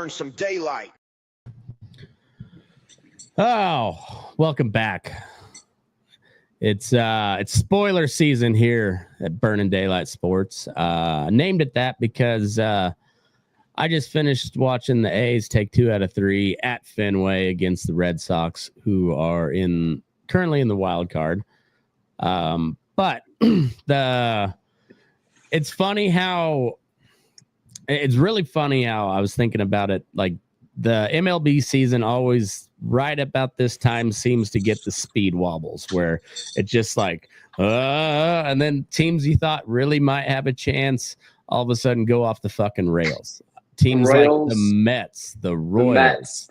burn some daylight. Oh, welcome back. It's spoiler season here at Burning Daylight Sports. Named it that because I just finished watching the A's take 2 out of 3 at Fenway against the Red Sox, who are currently in the wild card. But it's really funny how I was thinking about it. Like the MLB season always right about this time seems to get the speed wobbles where it's just like, and then teams you thought really might have a chance all of a sudden go off the fucking rails. Teams Royals, like the Mets, the Royals.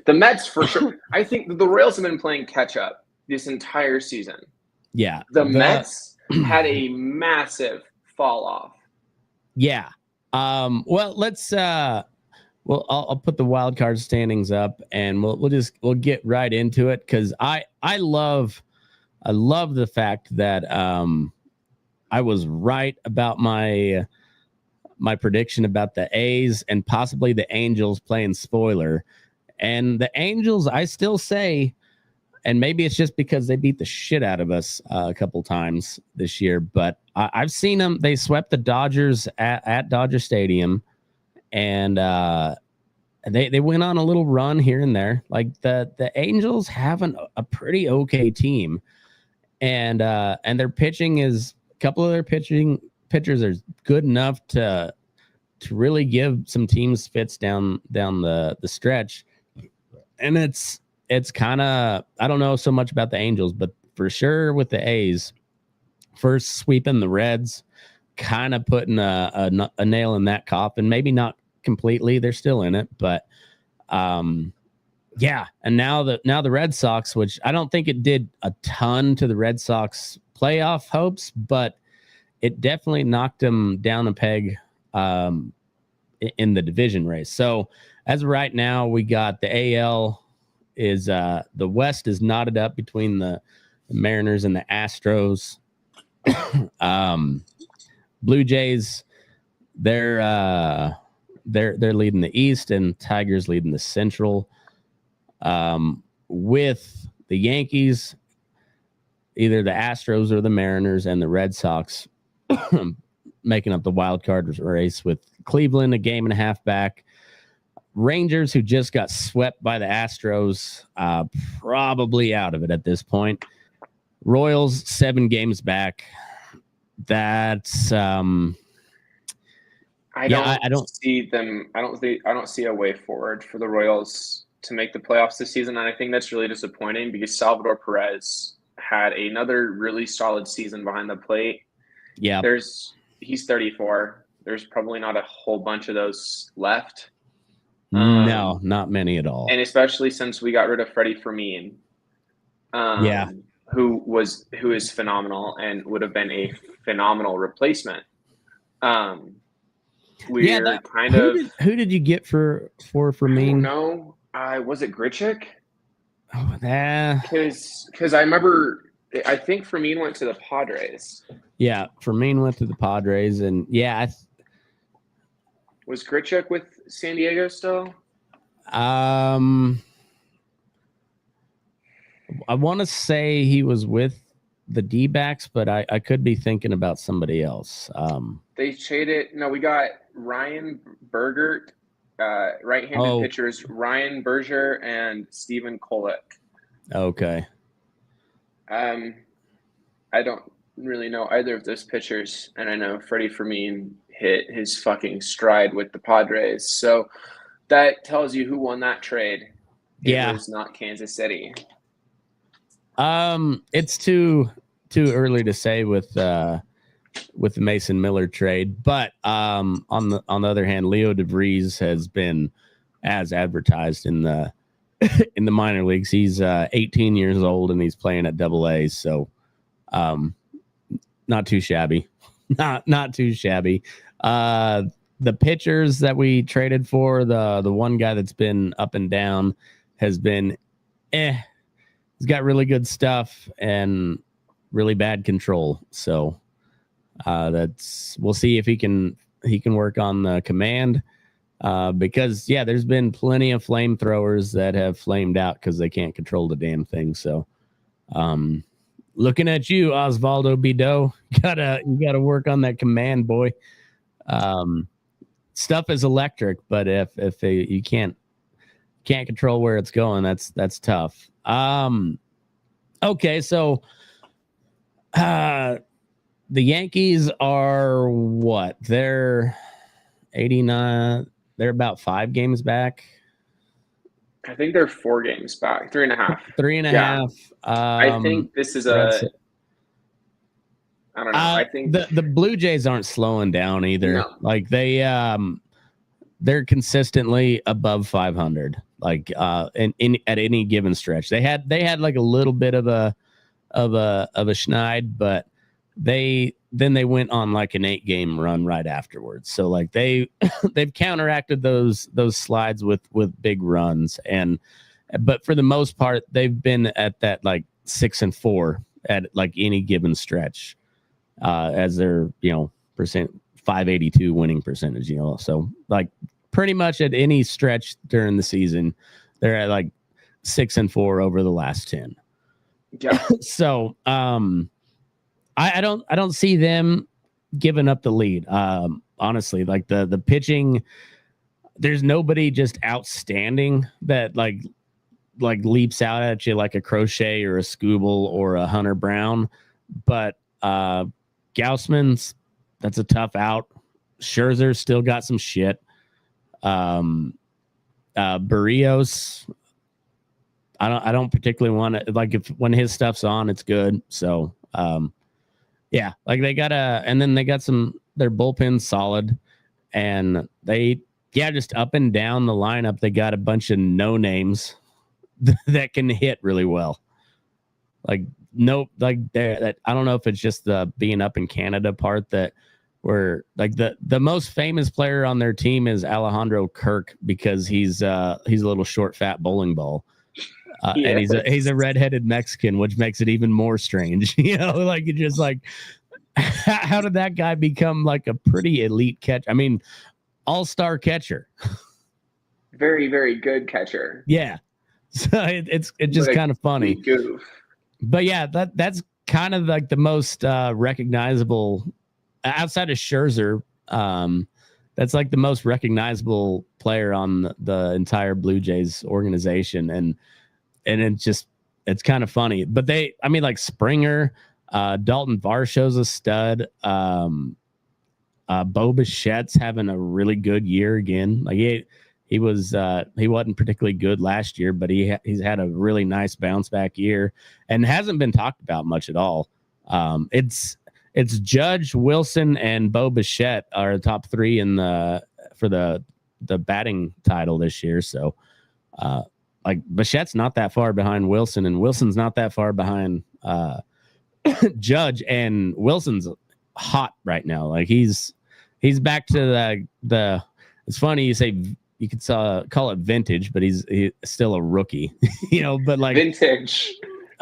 The Mets for sure. I think the Royals have been playing catch up this entire season. Yeah. The Mets had a massive fall off. Yeah. Well, let's I'll put the wild card standings up and we'll get right into it because I love the fact that I was right about my prediction about the A's and possibly the Angels playing spoiler. And the Angels, I still say, and maybe it's just because they beat the shit out of us a couple times this year, but I've seen them. They swept the Dodgers at Dodger Stadium, and they went on a little run here and there. Like the Angels have a pretty okay team, and their pitching is a couple of their pitchers are good enough to really give some teams fits down the stretch, and it's kind of, I don't know so much about the Angels, but for sure with the A's, first sweeping the Reds, kind of putting a nail in that coffin. Maybe not completely, they're still in it, but yeah. And now the Red Sox, which I don't think it did a ton to the Red Sox playoff hopes, but it definitely knocked them down a peg in the division race. So as of right now, we got the AL is the West is knotted up between the Mariners and the Astros. Blue Jays, they're leading the East, and Tigers leading the Central. With the Yankees, either the Astros or the Mariners, and the Red Sox making up the wild card race, with Cleveland a game and a half back. Rangers, who just got swept by the Astros, probably out of it at this point. Royals 7 games back. That's I don't see them. I don't see a way forward for the Royals to make the playoffs this season, and I think that's really disappointing because Salvador Perez had another really solid season behind the plate. Yeah, he's 34. There's probably not a whole bunch of those left. No, not many at all. And especially since we got rid of Freddie Fermin, who is phenomenal and would have been a phenomenal replacement. Who did you get for Fermin? No, was it Grichuk? Oh, yeah. Because I remember, I think Fermin went to the Padres. Yeah, Fermin went to the Padres, and yeah. Was Grichuk with San Diego still? I want to say he was with the D-backs, but I could be thinking about somebody else. They traded. No, we got Ryan Bergert, right-handed pitchers, Ryan Berger and Stephen Kolek. Okay. I don't really know either of those pitchers, and I know Freddie Fermin hit his fucking stride with the Padres. So that tells you who won that trade. It was not Kansas City. It's too early to say with the Mason Miller trade, but on the other hand, Leo DeVries has been as advertised in the minor leagues. He's 18 years old and he's playing at AA, so not too shabby. Not too shabby. The pitchers that we traded for, the one guy that's been up and down has been He's got really good stuff and really bad control. So we'll see if he can work on the command. Because there's been plenty of flamethrowers that have flamed out because they can't control the damn thing. So, looking at you, Osvaldo Bido, you gotta work on that command, boy. Stuff is electric, but if you can't control where it's going, that's tough. Okay, so the Yankees are what? They're 89. They're about 5 games back. I think they're 4 games back, 3.5. 3.5. I think this is I don't know. I think the Blue Jays aren't slowing down either. No. Like they're consistently above 500. Like at any given stretch, they had like a little bit of a schneid, but they went on like an 8-game run right afterwards. So like they've counteracted those slides with big runs, but for the most part they've been at that like 6-4 at like any given stretch, as their 582 winning percentage. So like pretty much at any stretch during the season they're at like 6-4 over the last 10. Yeah. So I don't see them giving up the lead. Honestly, like the pitching, there's nobody just outstanding that like leaps out at you like a Crochet or a Scooble or a Hunter Brown. But Gaussman's, that's a tough out. Scherzer's still got some shit. Barrios, I don't particularly want to, like, when his stuff's on, it's good. So like they got and then they got their bullpen's solid, and they just up and down the lineup they got a bunch of no names that can hit really well. Like that I don't know if it's just the being up in Canada part that where like the most famous player on their team is Alejandro Kirk because he's a little short fat bowling ball. And he's a redheaded Mexican, which makes it even more strange. Like it just like how did that guy become like a pretty elite catch? I mean, all-star catcher. Very, very good catcher. Yeah. So it's just kind of funny. Goof. But yeah, that's kind of like the most recognizable outside of Scherzer. That's like the most recognizable player on the entire Blue Jays organization. And it's kind of funny. But like Springer, Dalton Varshaw's a stud. Bo Bichette's having a really good year again. Like he wasn't particularly good last year, but he's had a really nice bounce back year and hasn't been talked about much at all. It's Judge, Wilson, and Bo Bichette are the top 3 for the batting title this year. So like Bichette's not that far behind Wilson, and Wilson's not that far behind Judge, and Wilson's hot right now. Like he's back to the it's funny you say you could call it vintage, but he's still a rookie, but like vintage,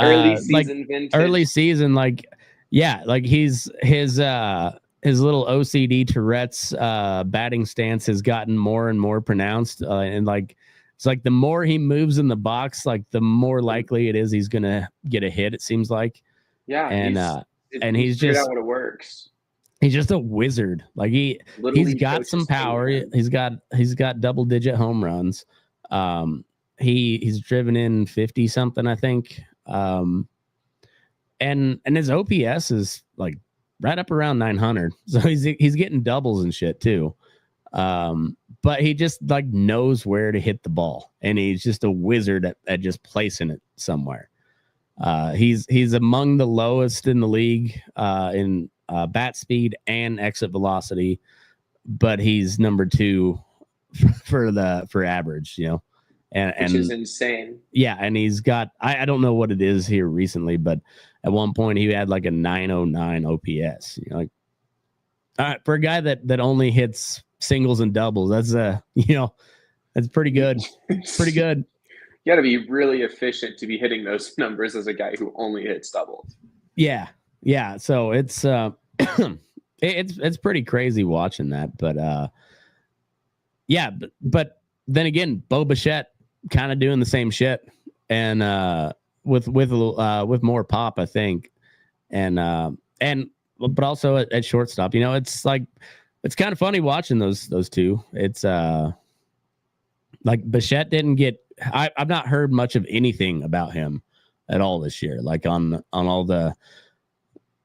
early season, like vintage. Early season, like, yeah, like his little OCD Tourette's batting stance has gotten more and more pronounced, and like it's like the more he moves in the box, like the more likely it is he's gonna get a hit. It seems like, yeah, and he's just out what it works. He's just a wizard. Like he's got some power. He's got double-digit home runs. He's driven in 50 something, I think. And his OPS is like right up around 900. So he's getting doubles and shit too. But he just like knows where to hit the ball, and he's just a wizard at just placing it somewhere. He's among the lowest in the league in bat speed and exit velocity, but he's number 2 for average, and which is insane. Yeah, and he's got I don't know what it is here recently, but at one point he had like a 909 OPS. Like, all right, for a guy that only hits singles and doubles, that's that's pretty good. Pretty good. You got to be really efficient to be hitting those numbers as a guy who only hits doubles. Yeah. So it's it's pretty crazy watching that, but Yeah, but then again, Bo Bichette kind of doing the same shit, and with more pop, I think, and but also at shortstop, it's like it's kind of funny watching those two. It's like Bichette didn't get. I've not heard much of anything about him at all this year. Like on all the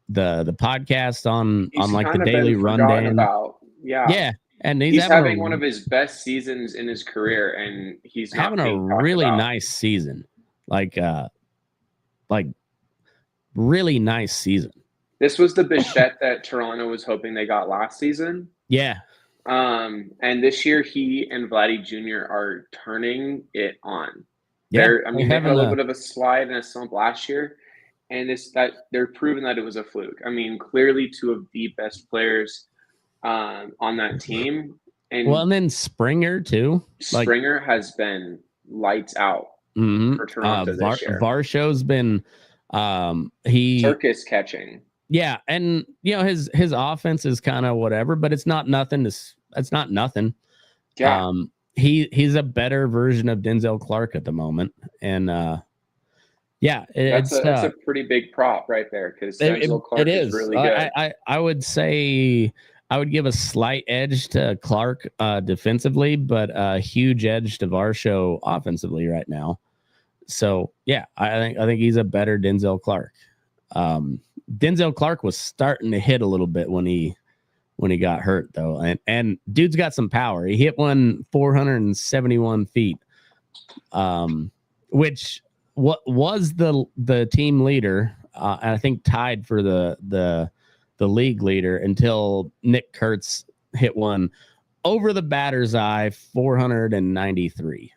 podcast on like the daily rundown. Yeah, and he's having one of his best seasons in his career, and he's having a really nice season. Like really nice season. This was the Bichette that Toronto was hoping they got last season. Yeah. And this year he and Vladdy Jr. are turning it on. Yeah, they had a little bit of a slide and a slump last year, and they're proving that it was a fluke. I mean, clearly two of the best players on that team. And then Springer too. Springer has been lights out for Toronto this year. Varsho's been circus catching. Yeah, and his offense is kind of whatever, but it's not nothing. It's not nothing. Yeah. He's a better version of Denzel Clark at the moment, and that's a pretty big prop right there because Denzel Clark is really good. I would say I would give a slight edge to Clark defensively, but a huge edge to Varsho offensively right now. So yeah, I think he's a better Denzel Clark. Denzel Clark was starting to hit a little bit when he got hurt though, and dude's got some power. He hit one 471 feet, which was the team leader, and I think tied for the league leader until Nick Kurtz hit one over the batter's eye, 493.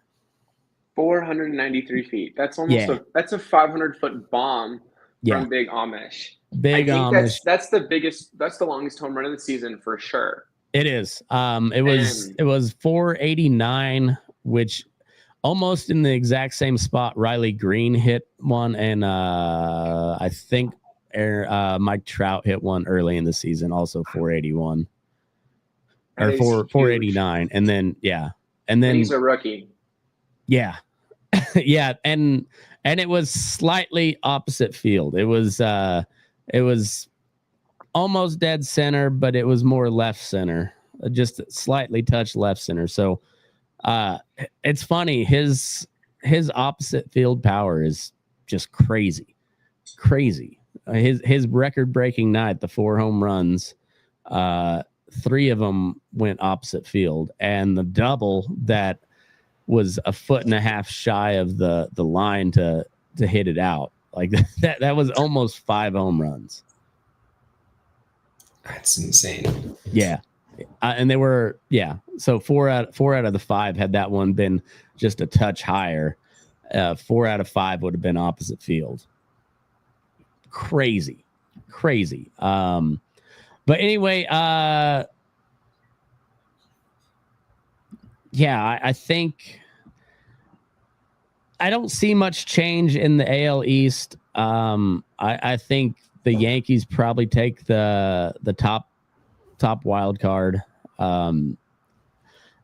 493 feet. That's almost that's a 500-foot bomb from Big Amish. That's the biggest. That's the longest home run of the season for sure. It is. It was 489, which almost in the exact same spot Riley Green hit one, and I think Mike Trout hit one early in the season, also 481 or 489, and then and he's a rookie. Yeah, yeah, and it was slightly opposite field. It was almost dead center, but it was more left center, just slightly touched left center. So it's funny. His opposite field power is just crazy. His record breaking night, the 4 home runs, 3 of them went opposite field, and the double that was a 1.5 feet shy of the line to hit it out. Like that was almost 5 home runs. That's insane. Yeah. And they were, so 4 out of the 5, had that one been just a touch higher, 4 out of 5 would have been opposite field. Crazy. But anyway, I think I don't see much change in the AL East. I think the Yankees probably take the top wild card. The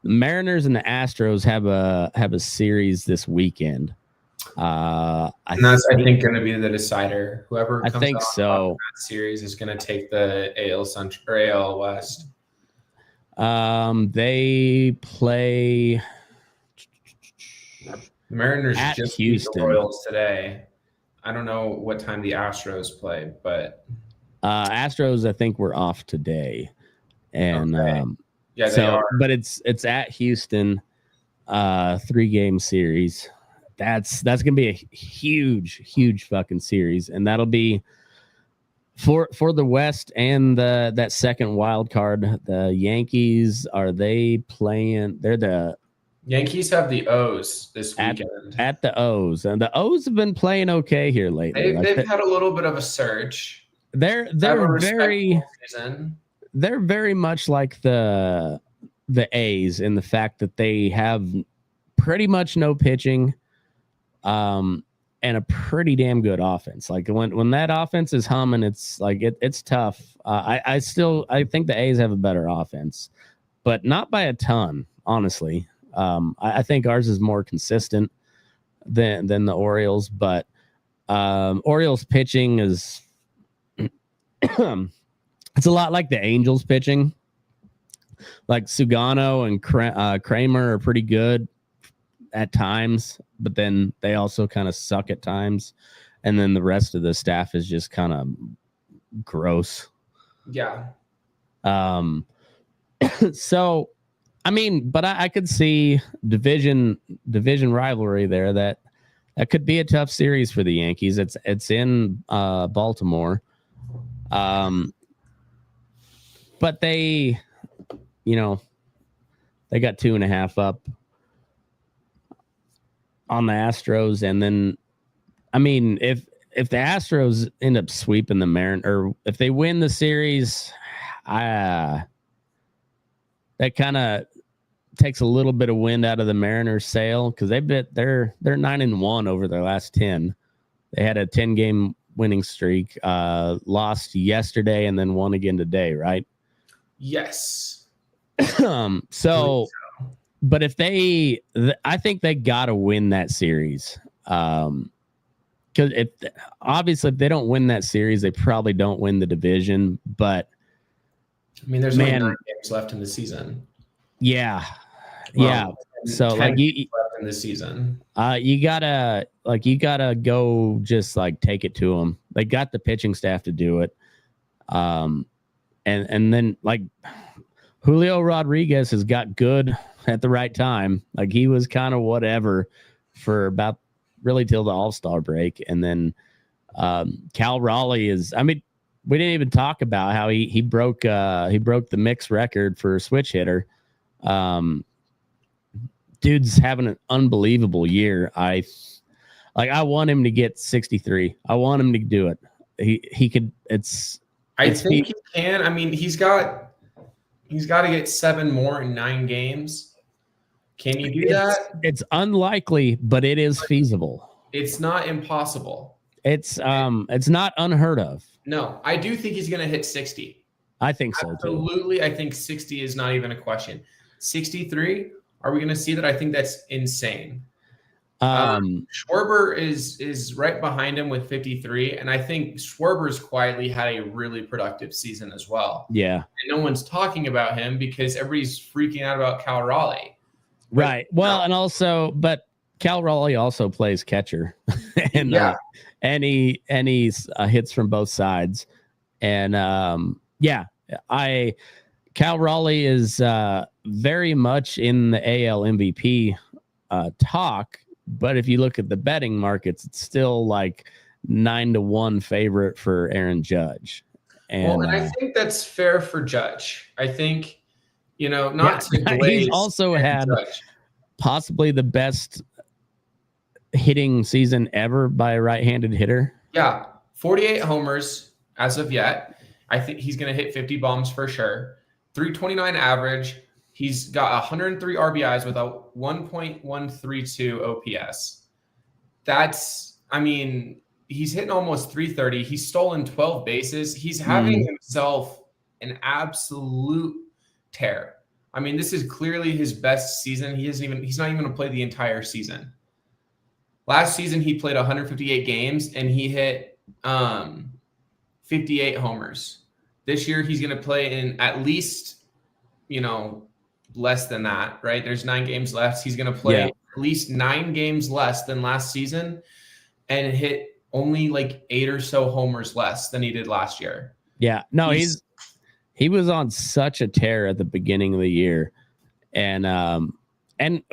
Mariners and the Astros have a series this weekend. And that's I think going to be the decider. Whoever comes out that series is going to take the AL Central or AL West. They play. The Mariners at just Houston. beat the Royals today. I don't know what time the Astros play, but Astros I think we're off today, and they are. But it's at Houston, 3-game series. That's gonna be a huge fucking series, and that'll be for the West and that second wild card. The Yankees, are they playing? They're the Yankees have the O's this weekend. At the O's, and the O's have been playing okay here lately. They've had a little bit of a surge. They're very much like the A's in the fact that they have pretty much no pitching, and a pretty damn good offense. Like when that offense is humming, it's like it's tough. I think the A's have a better offense, but not by a ton. honestly. I think ours is more consistent than the Orioles, but Orioles pitching is it's a lot like the Angels pitching. Like Sugano and Kramer are pretty good at times, but then they also kind of suck at times. And then the rest of the staff is just kind of gross. Yeah. So, I mean, but I could see division rivalry there that could be a tough series for the Yankees. It's in Baltimore. But they, they got 2.5 up on the Astros. And then, I mean, if the Astros end up sweeping the Mariners, or if they win the series, that kind of takes a little bit of wind out of the Mariners' sail, because they're 9-1 over their last 10. They had a 10-game winning streak, lost yesterday and then won again today, right? Yes. So, but if I think they got to win that series. Because obviously if they don't win that series, they probably don't win the division. But I mean, there's only 9 games left in the season. Yeah. Yeah. So like left in the season. You gotta go just like take it to them. They got the pitching staff to do it. And then like Julio Rodriguez has got good at the right time. Like he was kind of whatever for about really till the All-Star break. And then Cal Raleigh is, I mean, we didn't even talk about how he broke the mix record for switch hitter. Dude's having an unbelievable year. I want him to get 63. I want him to do it. He could. I think he can. I mean, he's got to get 7 more in 9 games. Can you do that? It's unlikely, but it is feasible. It's not impossible. It's not unheard of. No, I do think he's going to hit 60. I think so too. Absolutely, I think 60 is not even a question. 63. Are we going to see that? I think that's insane. Schwarber is right behind him with 53, and I think Schwarber's quietly had a really productive season as well. Yeah, and no one's talking about him because everybody's freaking out about Cal Raleigh. Right. Well, and also, but Cal Raleigh also plays catcher, and he hits from both sides, and Cal Raleigh is very much in the AL MVP talk. But if you look at the betting markets, it's still like 9-1 favorite for Aaron Judge. And I think that's fair for Judge. I think, he's also had possibly the best hitting season ever by a right-handed hitter. Yeah, 48 homers as of yet. I think he's going to hit 50 bombs for sure. 329 average. He's got 103 RBIs with a 1.132 OPS. He's hitting almost 330. He's stolen 12 bases. He's having himself an absolute tear. I mean, this is clearly his best season. He's not even going to play the entire season. Last season, he played 158 games and he hit 58 homers. This year, he's going to play in at least, less than that, right? There's 9 games left. He's going to play at least 9 games less than last season and hit only like 8 or so homers less than he did last year. Yeah. No, he was on such a tear at the beginning of the year. And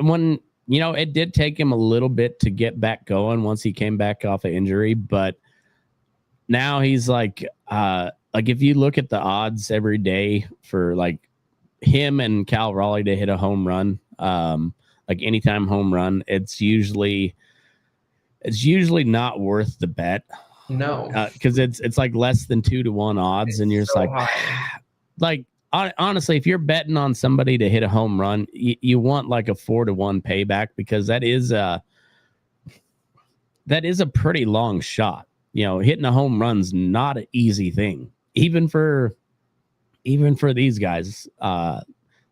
when, it did take him a little bit to get back going once he came back off an injury, but now he's like if you look at the odds every day for like him and Cal Raleigh to hit a home run, like anytime home run, it's usually not worth the bet. No, because it's like less than 2-1 odds, and you're just like honestly, if you're betting on somebody to hit a home run, you want like a 4-1 payback, because that is a pretty long shot. Hitting a home run's not an easy thing, even for these guys.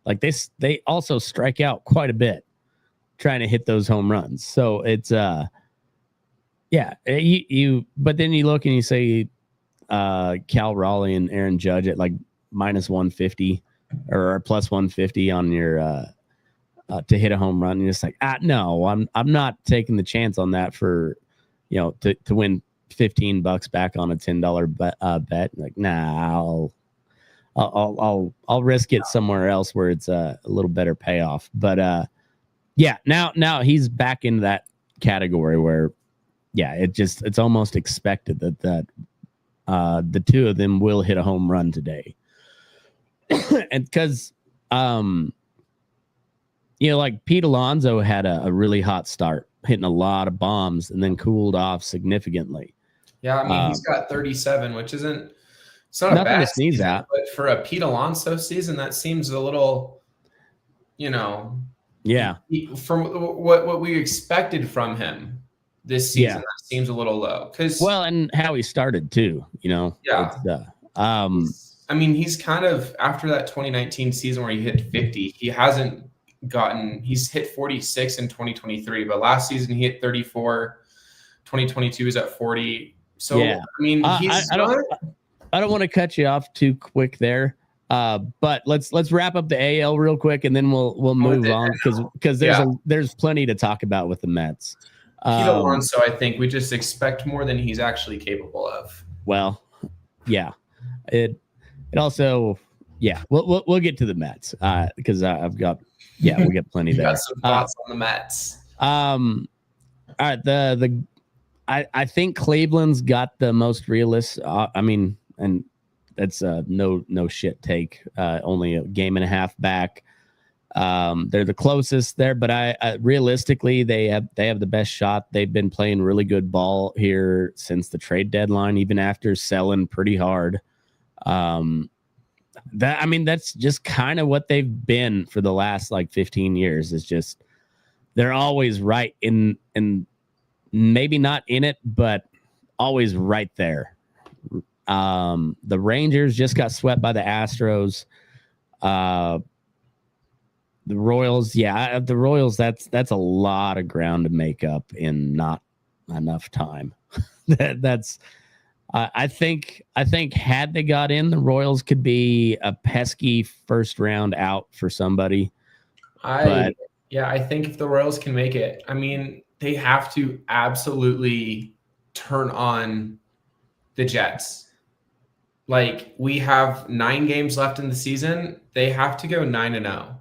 Like they also strike out quite a bit trying to hit those home runs. So it's but then you look and you say Cal Raleigh and Aaron Judge at like minus 150 or plus 150 on your to hit a home run. And you're just like, no, I'm not taking the chance on that for, to win $15 back on a $10 bet. Like, nah, I'll risk it somewhere else where it's a little better payoff. But now he's back into that category where, it's almost expected that the two of them will hit a home run today. And because, like Pete Alonso had a really hot start, hitting a lot of bombs and then cooled off significantly. Yeah, I mean, he's got 37, which isn't – it's not nothing a bad to sneeze season, at. but for a Pete Alonso season, that seems a little, from what we expected from him this season, that seems a little low. And how he started too, I mean, he's kind of after that 2019 season where he hit 50. He's hit 46 in 2023, but last season he hit 34. 2022 is at 40. So I mean, I don't want to cut you off too quick there. But let's wrap up the AL real quick and then we'll move on because there's plenty to talk about with the Mets. Pete Alonso, I think we just expect more than he's actually capable of. Well, yeah, it also, we'll get to the Mets because I've got we'll get plenty there. Got some thoughts on the Mets. All right, I think Cleveland's got the most realistic. And that's no shit take. Only a game and a half back. They're the closest there, but I realistically they have the best shot. They've been playing really good ball here since the trade deadline, even after selling pretty hard. That's just kind of what they've been for the last like 15 years. It's just they're always right in maybe not in it, but always right there. The Rangers just got swept by the Astros. The Royals, the Royals, that's a lot of ground to make up in not enough time. I think had they got in, the Royals could be a pesky first round out for somebody. I think if the Royals can make it, I mean, they have to absolutely turn on the Jets. Like, we have 9 games left in the season. They have to go 9-0.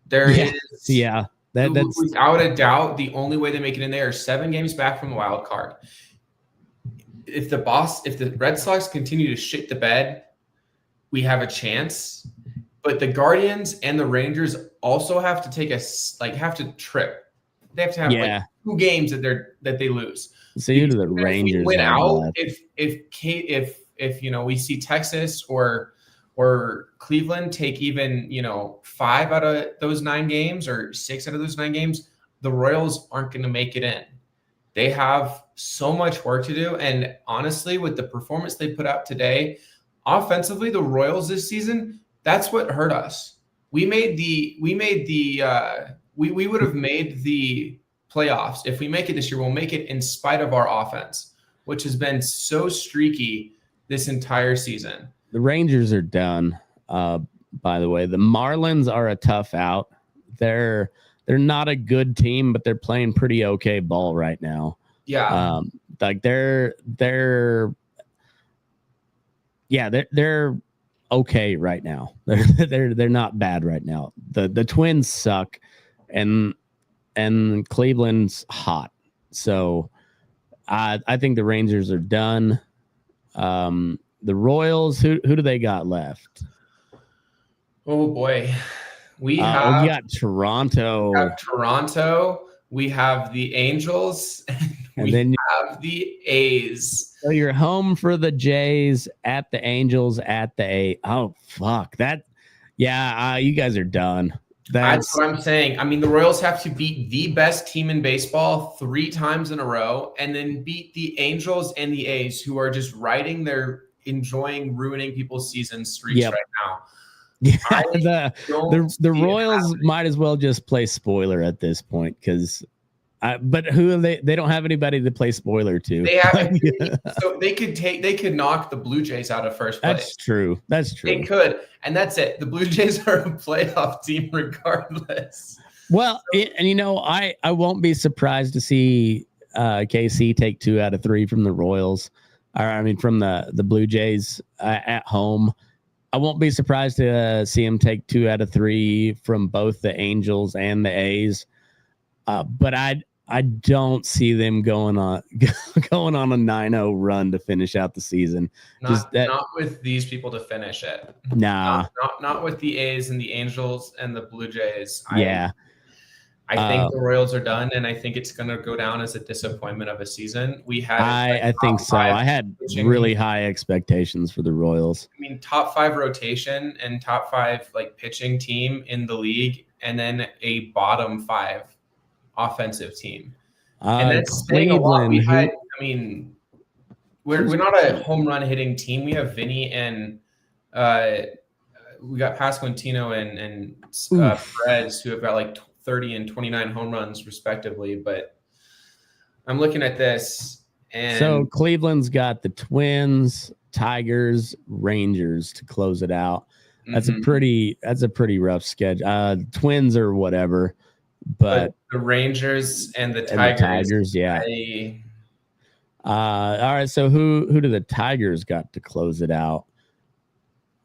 That's without a doubt the only way they make it in there is 7 games back from the wild card. If the Red Sox continue to shit the bed, we have a chance. But the Guardians and the Rangers also have to have to trip. They have to have like 2 games that they lose. So you to the Rangers win out. If we see Texas or Cleveland take even 5 out of those 9 games or 6 out of those 9 games, the Royals aren't going to make it in. They have so much work to do, and honestly, with the performance they put out today, offensively, the Royals this season, that's what hurt us. We would have made the playoffs. If we make it this year, we'll make it in spite of our offense, which has been so streaky this entire season. The Rangers are done. By the way, the Marlins are a tough out. They're not a good team, but they're playing pretty okay ball right now. Yeah. They're okay right now. They're not bad right now. The Twins suck, and Cleveland's hot. So I think the Rangers are done. The Royals, who do they got left? Oh boy. We got Toronto. We have Toronto. We have the Angels. And then have the A's. So you're home for the Jays, at the Angels, at the A. Oh, fuck. You guys are done. That's what I'm saying. I mean, the Royals have to beat the best team in baseball 3 times in a row and then beat the Angels and the A's, who are just ruining people's season streaks right now. Yeah, the Royals might as well just play spoiler at this point because. But who are they? They don't have anybody to play spoiler to. They have, so they could knock the Blue Jays out of first place. That's true. They could, and that's it. The Blue Jays are a playoff team regardless. Well, I won't be surprised to see KC take 2 out of 3 from the Royals, from the Blue Jays at home. I won't be surprised to see them take 2 out of 3 from both the Angels and the A's. But I don't see them going on a 9-0 run to finish out the season. Not with these people to finish it. Nah. Not with the A's and the Angels and the Blue Jays. Yeah. I think the Royals are done, and I think it's going to go down as a disappointment of a season. I think so. I had really high expectations for the Royals. I mean, top 5 rotation and top 5 pitching team in the league, and then a bottom 5 offensive team. And that's saying a lot. We're not a home run hitting team. We have Vinny and we got Pasquantino and Perez, who have got 30 and 29 home runs respectively. But I'm looking at this, and so Cleveland's got the Twins, Tigers, Rangers to close it out. That's a pretty rough schedule. Twins or whatever. But the Rangers and the Tigers, yeah. All right, so who do the Tigers got to close it out?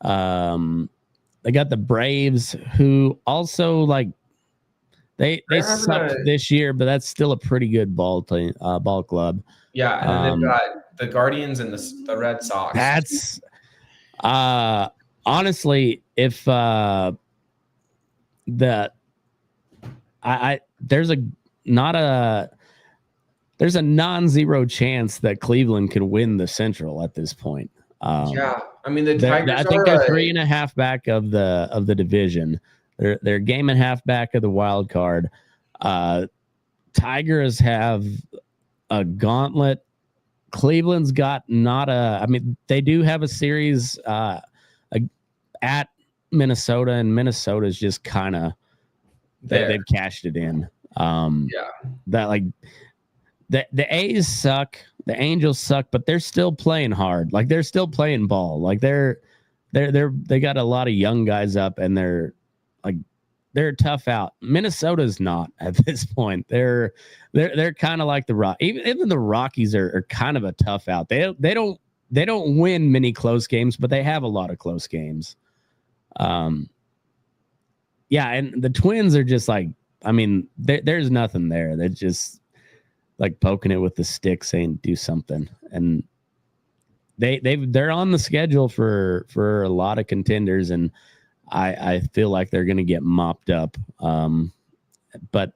They got the Braves, who also they sucked this year, but that's still a pretty good ball club. Yeah, and then they've got the Guardians and the Red Sox. That's honestly, if there's a non-zero chance that Cleveland could win the Central at this point. The Tigers. I think they're 3.5 back of the division. They're a game and a half back of the wild card. Tigers have a gauntlet. Cleveland's got they do have a series at Minnesota, and Minnesota's just kind of. They've cashed it in. The A's suck, the Angels suck, but they're still playing hard. They're still playing ball. They got a lot of young guys up, and they're tough out. Minnesota's not at this point. They're kind of like the Rock. Even the Rockies are kind of a tough out. They don't win many close games, but they have a lot of close games. Yeah, and the Twins are just there's nothing there. They're just poking it with the stick, saying do something. And they're on the schedule for a lot of contenders, and I feel like they're going to get mopped up. But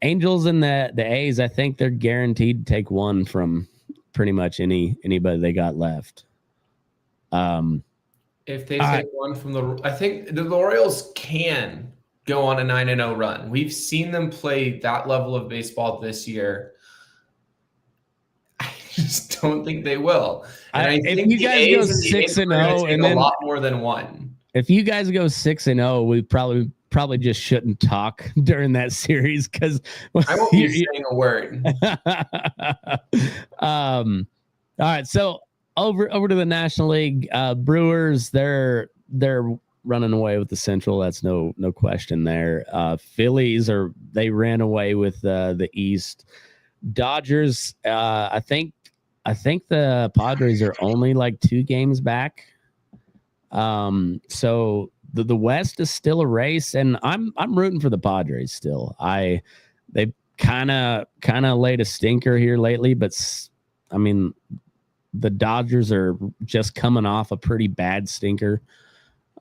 Angels and the A's, I think they're guaranteed to take one from pretty much anybody they got left. If they take one from I think the Royals can go on a 9-0 run. We've seen them play that level of baseball this year. I just don't think they will. And I think you guys go 6-0 and then a lot more than one. If you guys go 6-0, we probably just shouldn't talk during that series because I won't be saying a word. All right, so. Over to the National League, Brewers. They're running away with the Central. That's no question there. Phillies they ran away with the East. Dodgers. I think the Padres are only 2 games back. So the West is still a race, and I'm rooting for the Padres still. They've kind of laid a stinker here lately, but the Dodgers are just coming off a pretty bad stinker.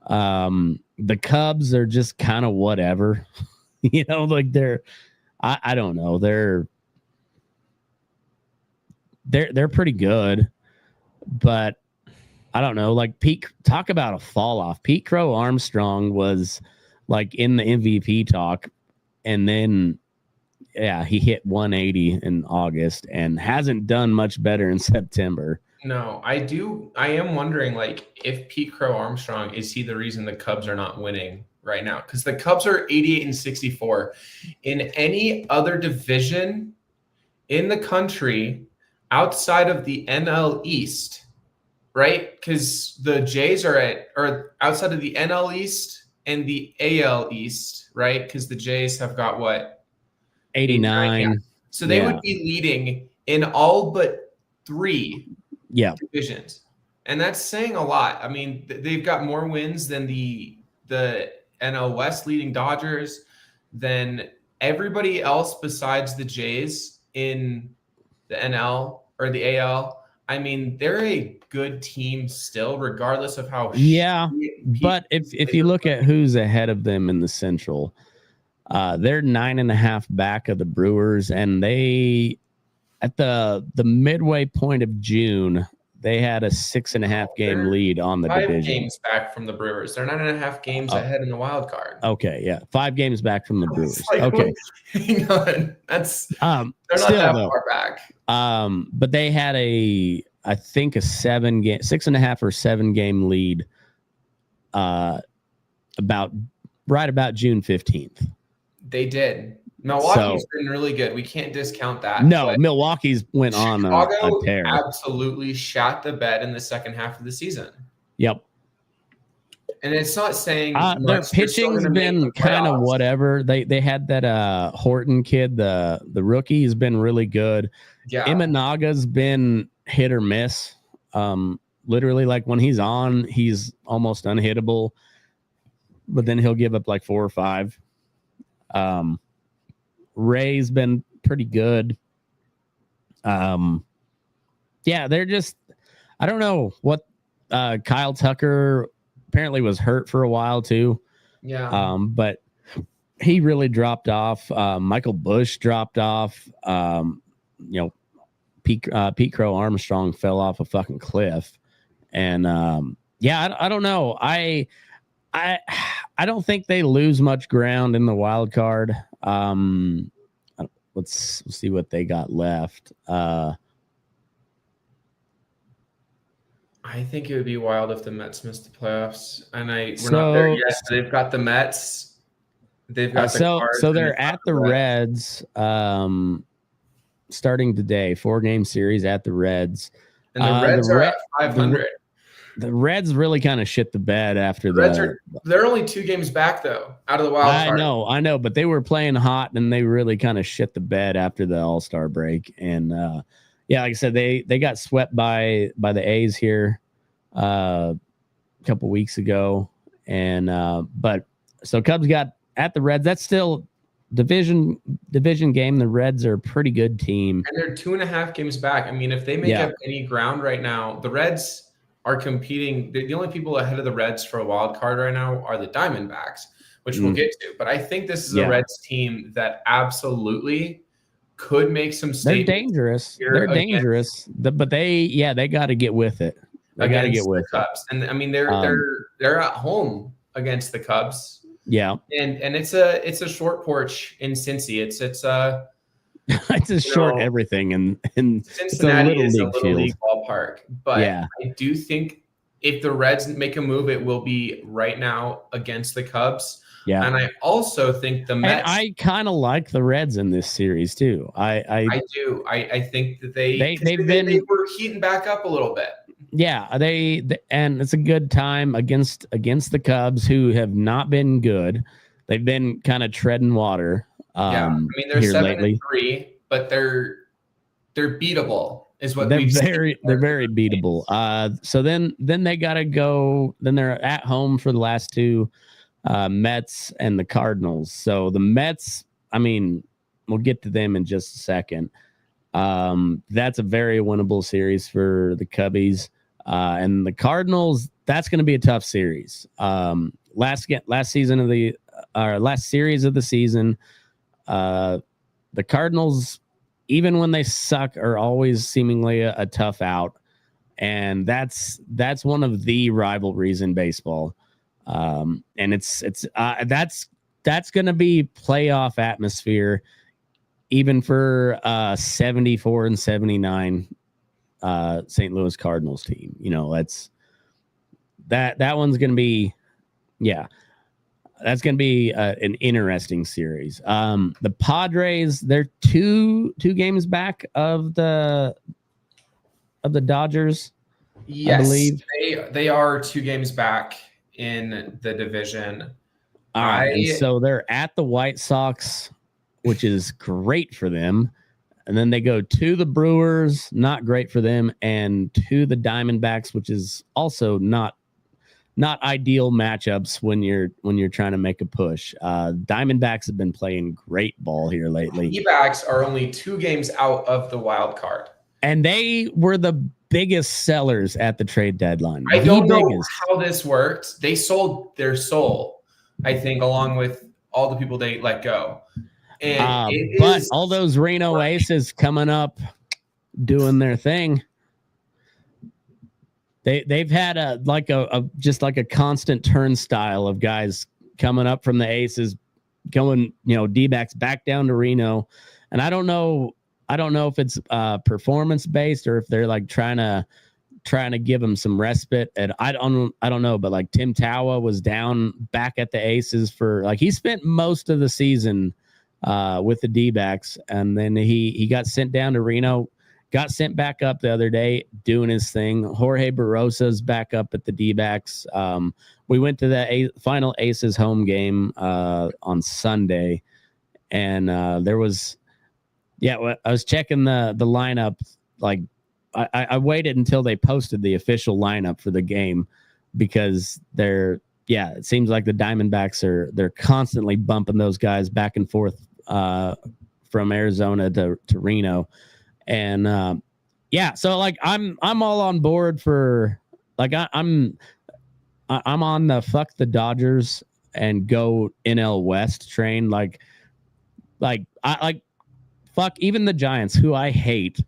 The Cubs are just kind of whatever, they're, I don't know. They're pretty good, but I don't know. Talk about a fall off. Pete Crow Armstrong was in the MVP talk, and then he hit 180 in August and hasn't done much better in September. No, I am wondering, like, if Pete Crow Armstrong, is he the reason the Cubs are not winning right now? Because the Cubs are 88 and 64. In any other division in the country outside of the NL East, right? Because the Jays are outside of the NL East and the AL East, right? Because the Jays have got what? 89. Yeah. So they would be leading in all but 3 divisions. And that's saying a lot. I mean, they've got more wins than the NL West leading Dodgers, than everybody else besides the Jays in the NL or the AL. I mean, they're a good team still, regardless of how. But if you look at who's ahead of them in the Central, they're 9.5 back of the Brewers, and they, at the midway point of June, they had a 6.5 game lead on the division. 5 games back from the Brewers. They're 9.5 games ahead in the wild card. Okay, yeah, 5 games back from the Brewers. Like, okay, hang on, that's they're not that far back. But they had I think a 6.5 or 7 game lead. About June 15th. They did. Milwaukee's been really good. We can't discount that. No, Milwaukee's went on a tear. Absolutely shot the bed in the second half of the season. Yep. And it's not saying their pitching's been kind of whatever. They had that Horton kid, the rookie, has been really good. Yeah. Imanaga's been hit or miss. Literally, like when he's on, he's almost unhittable, but then he'll give up like 4 or 5. Ray's been pretty good. They're just, I don't know what, Kyle Tucker apparently was hurt for a while too. Yeah. But he really dropped off. Michael Bush dropped off. Pete Crow Armstrong fell off a fucking cliff. And, I don't know. I don't think they lose much ground in the wild card. Let's see what they got left. I think it would be wild if the Mets missed the playoffs. And we're not there yet. They've got the Mets. They've got the Cards. So they're at the Reds. Starting today, 4-game series at the Reds. And the Reds are at 500. The Reds really kind of shit the bed after the Reds they're only 2 games back though, out of the wild card. I know, but they were playing hot and they really kind of shit the bed after the All-Star break. And like I said, they got swept by the A's here a couple weeks ago. And but so Cubs got at the Reds. That's still division game. The Reds are a pretty good team. And they're 2.5 games back. I mean, if they make up any ground right now, the Reds are competing. The only people ahead of the Reds for a wild card right now are the Diamondbacks, which we'll get to. But I think this is a Reds team that absolutely could make some statements. They're dangerous. They're dangerous. But they got to get with it. They got to get with the Cubs. And I mean, they're at home against the Cubs. Yeah. And it's a short porch in Cincy. It's it's a short everything, and Cincinnati is a little league ballpark. But I do think if the Reds make a move, it will be right now against the Cubs. Yeah, and I also think the Mets. And I kind of like the Reds in this series too. I do. I think that they were heating back up a little bit. Yeah, and it's a good time against the Cubs, who have not been good. They've been kind of treading water. I mean they're 7-3, but they're beatable, is what they're very beatable. So then they gotta go. Then they're at home for the last 2, Mets and the Cardinals. So the Mets, I mean, we'll get to them in just a second. That's a very winnable series for the Cubbies. And the Cardinals, that's going to be a tough series. Last series of the season, the Cardinals, even when they suck, are always seemingly a tough out. And that's one of the rivalries in baseball. And that's going to be playoff atmosphere, even for 74 and 79 St. Louis Cardinals team. You know, that one's going to be, that's going to be an interesting series. The Padres, they're two games back of the Dodgers. Yes, I believe they are 2 games back in the division. All right, and so they're at the White Sox, which is great for them. And then they go to the Brewers, not great for them, and to the Diamondbacks, which is also not ideal matchups when you're trying to make a push. Diamondbacks have been playing great ball here lately. D-backs are only 2 games out of the wild card. And they were the biggest sellers at the trade deadline. I don't know how this worked. They sold their soul, I think, along with all the people they let go. And but all those Reno Aces coming up doing their thing. They've had just like a constant turnstile of guys coming up from the Aces, going, D-backs back down to Reno. And I don't know if it's performance based or if they're like trying to give them some respite. And I don't know, but like Tim Tawa was down back at the Aces for he spent most of the season with the D-backs, and then he got sent down to Reno, got sent back up the other day doing his thing. Jorge Barrosa's back up at the D-backs. We went to the final Aces home game on Sunday, and there was, I was checking the lineup. Like I waited until they posted the official lineup for the game because it seems like the Diamondbacks they're constantly bumping those guys back and forth from Arizona to Reno. And so like I'm all on board for I'm on the fuck the Dodgers and go NL West train. Like fuck even the Giants, who I hate.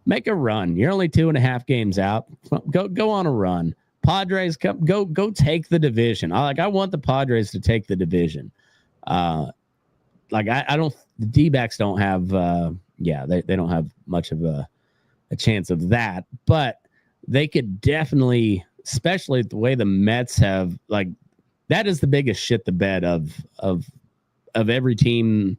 Make a run. You're only 2.5 games out. Go on a run. Padres, go take the division. I want the Padres to take the division. The D-backs don't have they don't have much of a chance of that, but they could definitely, especially the way the Mets have, that is the biggest shit the bed of every team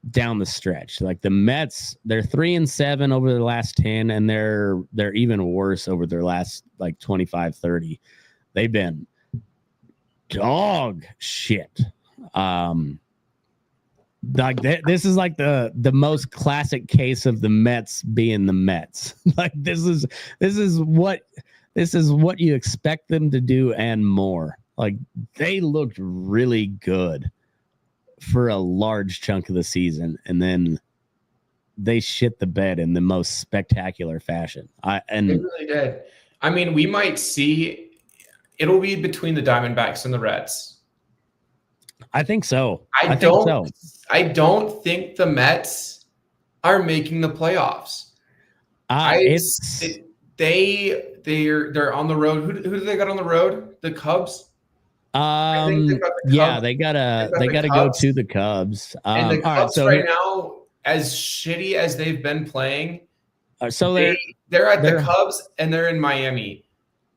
down the stretch. Like the Mets, they're 3-7 over their last 10, and they're even worse over their last 25-30. They've been dog shit. This is like the most classic case of the Mets being the Mets. This is what you expect them to do and more. They looked really good for a large chunk of the season, and then they shit the bed in the most spectacular fashion. They really did. I mean, we might see it'll be between the Diamondbacks and the Reds. I think so. I don't think the Mets are making the playoffs. They're on the road. Who do they got on the road? The Cubs. They gotta go to the Cubs. And the Cubs right now, as shitty as they've been playing, they're at the Cubs and they're in Miami.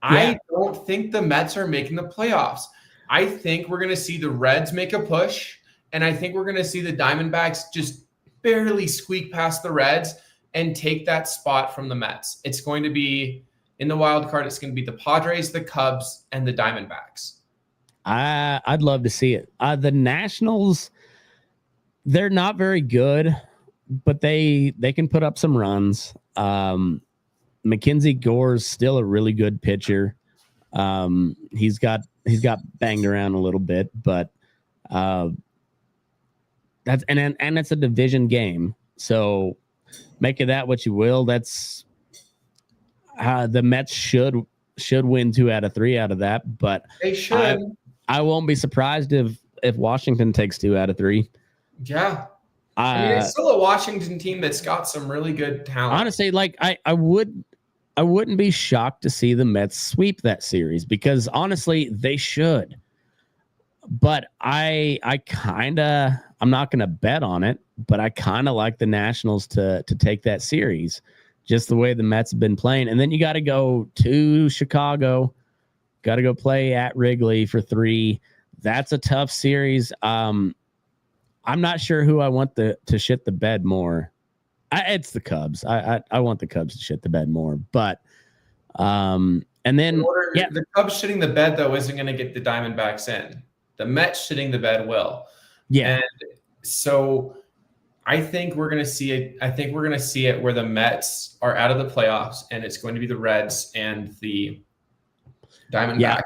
Yeah. I don't think the Mets are making the playoffs. I think we're gonna see the Reds make a push, and I think we're gonna see the Diamondbacks just barely squeak past the Reds and take that spot from the Mets. It's going to be in the wild card. It's going to be the Padres, the Cubs, and the Diamondbacks. I'd love to see it. The Nationals, they're not very good, but they can put up some runs. Mackenzie Gore's still a really good pitcher. He's got banged around a little bit, but that's and it's a division game, so make of that what you will. That's the Mets should win 2 out of 3 out of that, but they should. I won't be surprised if Washington takes 2 out of 3. Yeah. I mean, it's still a Washington team that's got some really good talent. Honestly, I wouldn't be shocked to see the Mets sweep that series, because honestly, they should. But I'm not going to bet on it, but I kind of like the Nationals to take that series, just the way the Mets have been playing. And then you got to go to Chicago, got to go play at Wrigley for 3. That's a tough series. I'm not sure who I want to shit the bed more. It's the Cubs. I want the Cubs to shit the bed more, but and then the Cubs shitting the bed though isn't going to get the Diamondbacks in. The Mets shitting the bed will. Yeah. And so I think we're going to see it. I think we're going to see it where the Mets are out of the playoffs, and it's going to be the Reds and the Diamondbacks. Yeah.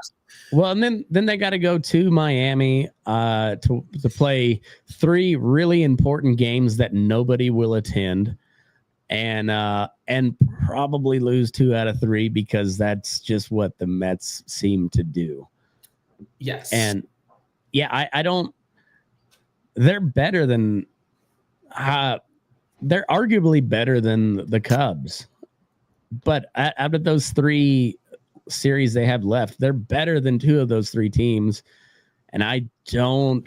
Well, and then they got to go to Miami to play 3 really important games that nobody will attend, and probably lose 2 out of 3 because that's just what the Mets seem to do. Yes. And yeah, I don't. They're better than. They're arguably better than the Cubs, but out of those 3 series they have left, they're better than 2 of those 3 teams, and I don't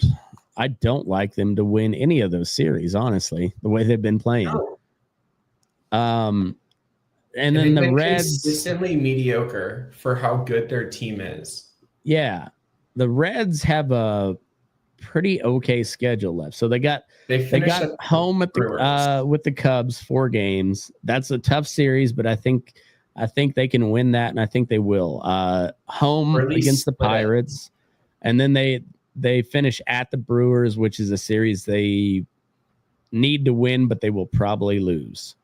like them to win any of those series, honestly, the way they've been playing. No. And then the Reds consistently mediocre for how good their team is. Yeah, the Reds have a pretty okay schedule left. So they got home at the with the Cubs 4 games. That's a tough series, but I think they can win that, and I think they will. Home against the Pirates, and then they finish at the Brewers, which is a series they need to win, but they will probably lose.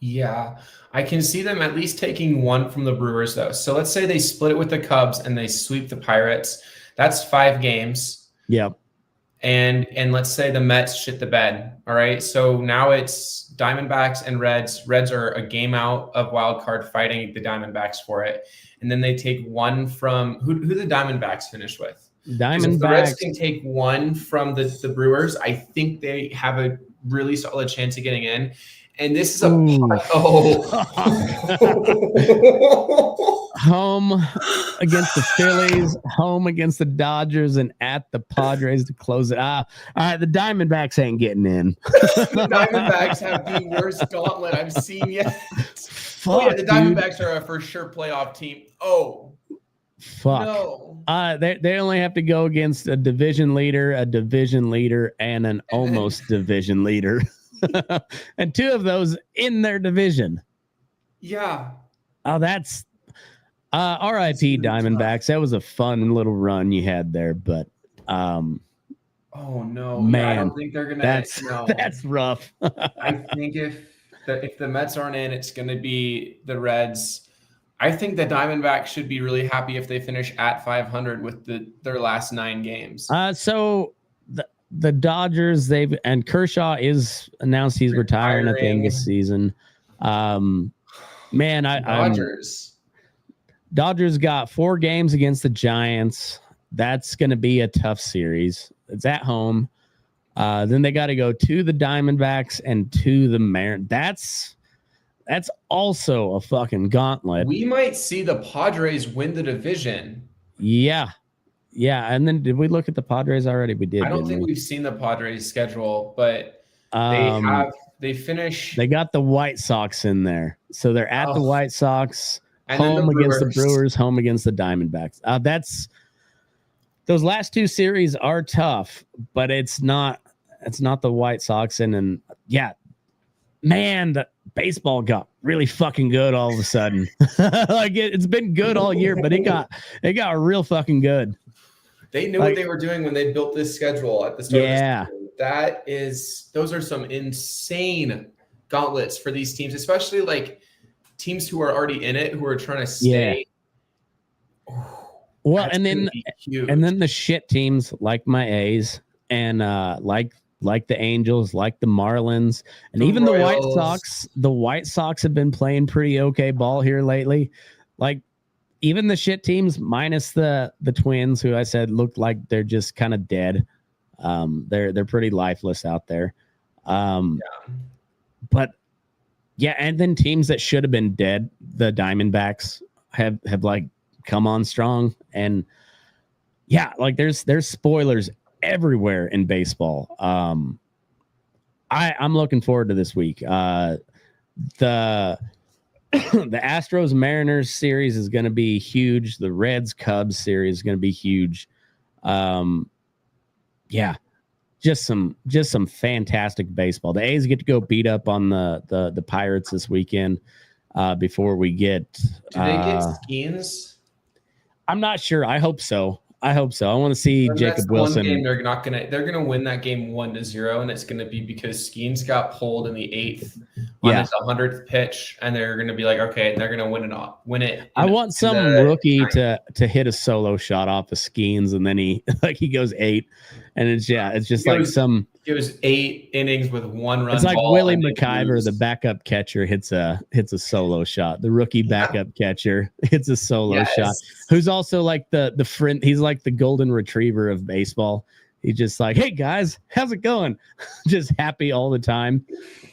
Yeah, I can see them at least taking 1 from the Brewers, though. So let's say they split it with the Cubs and they sweep the Pirates. That's 5 games. Yep. And let's say the Mets shit the bed. All right. So now it's Diamondbacks and Reds. Reds are a game out of wild card fighting the Diamondbacks for it. And then they take 1 from who the Diamondbacks finish with. Diamondbacks. If the Reds can take 1 from the Brewers, I think they have a really solid chance of getting in. And this is home against the Phillies, home against the Dodgers, and at the Padres to close it. All right, the Diamondbacks ain't getting in. The Diamondbacks have the worst gauntlet I've seen yet. Fuck, the Diamondbacks are a for sure playoff team. Oh, fuck. No. They only have to go against a division leader, and an almost division leader. And 2 of those in their division. Yeah. Oh, that's RIP Diamondbacks. That was a fun little run you had there, but oh no, man, I don't think they're gonna. That's rough. I think if the Mets aren't in, it's gonna be the Reds. I think the Diamondbacks should be really happy if they finish at 500 with their last 9 games. So the Dodgers, and Kershaw is announced he's retiring at the end of the season. Dodgers got 4 games against the Giants. That's going to be a tough series. It's at home. Then they got to go to the Diamondbacks and to the Mariners. That's also a fucking gauntlet. We might see the Padres win the division. Yeah. Yeah, and then did we look at the Padres already? We did. I don't think we've seen the Padres schedule, but they finish. They got the White Sox in there, so they're at the White Sox, and home against the Brewers, home against the Diamondbacks. Those last 2 series are tough, but it's not the White Sox, and yeah, man, the baseball got really fucking good all of a sudden. Like it's been good all year, but it got real fucking good. They knew what they were doing when they built this schedule at the start of the season. Those are some insane gauntlets for these teams, especially like teams who are already in it, who are trying to stay. Yeah. Well, and then the shit teams like my A's and like the Angels, like the Marlins, and even the White Sox. The White Sox have been playing pretty okay ball here lately. Like even the shit teams, minus the Twins, who I said looked like they're just kind of dead. They're pretty lifeless out there. But yeah, and then teams that should have been dead, the Diamondbacks have like come on strong, and yeah, like there's spoilers everywhere in baseball. I'm looking forward to this week. The the the Astros Mariners series is going to be huge. The Reds Cubs series is going to be huge. Yeah, just some fantastic baseball. The A's get to go beat up on the Pirates this weekend before we get. Do they get Skeens? I'm not sure. I hope so. I want to see Jacob Wilson. One game they're gonna win that game 1-0, and it's gonna be because Skeens got pulled in the 8th on his 100th pitch, and they're gonna be like, okay, they're gonna win it. I want some rookie to hit a solo shot off of Skeens, and then he goes 8, and it's just like some. It was 8 innings with 1 run. It's like Willie McIver, the backup catcher, hits a solo shot. The rookie backup catcher hits a solo shot. Who's also like the friend. He's like the golden retriever of baseball. He's just like, hey guys, how's it going? Just happy all the time.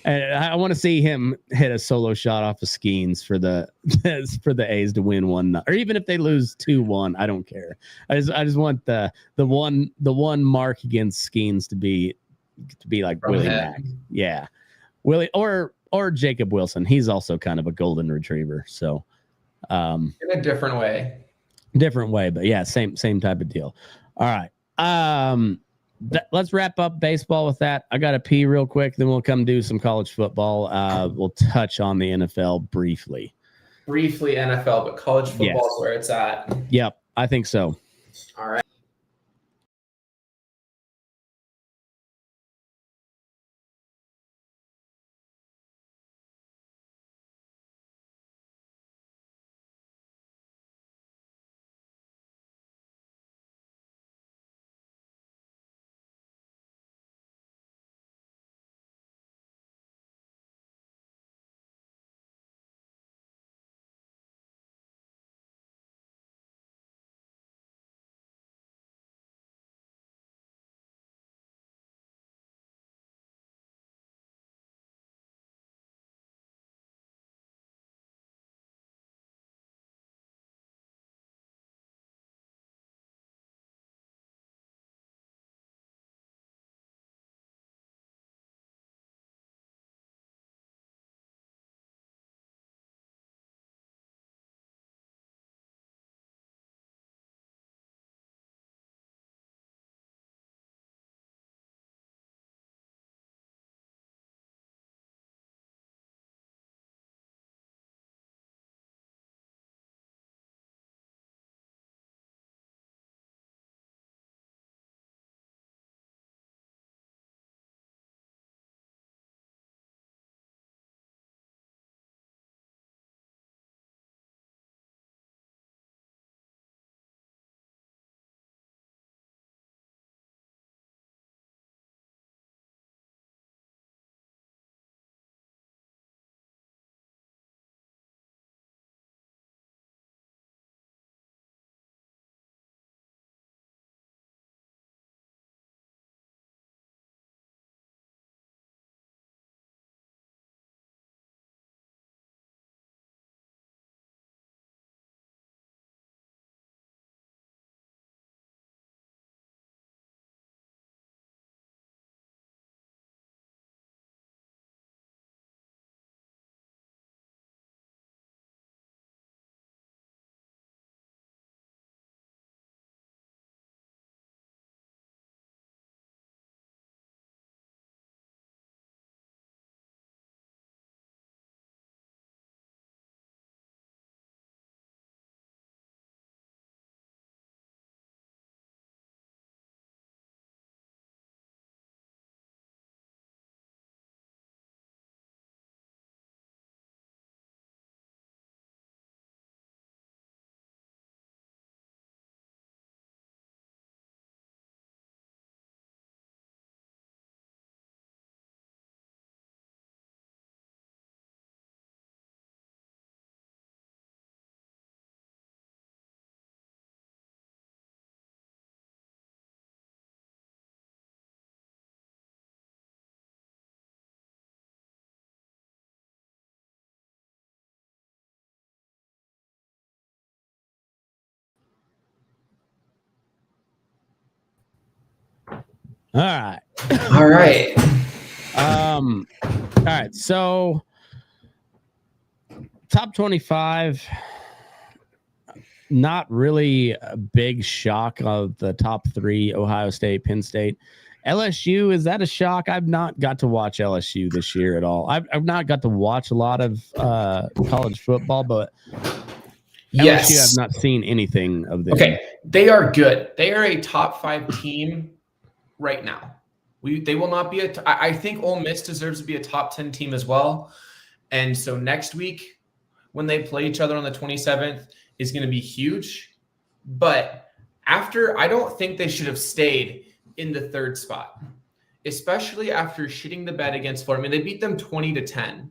And I want to see him hit a solo shot off of Skeens for the A's to win 1, or even if they lose 2-1, I don't care. I just want the one mark against Skeens to be like from Willie Mack. Yeah. Willie or Jacob Wilson. He's also kind of a golden retriever. So in a different way. But yeah, same type of deal. All right. Let's wrap up baseball with that. I got to pee real quick. Then we'll come do some college football. We'll touch on the NFL briefly. NFL, but college football is where it's at. Yep. I think so. All right. All right. All right. All right. So top 25. Not really a big shock of the top 3: Ohio State, Penn State. LSU, is that a shock? I've not got to watch LSU this year at all. I've not got to watch a lot of college football, but Yes. LSU, I've not seen anything of them. Okay, they are good. They are a top 5 team right now. They will not be I think Ole Miss deserves to be a top 10 team as well. And so next week, when they play each other on the 27th, is going to be huge. But I don't think they should have stayed in the 3rd spot, especially after shitting the bed against Florida. I mean, they beat them 20-10.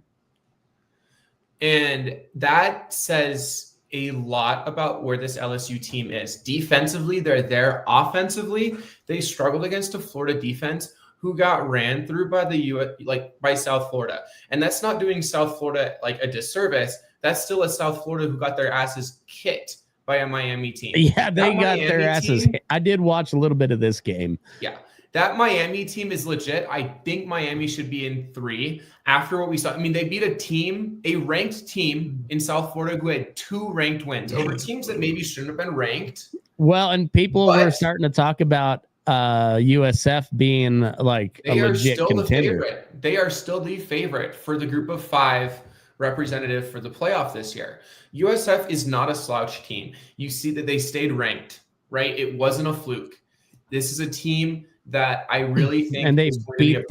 And that says a lot about where this LSU team is. Defensively, they're there. Offensively, they struggled against a Florida defense who got ran through by South Florida. And that's not doing South Florida like a disservice. That's still a South Florida who got their asses kicked by a Miami team. Yeah, they got their asses. I did watch a little bit of this game. Yeah, that Miami team is legit. I think Miami should be in 3 after what we saw. I mean, they beat a ranked team in South Florida who had 2 ranked wins over teams that maybe shouldn't have been ranked. Well, and people were starting to talk about USF being like a legit contender. They are still the favorite for the group of 5 representative for the playoff this year. USF is not a slouch team. You see that they stayed ranked, right? It wasn't a fluke. This is a team that I really think and they beat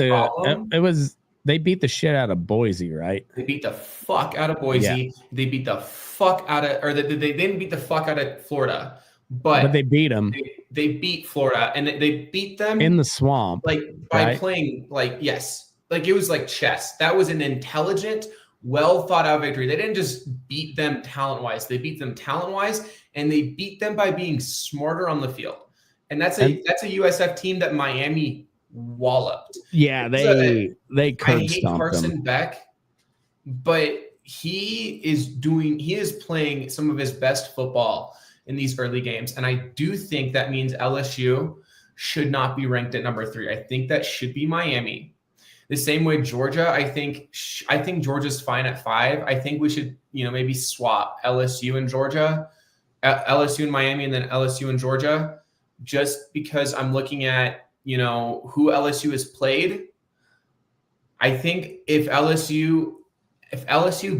they beat the shit out of Boise, right? They beat the fuck out of Boise. Yeah. They beat the fuck out of, or they didn't beat the fuck out of Florida, but they beat them. They beat Florida, and they beat them in the swamp, like by playing it was like chess. That was an intelligent, well thought out victory. They didn't just beat them talent wise. They beat them talent wise, and they beat them by being smarter on the field. And that's a USF team that Miami walloped. Yeah, they I hate Carson Beck, but he is playing some of his best football in these early games. And I do think that means LSU should not be ranked at number 3. I think that should be Miami. The same way Georgia, I think Georgia's fine at 5. I think we should, maybe swap LSU and Georgia, LSU and Miami, and then LSU and Georgia, just because I'm looking at, who LSU has played. I think if LSU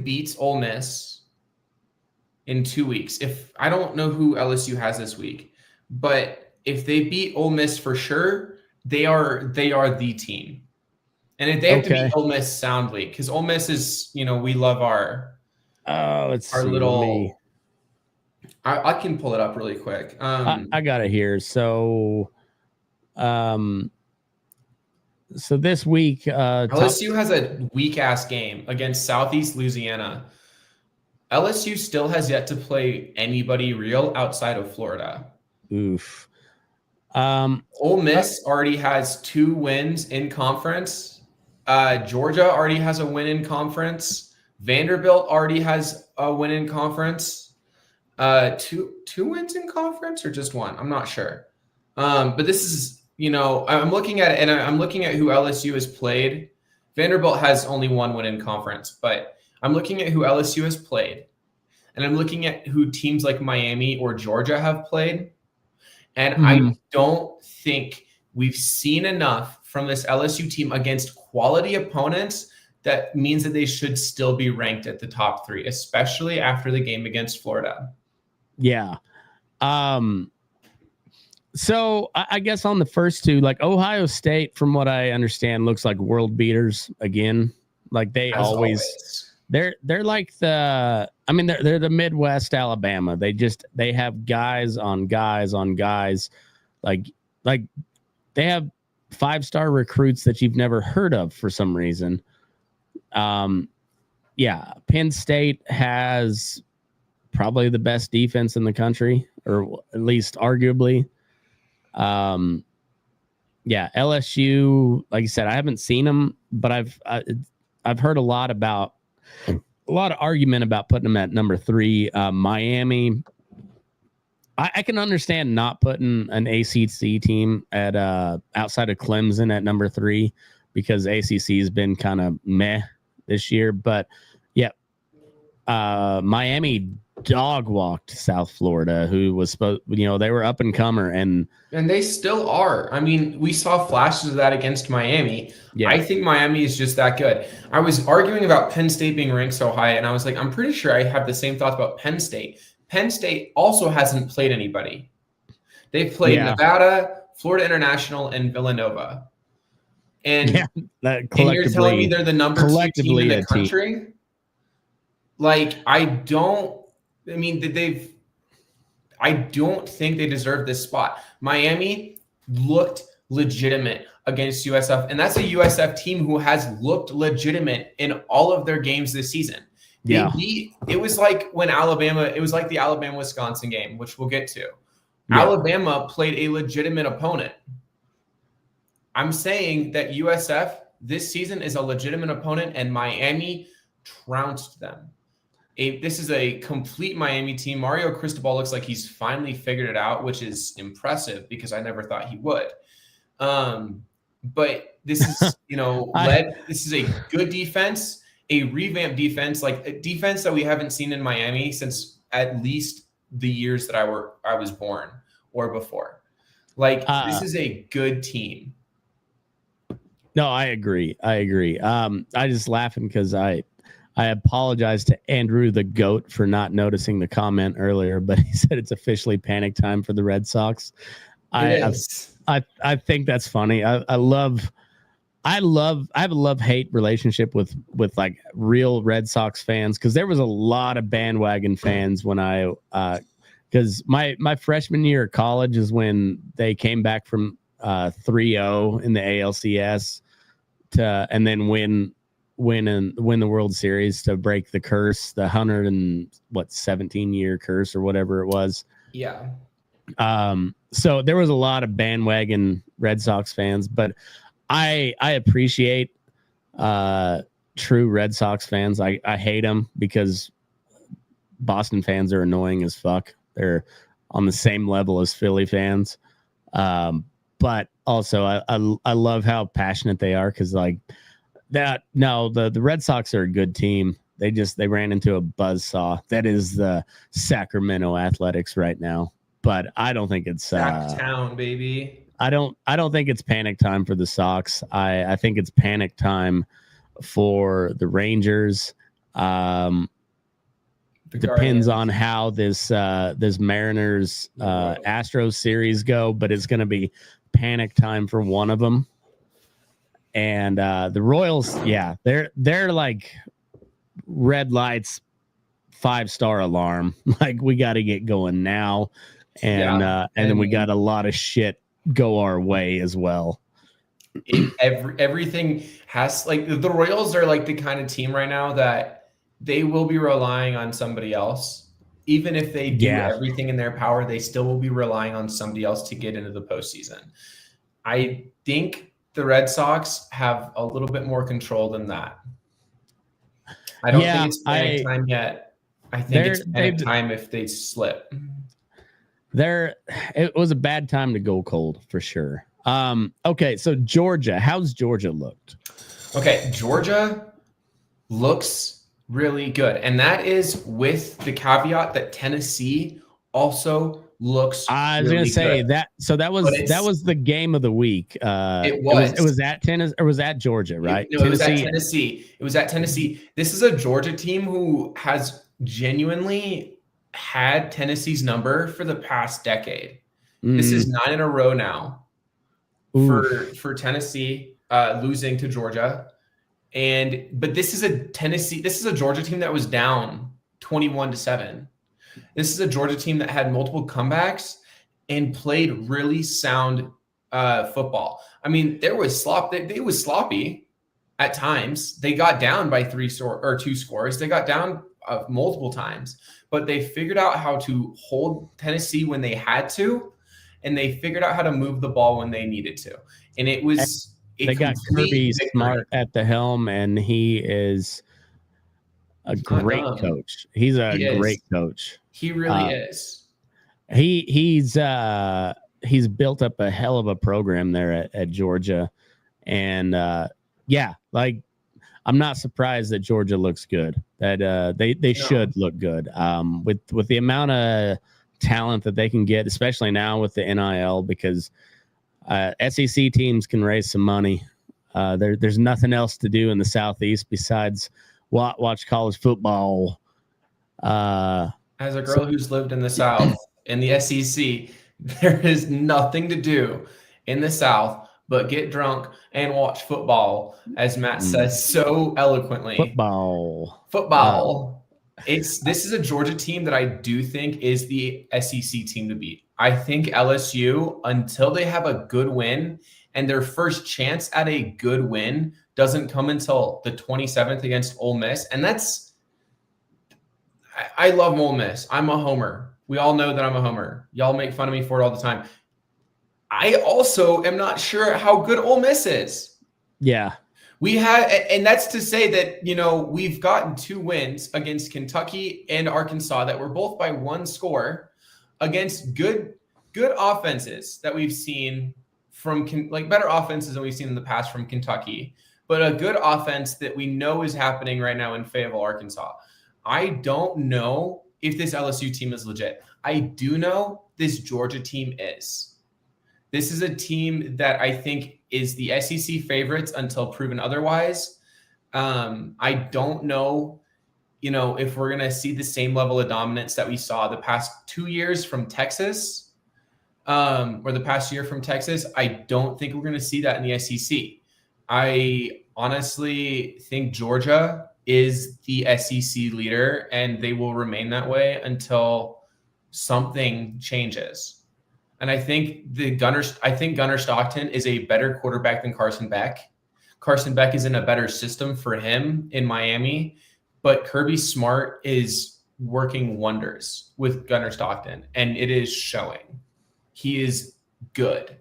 beats Ole Miss in 2 weeks, I don't know who LSU has this week, but if they beat Ole Miss for sure, they are the team. And they have to beat Ole Miss soundly, because Ole Miss is, we love our little. I can pull it up really quick. I got it here. So this week, LSU has a weak ass game against Southeast Louisiana. LSU still has yet to play anybody real outside of Florida. Oof. Ole Miss already has 2 wins in conference. Georgia already has a win in conference. Vanderbilt already has a win in conference. 2 wins in conference, or just 1? I'm not sure. But this is, I'm looking at it, and I'm looking at who LSU has played. Vanderbilt has only 1 win in conference, but I'm looking at who LSU has played, and I'm looking at who teams like Miami or Georgia have played. And I don't think we've seen enough from this LSU team against quality opponents that means that they should still be ranked at the top 3, especially after the game against Florida. Yeah. So I guess on the first 2, like Ohio State, from what I understand, looks like world beaters again. Like they always. They're like they're the Midwest Alabama. They have guys on guys on guys. Like they have 5-star recruits that you've never heard of for some reason. Penn State has probably the best defense in the country, or at least arguably. LSU, like I said, I haven't seen them, but I've heard a lot of argument about putting them at number 3. Miami, I can understand not putting an ACC team at outside of Clemson at number 3, because ACC has been kind of meh this year. But yeah, Miami dog walked South Florida, who was supposed, they were up and comer, and they still are. I mean, we saw flashes of that against Miami. Yeah. I think Miami is just that good. I was arguing about Penn State being ranked so high, and I was like, I'm pretty sure I have the same thoughts about Penn State. Penn State also hasn't played anybody. They've played Nevada, Florida International, and Villanova. And you're telling me they're the number 2 team in the country? Like, I don't think they deserve this spot. Miami looked legitimate against USF, and that's a USF team who has looked legitimate in all of their games this season. It was like when it was like the Alabama-Wisconsin game, which we'll get to. Yeah. Alabama played a legitimate opponent. I'm saying that USF this season is a legitimate opponent, and Miami trounced them. This is a complete Miami team. Mario Cristobal looks like he's finally figured it out, which is impressive because I never thought he would. But this is, this is a good defense, a revamped defense, like a defense that we haven't seen in Miami since at least the years that I was born or before. Like, this is a good team. No, I agree. I just laughing because I apologize to Andrew the GOAT for not noticing the comment earlier, but he said it's officially panic time for the Red Sox. I think that's funny. I have a love-hate relationship with like real Red Sox fans, because there was a lot of bandwagon fans when because my freshman year of college is when they came back from 3-0 in the ALCS and then win the World Series to break the curse, the 17-year curse or whatever it was. Yeah. So there was a lot of bandwagon Red Sox fans, but I appreciate true Red Sox fans. I hate them because Boston fans are annoying as fuck. They're on the same level as Philly fans. But also I love how passionate they are, because like that. No, the Red Sox are a good team. They ran into a buzzsaw. That is the Sacramento Athletics right now. But I don't think it's Sacktown, baby. I don't think it's panic time for the Sox. I think it's panic time for the Rangers. Depends on how this Mariners Astros series go, but it's going to be panic time for one of them. And the Royals, yeah, they're like red lights, 5-star alarm. Like, we got to get going now, and then we got a lot of shit go our way as well. Everything has, like, the Royals are like the kind of team right now that they will be relying on somebody else. Even if they do everything in their power, they still will be relying on somebody else to get into the postseason. I think the Red Sox have a little bit more control than that. I don't think it's panic time yet. I think it's panic time if they slip. It was a bad time to go cold for sure. Okay, so Georgia, how's Georgia looked? Okay, Georgia looks really good, and that is with the caveat that Tennessee also looks. I was really gonna say good. That. So that was the game of the week. It was at Tennessee, or was at Georgia, right? It was at Tennessee. It was at Tennessee. This is a Georgia team who has genuinely had Tennessee's number for the past decade. This is 9 in a row now for Tennessee losing to Georgia. But this is a Georgia team that was down 21-7. This is a Georgia team that had multiple comebacks and played really sound football. I mean, there was it was sloppy at times. They got down by 2 scores. They got down multiple times, but they figured out how to hold Tennessee when they had to, and they figured out how to move the ball when they needed to. And it was they got Kirby Smart at the helm, and he is a great coach. He's a great coach. He really is. He's built up a hell of a program there at Georgia, and like I'm not surprised that Georgia looks good. That they should look good. With the amount of talent that they can get, especially now with the NIL, because SEC teams can raise some money. There's nothing else to do in the Southeast besides watch college football. As a girl who's lived in the South, in the SEC, there is nothing to do in the South but get drunk and watch football, as Matt says so eloquently. Football. This is a Georgia team that I do think is the SEC team to beat. I think LSU, until they have a good win, and their first chance at a good win doesn't come until the 27th against Ole Miss. And I love Ole Miss. I'm a homer. We all know that I'm a homer. Y'all make fun of me for it all the time. I also am not sure how good Ole Miss is. Yeah. And that's to say that, we've gotten 2 wins against Kentucky and Arkansas that were both by 1 score against good offenses that we've seen from better offenses than we've seen in the past from Kentucky, but a good offense that we know is happening right now in Fayetteville, Arkansas. I don't know if this LSU team is legit. I do know this Georgia team is. This is a team that I think is the SEC favorites until proven otherwise. I don't know, if we're going to see the same level of dominance that we saw the past 2 years from Texas, or the past year from Texas. I don't think we're going to see that in the SEC. I honestly think Georgia is the SEC leader, and they will remain that way until something changes. And I think Gunnar Stockton is a better quarterback than Carson Beck. Carson Beck is in a better system for him in Miami, but Kirby Smart is working wonders with Gunnar Stockton, and it is showing. He is good.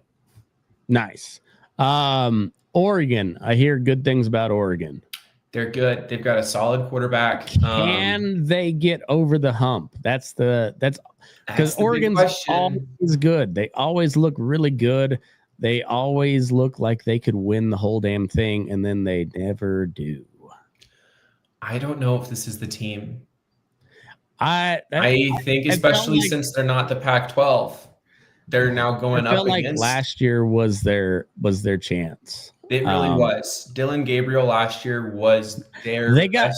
Nice. Oregon. I hear good things about Oregon. They're good. They've got a solid quarterback. Can they get over the hump? That's because Oregon's always good. They always look really good. They always look like they could win the whole damn thing, and then they never do. I don't know if this is the team. I think, especially since they're not the Pac-12, they're now going up against. Like last year was their chance. It really was. Dylan Gabriel last year was their. They got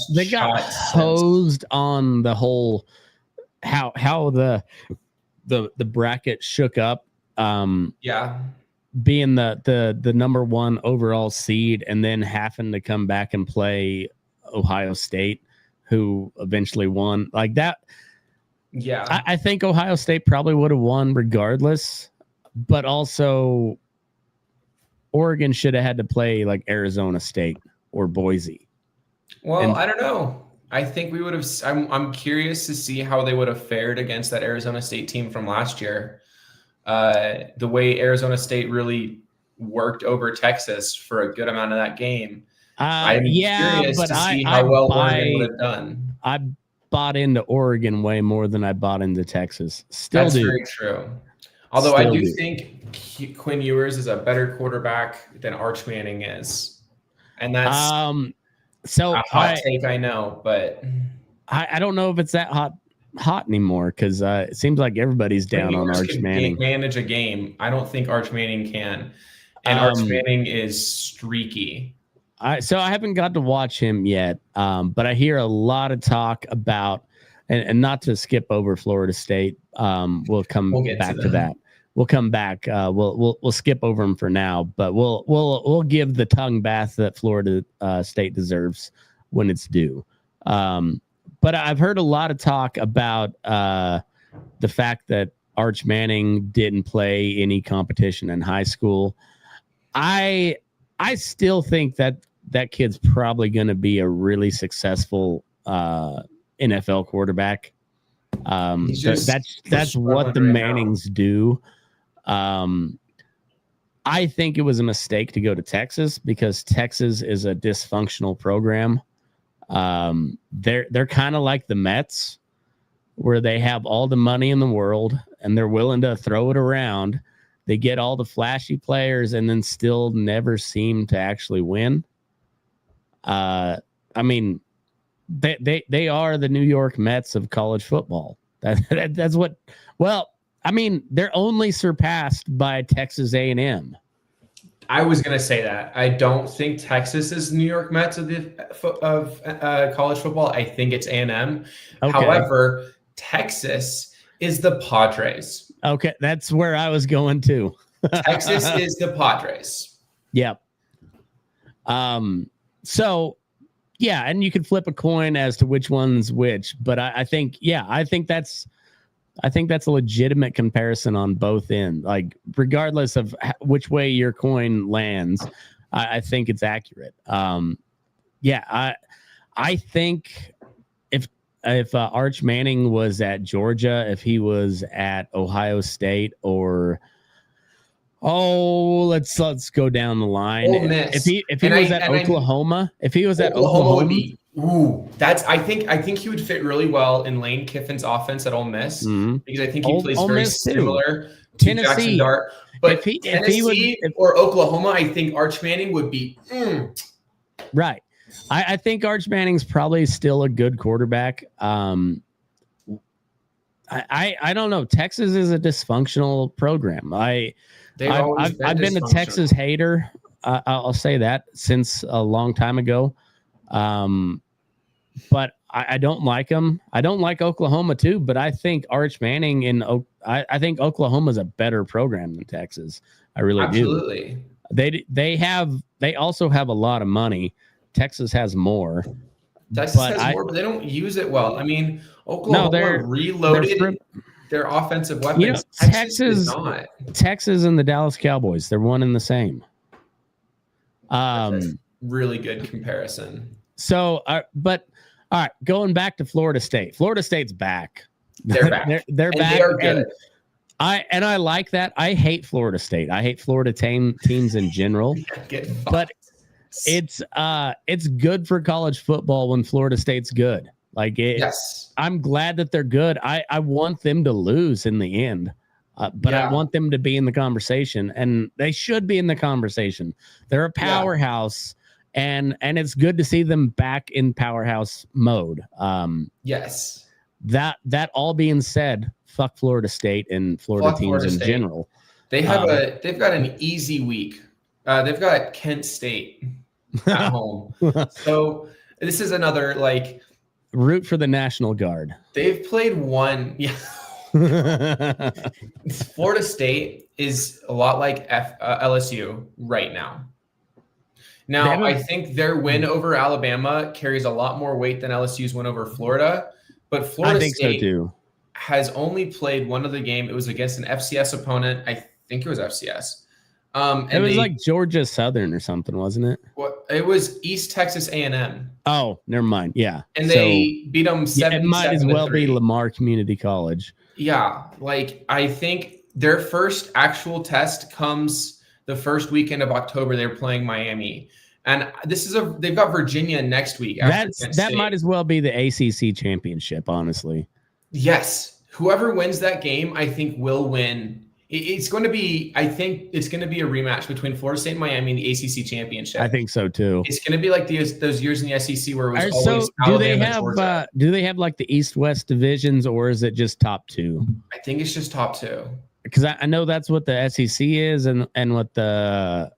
hosed on the whole how the bracket shook up. Being the number 1 overall seed and then having to come back and play Ohio State, who eventually won like that. Yeah, I think Ohio State probably would have won regardless, but also Oregon should have had to play like Arizona State or Boise. Well, I don't know. I think we would have. I'm curious to see how they would have fared against that Arizona State team from last year. The way Arizona State really worked over Texas for a good amount of that game. I'm curious to see how well Oregon would have done. I bought into Oregon way more than I bought into Texas. That's very true. Although I do think Quinn Ewers is a better quarterback than Arch Manning is. And that's a hot take, I know, but I don't know if it's that hot anymore, because it seems like everybody's down on Arch Manning. Manage a game. I don't think Arch Manning can. And Arch Manning is streaky. So I haven't got to watch him yet, but I hear a lot of talk about, and not to skip over Florida State. We'll come back to that. We'll come back. We'll skip over them for now, but we'll give the tongue bath that Florida State deserves when it's due. But I've heard a lot of talk about the fact that Arch Manning didn't play any competition in high school. I still think that kid's probably going to be a really successful NFL quarterback. That's what the Mannings do. I think it was a mistake to go to Texas because Texas is a dysfunctional program. They're kind of like the Mets, where they have all the money in the world and they're willing to throw it around. They get all the flashy players and then still never seem to actually win. I mean, they are the New York Mets of college football. That's what. Well, I mean, they're only surpassed by Texas A&M. I was going to say that. I don't think Texas is New York Mets of college football. I think it's A&M. Okay. However, Texas is the Padres. Okay, that's where I was going to. Texas is the Padres. Yep. So, yeah, and you could flip a coin as to which one's which, but I think that's a legitimate comparison on both ends. Like, regardless of which way your coin lands, I think it's accurate. I think if Arch Manning was at Georgia, if he was at Ohio State, or let's go down the line. If he was at Oklahoma, would be. I think he would fit really well in Lane Kiffin's offense at Ole Miss, because I think he plays very similar to Tennessee. Jackson Dart. But Tennessee or Oklahoma, I think Arch Manning would be right. I think Arch Manning's probably still a good quarterback. I don't know. Texas is a dysfunctional program. I've been a Texas hater. I'll say that since a long time ago. But I don't like them. I don't like Oklahoma too, but I think Arch Manning I think Oklahoma's a better program than Texas. I really Absolutely. do. They also have a lot of money. Texas has more. Texas has more, but they don't use it well. I mean, Oklahoma reloaded their offensive weapons. You know, Texas and the Dallas Cowboys, they're one and the same. That's a really good comparison. So, but all right, going back to Florida State. Florida State's back. They're back. They're back. They are good. And I like that. I hate Florida State. I hate Florida teams in general. But it's good for college football when Florida State's good. Yes. I'm glad that they're good. I want them to lose in the end. But I want them to be in the conversation, and they should be in the conversation. They're a powerhouse. And it's good to see them back in powerhouse mode. Yes. That all being said, fuck Florida State and Florida teams in general. They've got an easy week. They've got Kent State at home. So this is another root for the National Guard. They've played one. Yeah. Florida State is a lot like LSU right now. Now, I think their win over Alabama carries a lot more weight than LSU's win over Florida. But Florida State has only played one other game. It was against an FCS opponent. I think it was FCS. It was like Georgia Southern or something, wasn't it? Well, it was East Texas A&M. Oh, never mind. Yeah. And they beat them 7-3. It might as well be Lamar Community College. Yeah. I think their first actual test comes the first weekend of October. They're playing Miami. And they've got Virginia next week. That might as well be the ACC championship, honestly. Yes. Whoever wins that game, I think will win. It's going to be a rematch between Florida State and Miami in the ACC championship. I think so too. It's going to be like those years in the SEC where it was always Alabama, Georgia. Do they have like the East-West divisions, or is it just top two? I think it's just top two. Because I know that's what the SEC is and what the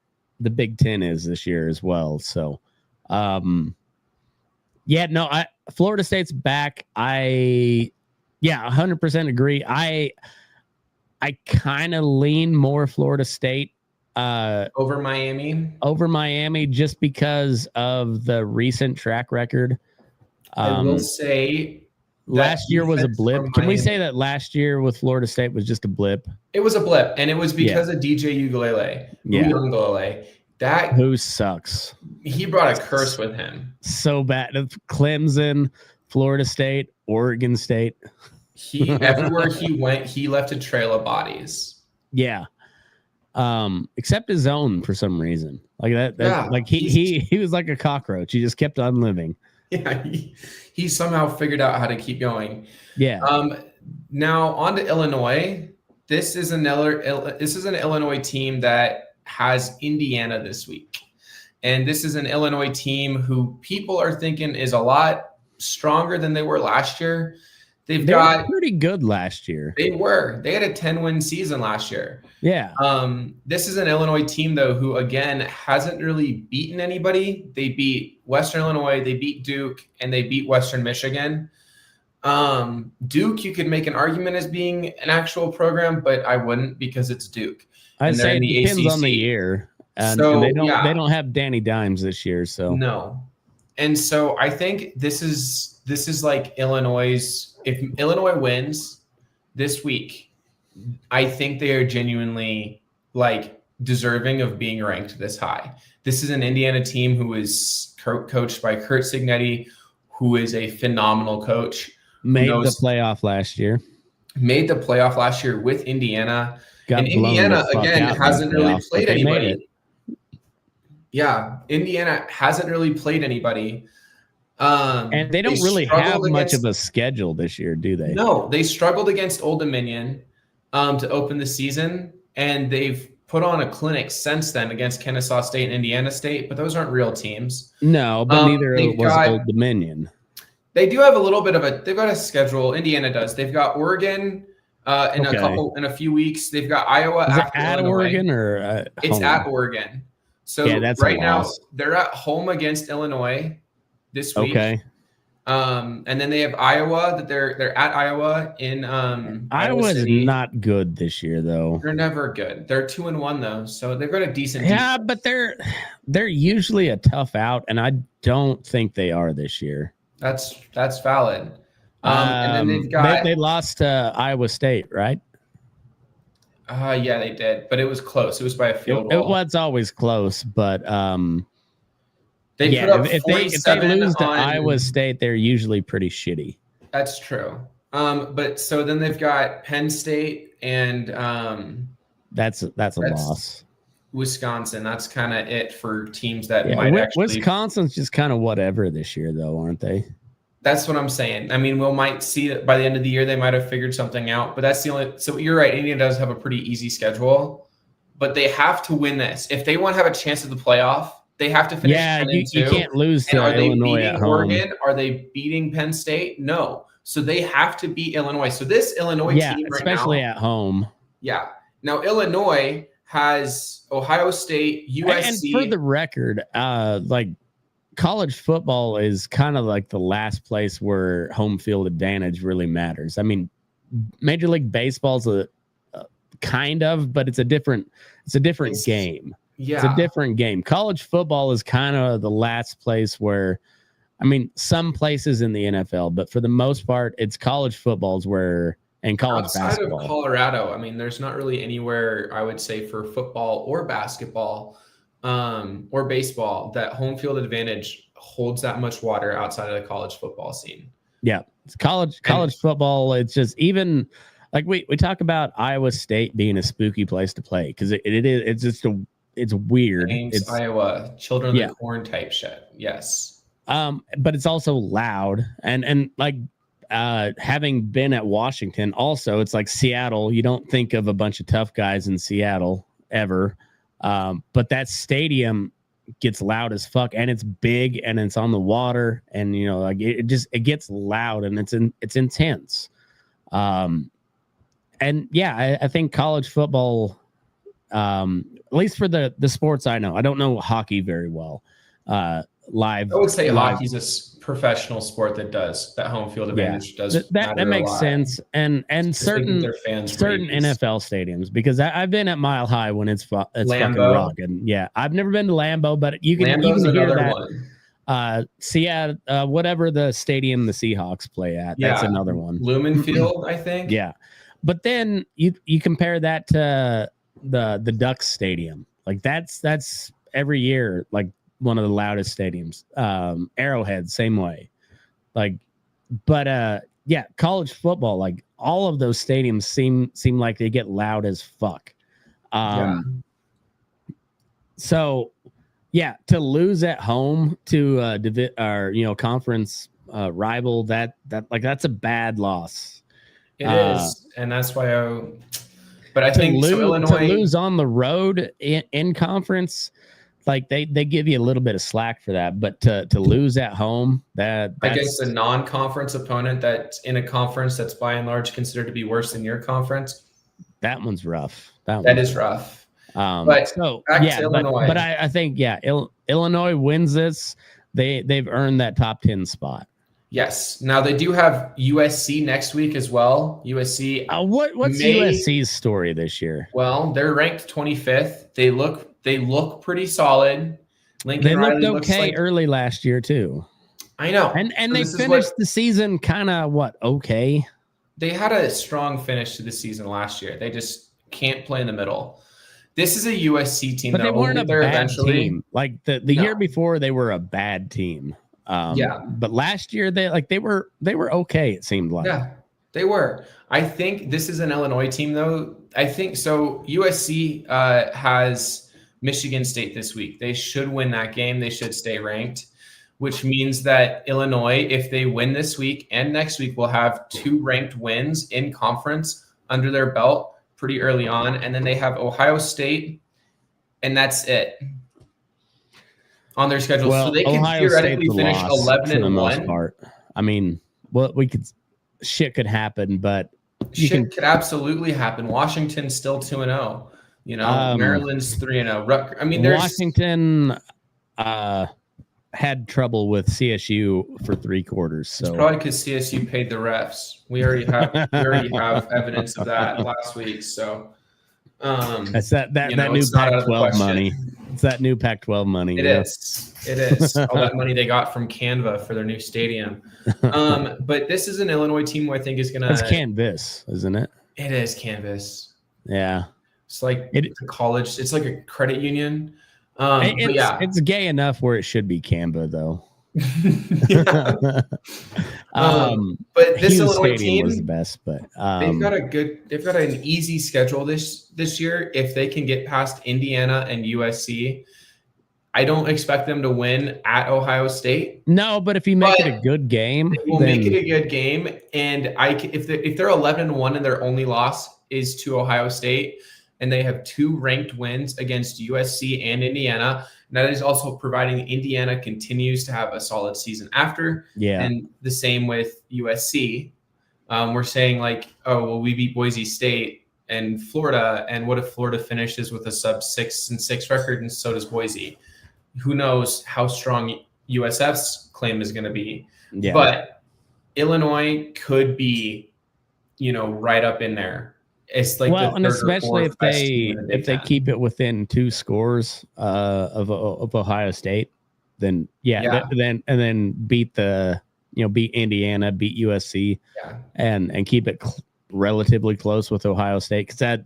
Big Ten is this year as well. So, Florida State's back. 100% agree. I kind of lean more Florida State over Miami just because of the recent track record. I will say last year was a blip. Can we say that last year with Florida State was just a blip? It was a blip, and it was because of DJ Uiagalelei. Who sucks. He brought a curse with him. So bad. Clemson, Florida State, Oregon State. Everywhere he went, he left a trail of bodies. Yeah. Except his own for some reason. Like that like he was like a cockroach. He just kept on living. Yeah, he somehow figured out how to keep going. Yeah. Now on to Illinois. This is an Illinois team that has Indiana this week. And this is an Illinois team who people are thinking is a lot stronger than they were last year. They were pretty good last year. They had a 10-win season last year. Yeah. This is an Illinois team, though, who, again, hasn't really beaten anybody. They beat Western Illinois, they beat Duke, and they beat Western Michigan. Duke, you could make an argument as being an actual program, but I wouldn't because it's Duke. I'd say it depends on the year. And they don't have Danny Dimes this year, so no. And so I think this is like Illinois'. If Illinois wins this week, I think they are genuinely like deserving of being ranked this high. This is an Indiana team who is coached by Curt Cignetti, who is a phenomenal coach. Made the playoff last year with Indiana. And Indiana, again, hasn't really played anybody. Yeah, Indiana hasn't really played anybody. And they don't really have much of a schedule this year, do they? No, they struggled against Old Dominion to open the season, and they've put on a clinic since then against Kennesaw State and Indiana State, but those aren't real teams. No, but neither was Old Dominion. They do have a little bit of they've got a schedule. Indiana does. They've got Oregon in a few weeks. They've got Iowa at Oregon or it's at Oregon. So that's right now they're at home against Illinois this week. Okay. And then they have Iowa that they're at Iowa in Iowa is not good this year though. They're never good. They're 2-1 though, so they've got a decent defense. But they're usually a tough out, and I don't think they are this year. That's valid. And then they've got they lost to Iowa State, right? Yeah, they did, but it was close. It was by a field goal. It's always close, but put up if they lose to Iowa State, they're usually pretty shitty. That's true. But so then they've got Penn State and that's a loss. Wisconsin. That's kind of it for teams that might actually. Wisconsin's just kind of whatever this year, though, aren't they? That's what I'm saying. I mean, might see that by the end of the year they might have figured something out, but that's the only. So you're right. Indiana does have a pretty easy schedule, but they have to win this if they want to have a chance at the playoff. They have to finish. Yeah, you can't lose to Illinois at home. Oregon? Are they beating Penn State? No. So they have to beat Illinois. So this Illinois team right now, especially at home. Yeah. Now Illinois has Ohio State, USC. And for the record, like college football is kind of like the last place where home field advantage really matters. I mean, Major League Baseball's a kind of, but it's a different game. Yeah. It's a different game. College football is kind of the last place where, I mean, some places in the NFL, but for the most part, it's college footballs and college basketball. Outside of Colorado, I mean, there's not really anywhere I would say for football or basketball or baseball that home field advantage holds that much water outside of the college football scene. Yeah. It's college football. It's just even like we talk about Iowa State being a spooky place to play because it's weird. It's Iowa, children of the corn type shit. Yes. But it's also loud and like having been at Washington, also it's like Seattle. You don't think of a bunch of tough guys in Seattle ever. But that stadium gets loud as fuck, and it's big, and it's on the water, and like it gets loud, and it's intense. And yeah, I think college football, at least for the sports I know, I don't know hockey very well. Live, I would say hockey's a professional sport that home field advantage does. That makes sense, and certain NFL stadiums, because I've been at Mile High when it's fucking rocking. Yeah, I've never been to Lambeau, but you can hear that. Seattle, whatever the stadium the Seahawks play at, that's another one. Lumen Field, I think. Yeah, but then you compare that to the Ducks Stadium, like that's every year like one of the loudest stadiums. Arrowhead, same way. Like, but college football, like all of those stadiums seem like they get loud as fuck. So yeah, to lose at home to our conference rival, that's a bad loss. It is, and that's why but I think to lose on the road in conference, like they give you a little bit of slack for that, but to lose at home, that's against a non-conference opponent that's in a conference that's by and large considered to be worse than your conference, that one's rough. That is rough. But I think Illinois wins this. They've earned that top 10 spot. Yes. Now they do have USC next week as well. USC. What's USC's story this year? Well, they're ranked 25th. They look pretty solid. They looked okay early last year too. I know. And they finished the season kind of okay. They had a strong finish to the season last year. They just can't play in the middle. This is a USC team, but they weren't a bad team. Like the year before, they were a bad team. But last year they were okay. It seemed like. Yeah, they were. I think this is an Illinois team, though. I think so. USC has Michigan State this week. They should win that game. They should stay ranked, which means that Illinois, if they win this week and next week, will have 2 ranked wins in conference under their belt pretty early on, and then they have Ohio State, and that's it on their schedule. Well, so they can theoretically finish 11-1. I mean, shit could happen, but shit could absolutely happen. Washington's still 2-0. Maryland's 3-0. I mean, Washington had trouble with CSU for 3 quarters. So it's probably because CSU paid the refs. We already have evidence of that last week. So that's that new Pac-12 money. It's that new Pac-12 money. It is. All that money they got from Canva for their new stadium. But this is an Illinois team who I think is going to. It's Canvas, isn't it? It is Canvas. Yeah. It's like a college. It's like a credit union. It's gay enough where it should be Canva, though. But this Illinois Stadium team was the best, but they've got an easy schedule this year. If they can get past Indiana and USC, I don't expect them to win at Ohio State. No, but if you make it a good game, we'll make it a good game. And if they're 11-1 and their only loss is to Ohio State, and they have 2 ranked wins against USC and Indiana, and that is also providing Indiana continues to have a solid season after. Yeah. And the same with USC. We're saying we beat Boise State and Florida. And what if Florida finishes with a sub 6-6 record and so does Boise? Who knows how strong USF's claim is going to be. Yeah. But Illinois could be, right up in there. It's like and especially if they keep it within 2 scores of Ohio State, then then beat beat Indiana, beat USC, and keep it relatively close with Ohio State, because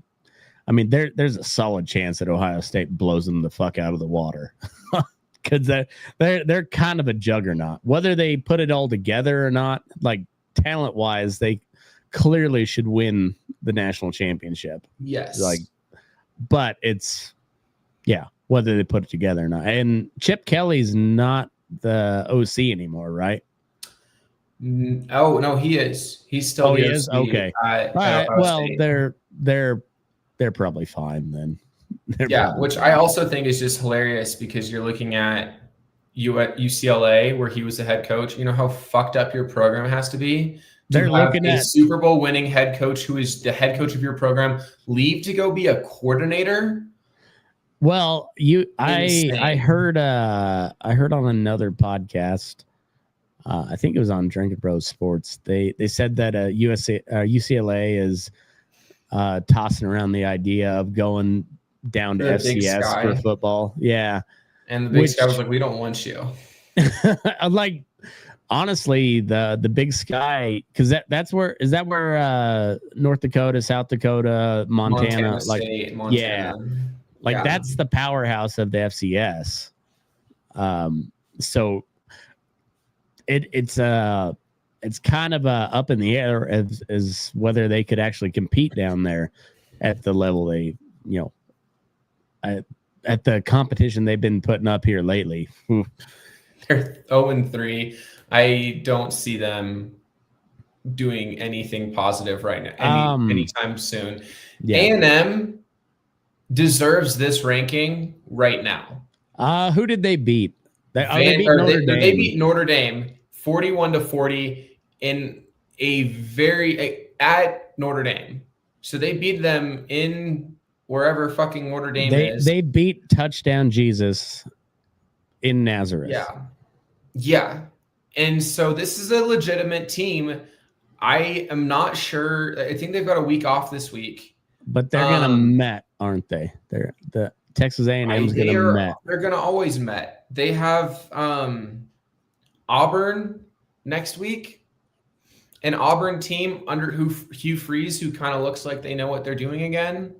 there's a solid chance that Ohio State blows them the fuck out of the water, because they're kind of a juggernaut. Whether they put it all together or not, like talent wise, they clearly should win the national championship. Yes. But it's whether they put it together or not. And Chip Kelly's not the OC anymore, right? Oh no, he is. He's still he is? Okay. All right. Well, they're probably fine then. Which I also think is just hilarious, because you're looking at UCLA, where he was the head coach. You know how fucked up your program has to be. They're looking at a Super Bowl winning head coach who is the head coach of your program leave to go be a coordinator. Well, I heard on another podcast. I think it was on Drinking Bros Sports. They said that UCLA is tossing around the idea of going down to FCS for football. Yeah, and the Big Sky was like, "We don't want you." I'm like. Honestly, the Big Sky, because that's where North Dakota, South Dakota, Montana State, Montana. That's the powerhouse of the FCS. So it's kind of up in the air as whether they could actually compete down there at the level they at the competition they've been putting up here lately. They're 0-3. I don't see them doing anything positive right now, anytime soon. A&M deserves this ranking right now. Who did they beat? They beat Notre Dame. They beat Notre Dame 41-40 in at Notre Dame. So they beat them in wherever fucking Notre Dame is. They beat Touchdown Jesus in Nazareth. Yeah. And so this is a legitimate team. I am not sure. I think they've got a week off this week. But they're gonna Met, aren't they? The Texas A&M's gonna Met. They're gonna always Met. They have Auburn next week, an Auburn team under Hugh Freeze, who kind of looks like they know what they're doing again.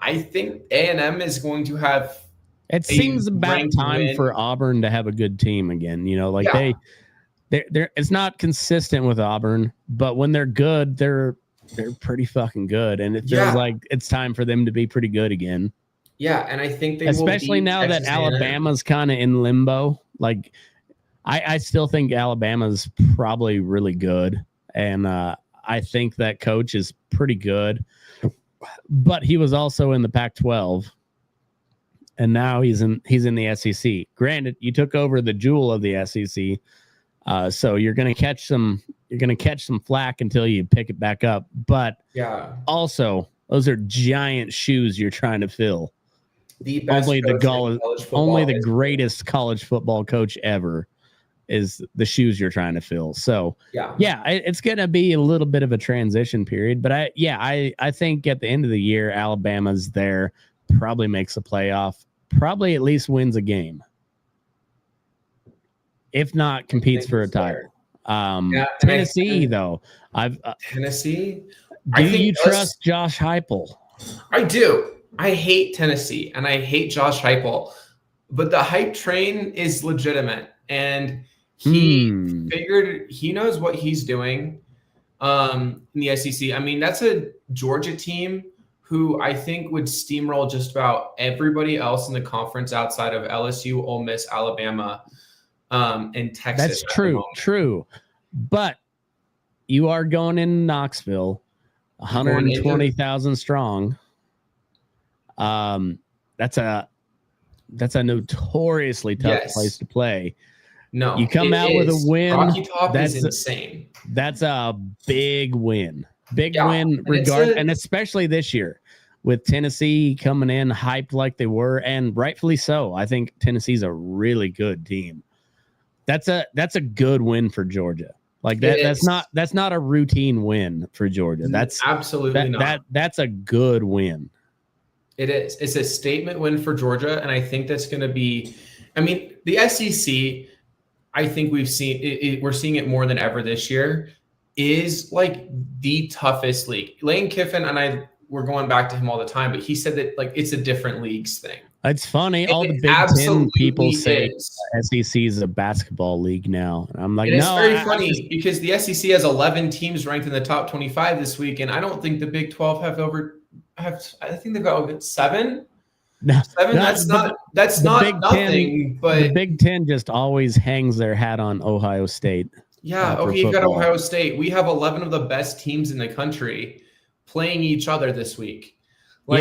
I think A&M is going to have. It seems about time for Auburn to have a good team again. You know, like they're it's not consistent with Auburn, but when they're good, they're pretty fucking good, and it feels like it's time for them to be pretty good again. Yeah, and I think they especially will now Texas that Alabama's kind of in limbo. Like, I still think Alabama's probably really good, and I think that coach is pretty good, but he was also in the Pac-12. And now he's in the SEC. Granted, you took over the jewel of the SEC, so you're gonna catch some flack until you pick it back up. But also those are giant shoes you're trying to fill. Only the greatest college football coach ever is the shoes you're trying to fill. So it's gonna be a little bit of a transition period. But I think at the end of the year, Alabama's there. Probably makes a playoff, probably at least wins a game. If not, competes for a title. Tennessee, though. Tennessee? Do you trust Josh Heupel? I do. I hate Tennessee, and I hate Josh Heupel. But the hype train is legitimate, and he knows what he's doing in the SEC. I mean, that's a Georgia team who I think would steamroll just about everybody else in the conference outside of LSU, Ole Miss, Alabama, and Texas. That's true. But you are going in Knoxville, 120,000 strong. That's a notoriously tough place to play. No, you come out with a win. Rocky Top is insane. That's a big win. Big win, and especially this year with Tennessee coming in hyped like they were, and rightfully so. I think Tennessee's a really good team. That's a good win for Georgia. Like that's not a routine win for Georgia. That's absolutely not. That's a good win. It is. It's a statement win for Georgia, and I think that's going to be. I mean, the SEC. I think we're seeing it more than ever this year. Is like the toughest league. Lane Kiffin and we're going back to him all the time, but he said that like it's a different leagues thing. It's funny. All the Big Ten people say SEC is a basketball league now. And I'm like, it's very funny because the SEC has 11 teams ranked in the top 25 this week, and I don't think the Big 12 I think they've got 7. No, 7. That's not nothing. But the Big Ten just always hangs their hat on Ohio State. Yeah, okay, you've got Ohio State. We have 11 of the best teams in the country playing each other this week. Like,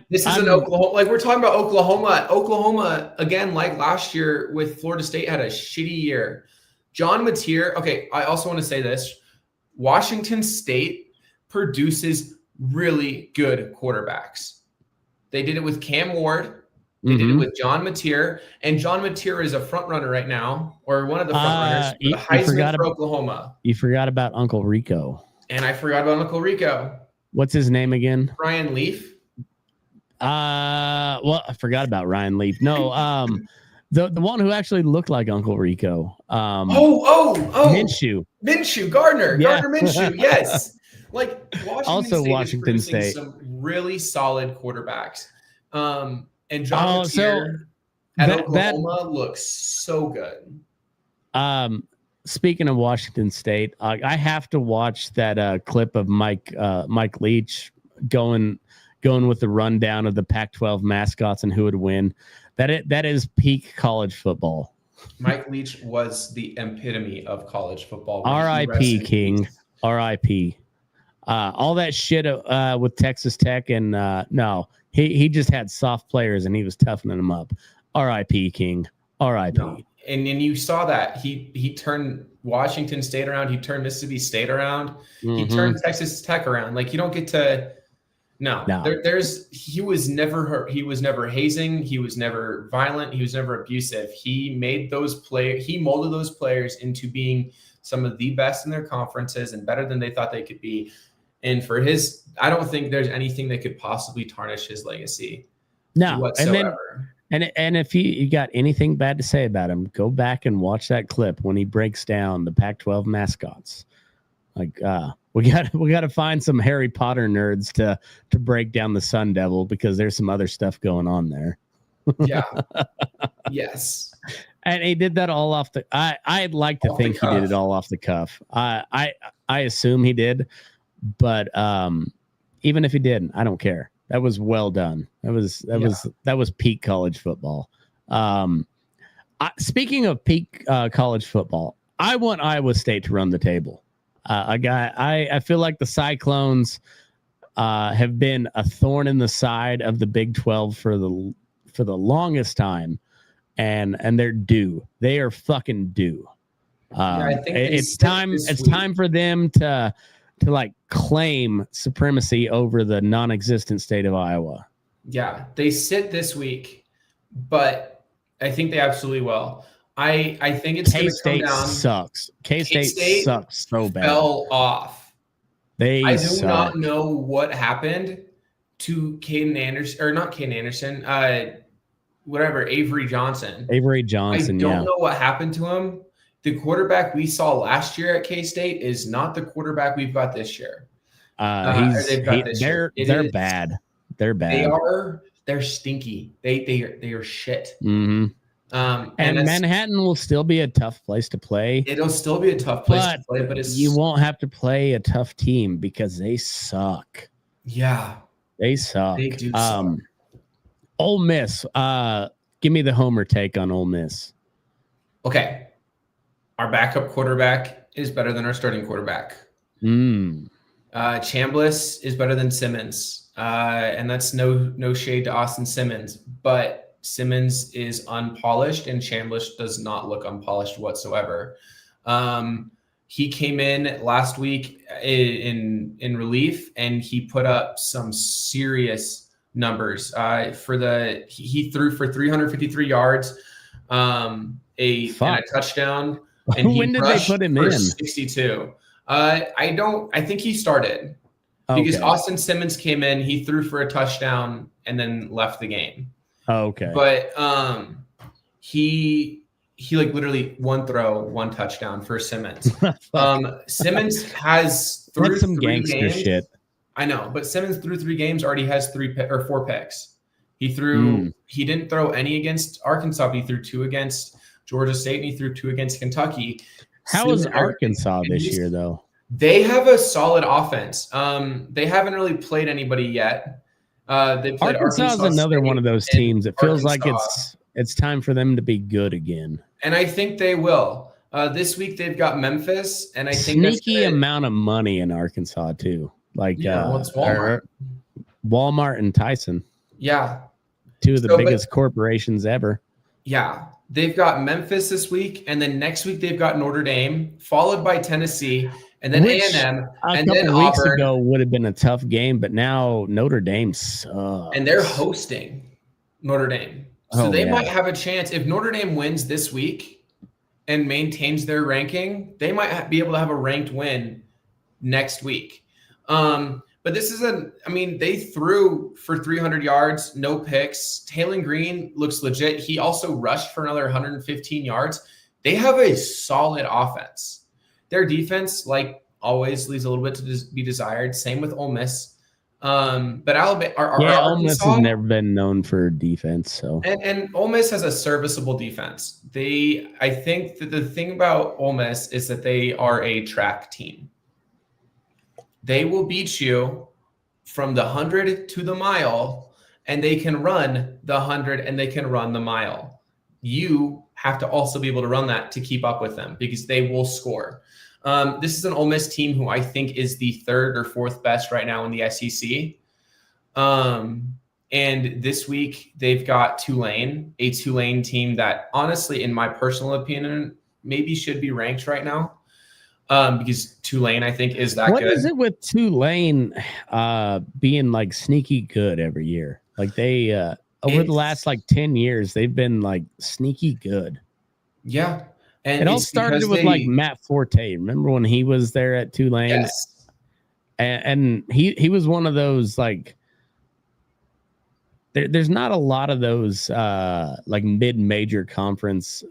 this is an Oklahoma. Like we're talking about Oklahoma. Oklahoma, again, like last year with Florida State, had a shitty year. John Mateer. Okay, I also want to say this. Washington State produces really good quarterbacks. They did it with Cam Ward. They did it with John Mateer, and John Mateer is a front runner right now, or one of the front runners for the Heisman for Oklahoma. You forgot about Uncle Rico. And I forgot about Uncle Rico. What's his name again? Ryan Leaf. Well, I forgot about Ryan Leaf. No, the one who actually looked like Uncle Rico. Minshew. Gardner Minshew. Yes. Like Washington State. Some really solid quarterbacks. And John Mateer at Oklahoma looks so good. Speaking of Washington State, I have to watch that clip of Mike Leach going with the rundown of the Pac-12 mascots and who would win. That is peak college football. Mike Leach was the epitome of college football. R.I.P. King. R.I.P. All that shit with Texas Tech and no, He just had soft players and he was toughening them up. R.I.P. King. R.I.P. No. And you saw that he turned Washington State around. He turned Mississippi State around. Mm-hmm. He turned Texas Tech around. Like, you don't get to. No. He was never hazing. He was never violent. He was never abusive. He made those players. He molded those players into being some of the best in their conferences and better than they thought they could be. And for his, I don't think there's anything that could possibly tarnish his legacy. No, whatsoever. And if you got anything bad to say about him, go back and watch that clip when he breaks down the Pac-12 mascots. Like, we got to find some Harry Potter nerds to break down the Sun Devil, because there's some other stuff going on there. Yeah. Yes. And he did that all off the. I'd like to think he did it all off the cuff. I assume he did, but even if he didn't, I don't care. That was well done. That was peak college football. Speaking of peak college football, I want Iowa State to run the table. I feel like the Cyclones have been a thorn in the side of the Big 12 for the longest time, and they're due. They are fucking due. I think it's time. It's time for them to like claim supremacy over the non-existent state of Iowa. Yeah, they sit this week, but I think they absolutely will. I think it's going to come down. Sucks. K-State sucks so bad. Fell off. I do not know what happened to Caden Anderson, or not Caden Anderson, Avery Johnson. I don't know what happened to him. The quarterback we saw last year at K-State is not the quarterback we've got this year. They're bad. They're bad. They're stinky. They are shit. Mm-hmm. And Manhattan will still be a tough place to play. It'll still be a tough place to play, but you won't have to play a tough team because they suck. Yeah, they suck. They do suck. Ole Miss. Give me the homer take on Ole Miss. Okay. Our backup quarterback is better than our starting quarterback. Chambliss is better than Simmons. And that's no shade to Austin Simmons, but Simmons is unpolished and Chambliss does not look unpolished whatsoever. He came in last week in relief and he put up some serious numbers. He threw for 353 yards, and a touchdown. And when did they put him in? 62. I think he started because Austin Simmons came in, he threw for a touchdown and then left the game. Okay. But he like literally one throw, one touchdown for Simmons. Simmons has through some 3 gangster games. Shit. I know, but Simmons through 3 games already has 4 picks. He didn't throw any against Arkansas, but he threw 2 against Georgia State, and he threw 2 against Kentucky. How is Arkansas this year, though? They have a solid offense. They haven't really played anybody yet. They played Arkansas is another one of those teams. It feels like it's time for them to be good again. And I think they will. This week they've got Memphis, and I think sneaky amount of money in Arkansas too. Like what's Walmart? Walmart and Tyson. Yeah, 2 of the biggest corporations ever. Yeah. They've got Memphis this week, and then next week they've got Notre Dame, followed by Tennessee, and then A&M, and then Auburn. A couple weeks Auburn. ago would have been a tough game, but now Notre Dame sucks. And they're hosting Notre Dame. So they might have a chance. If Notre Dame wins this week and maintains their ranking, they might be able to have a ranked win next week. But this is they threw for 300 yards, no picks. Taylor Green looks legit. He also rushed for another 115 yards. They have a solid offense. Their defense, like always, leaves a little bit to be desired. Same with Ole Miss. But Alabama, Ole Miss has never been known for defense. So and Ole Miss has a serviceable defense. I think that the thing about Ole Miss is that they are a track team. They will beat you from the 100 to the mile, and they can run the 100 and they can run the mile. You have to also be able to run that to keep up with them because they will score. This is an Ole Miss team who I think is the 3rd or 4th best right now in the SEC. And this week they've got Tulane, a Tulane team that honestly, in my personal opinion, maybe should be ranked right now. Because Tulane, I think, is that good. What is it with Tulane being like sneaky good every year? Like they over the last like 10 years, they've been like sneaky good. Yeah. And it all started with like Matt Forte. Remember when he was there at Tulane? Yes. And he was one of those like there's not a lot of those like mid-major conference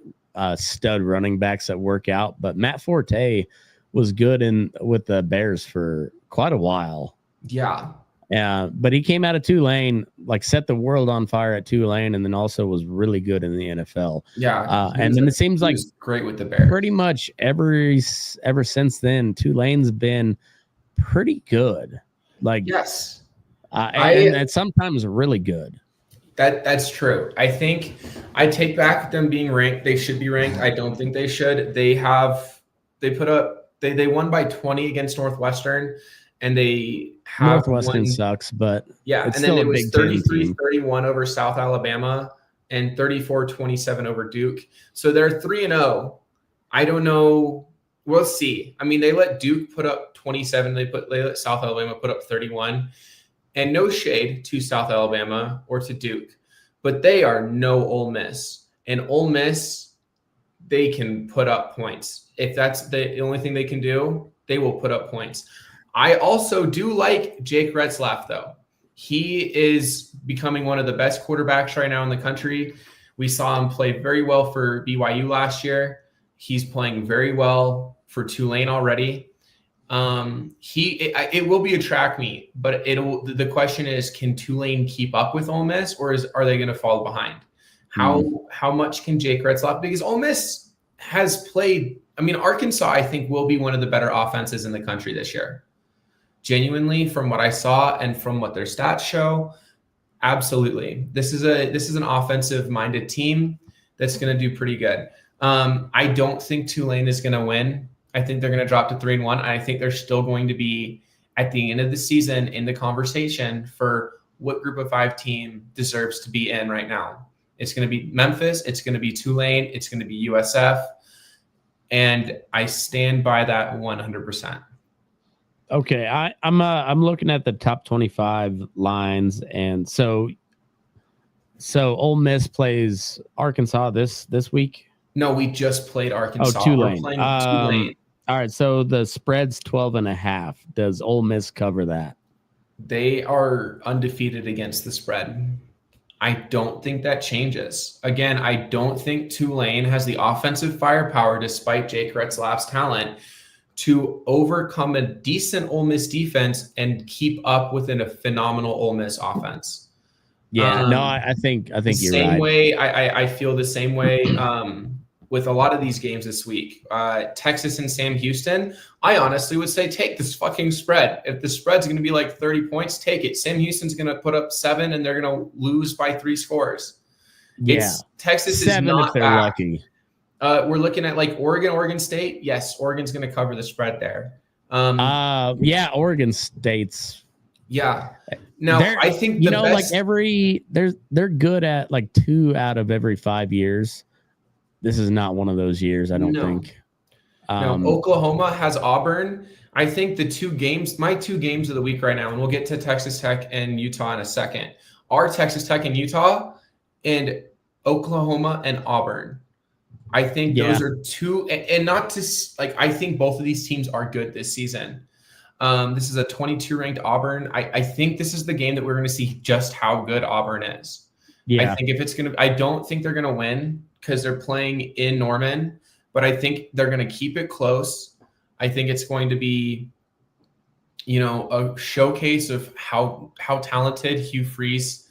stud running backs that work out, but Matt Forte was good with the Bears for quite a while. Yeah. But he came out of Tulane, like set the world on fire at Tulane, and then also was really good in the NFL. Yeah. And then it seems like great with the Bears. Pretty much ever since then, Tulane's been pretty good. Like yes. And sometimes really good. That's true. I think I take back them being ranked. They should be ranked. I don't think they should. They won by 20 against Northwestern, and they have Northwestern sucks, but yeah, and then it was 33-31 over South Alabama and 34-27 over Duke. So they're 3-0. I don't know. We'll see. I mean, they let Duke put up 27. They let South Alabama put up 31. And no shade to South Alabama or to Duke, but they are no Ole Miss. And Ole Miss, they can put up points. If that's the only thing they can do, they will put up points. I also do like Jake Retzlaff, though. He is becoming one of the best quarterbacks right now in the country. We saw him play very well for BYU last year. He's playing very well for Tulane already. It will be a track meet, but the question is, can Tulane keep up with Ole Miss, or are they going to fall behind? How much can Jake Retzlaff? Because Ole Miss has played. I mean, Arkansas, I think, will be one of the better offenses in the country this year. Genuinely, from what I saw and from what their stats show, absolutely. This is an offensive-minded team that's going to do pretty good. I don't think Tulane is going to win. I think they're going to drop to 3-1. And I think they're still going to be at the end of the season in the conversation for what group of 5 team deserves to be in right now. It's going to be Memphis. It's going to be Tulane. It's going to be USF. And I stand by that 100%. Okay. I'm looking at the top 25 lines. And so Ole Miss plays Arkansas this week. No, we just played Arkansas. Oh, Tulane. We're playing Tulane. All right, so the spread's 12.5. Does Ole Miss cover that? They are undefeated against the spread. I don't think that changes. Again, I don't think Tulane has the offensive firepower, despite Jake Retzlaff's talent, to overcome a decent Ole Miss defense and keep up within a phenomenal Ole Miss offense. Yeah, I think you're right. Same way, I feel the same way with a lot of these games this week. Texas and Sam Houston, I honestly would say take this fucking spread. If the spread's going to be like 30 points, take it. Sam Houston's going to put up 7 and they're going to lose by 3 scores. Yeah. Texas 7 is not if they're back. lucky. We're looking at like Oregon State. Yes, Oregon's going to cover the spread there. Yeah, Oregon State's. Yeah. Now, I think like they're good at like 2 out of every 5 years. This is not one of those years, I don't think. Oklahoma has Auburn. I think my 2 games of the week right now, and we'll get to Texas Tech and Utah in a second, are Texas Tech and Utah and Oklahoma and Auburn. I think those are 2, and not to like, I think both of these teams are good this season. This is a 22 ranked Auburn. I think this is the game that we're going to see just how good Auburn is. Yeah. I think I don't think they're going to win because they're playing in Norman, but I think they're going to keep it close. I think it's going to be, a showcase of how talented Hugh Freeze's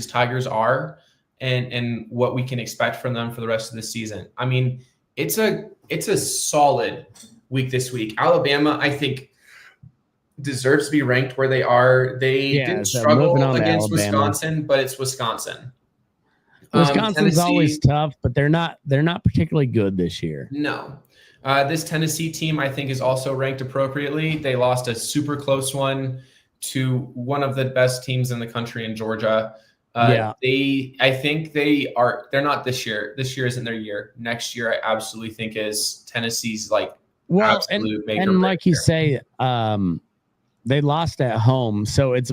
Tigers are and what we can expect from them for the rest of the season. I mean, it's a solid week this week. Alabama, I think, deserves to be ranked where they are. They didn't struggle against Wisconsin, but it's Wisconsin. Wisconsin's always tough, but they're not particularly good this year. No. This Tennessee team, I think, is also ranked appropriately. They lost a super close one to one of the best teams in the country in Georgia. Yeah. I think they're not this year. This year isn't their year. Next year, I absolutely think is Tennessee's like absolute make or break like you year. say, they lost at home, so it's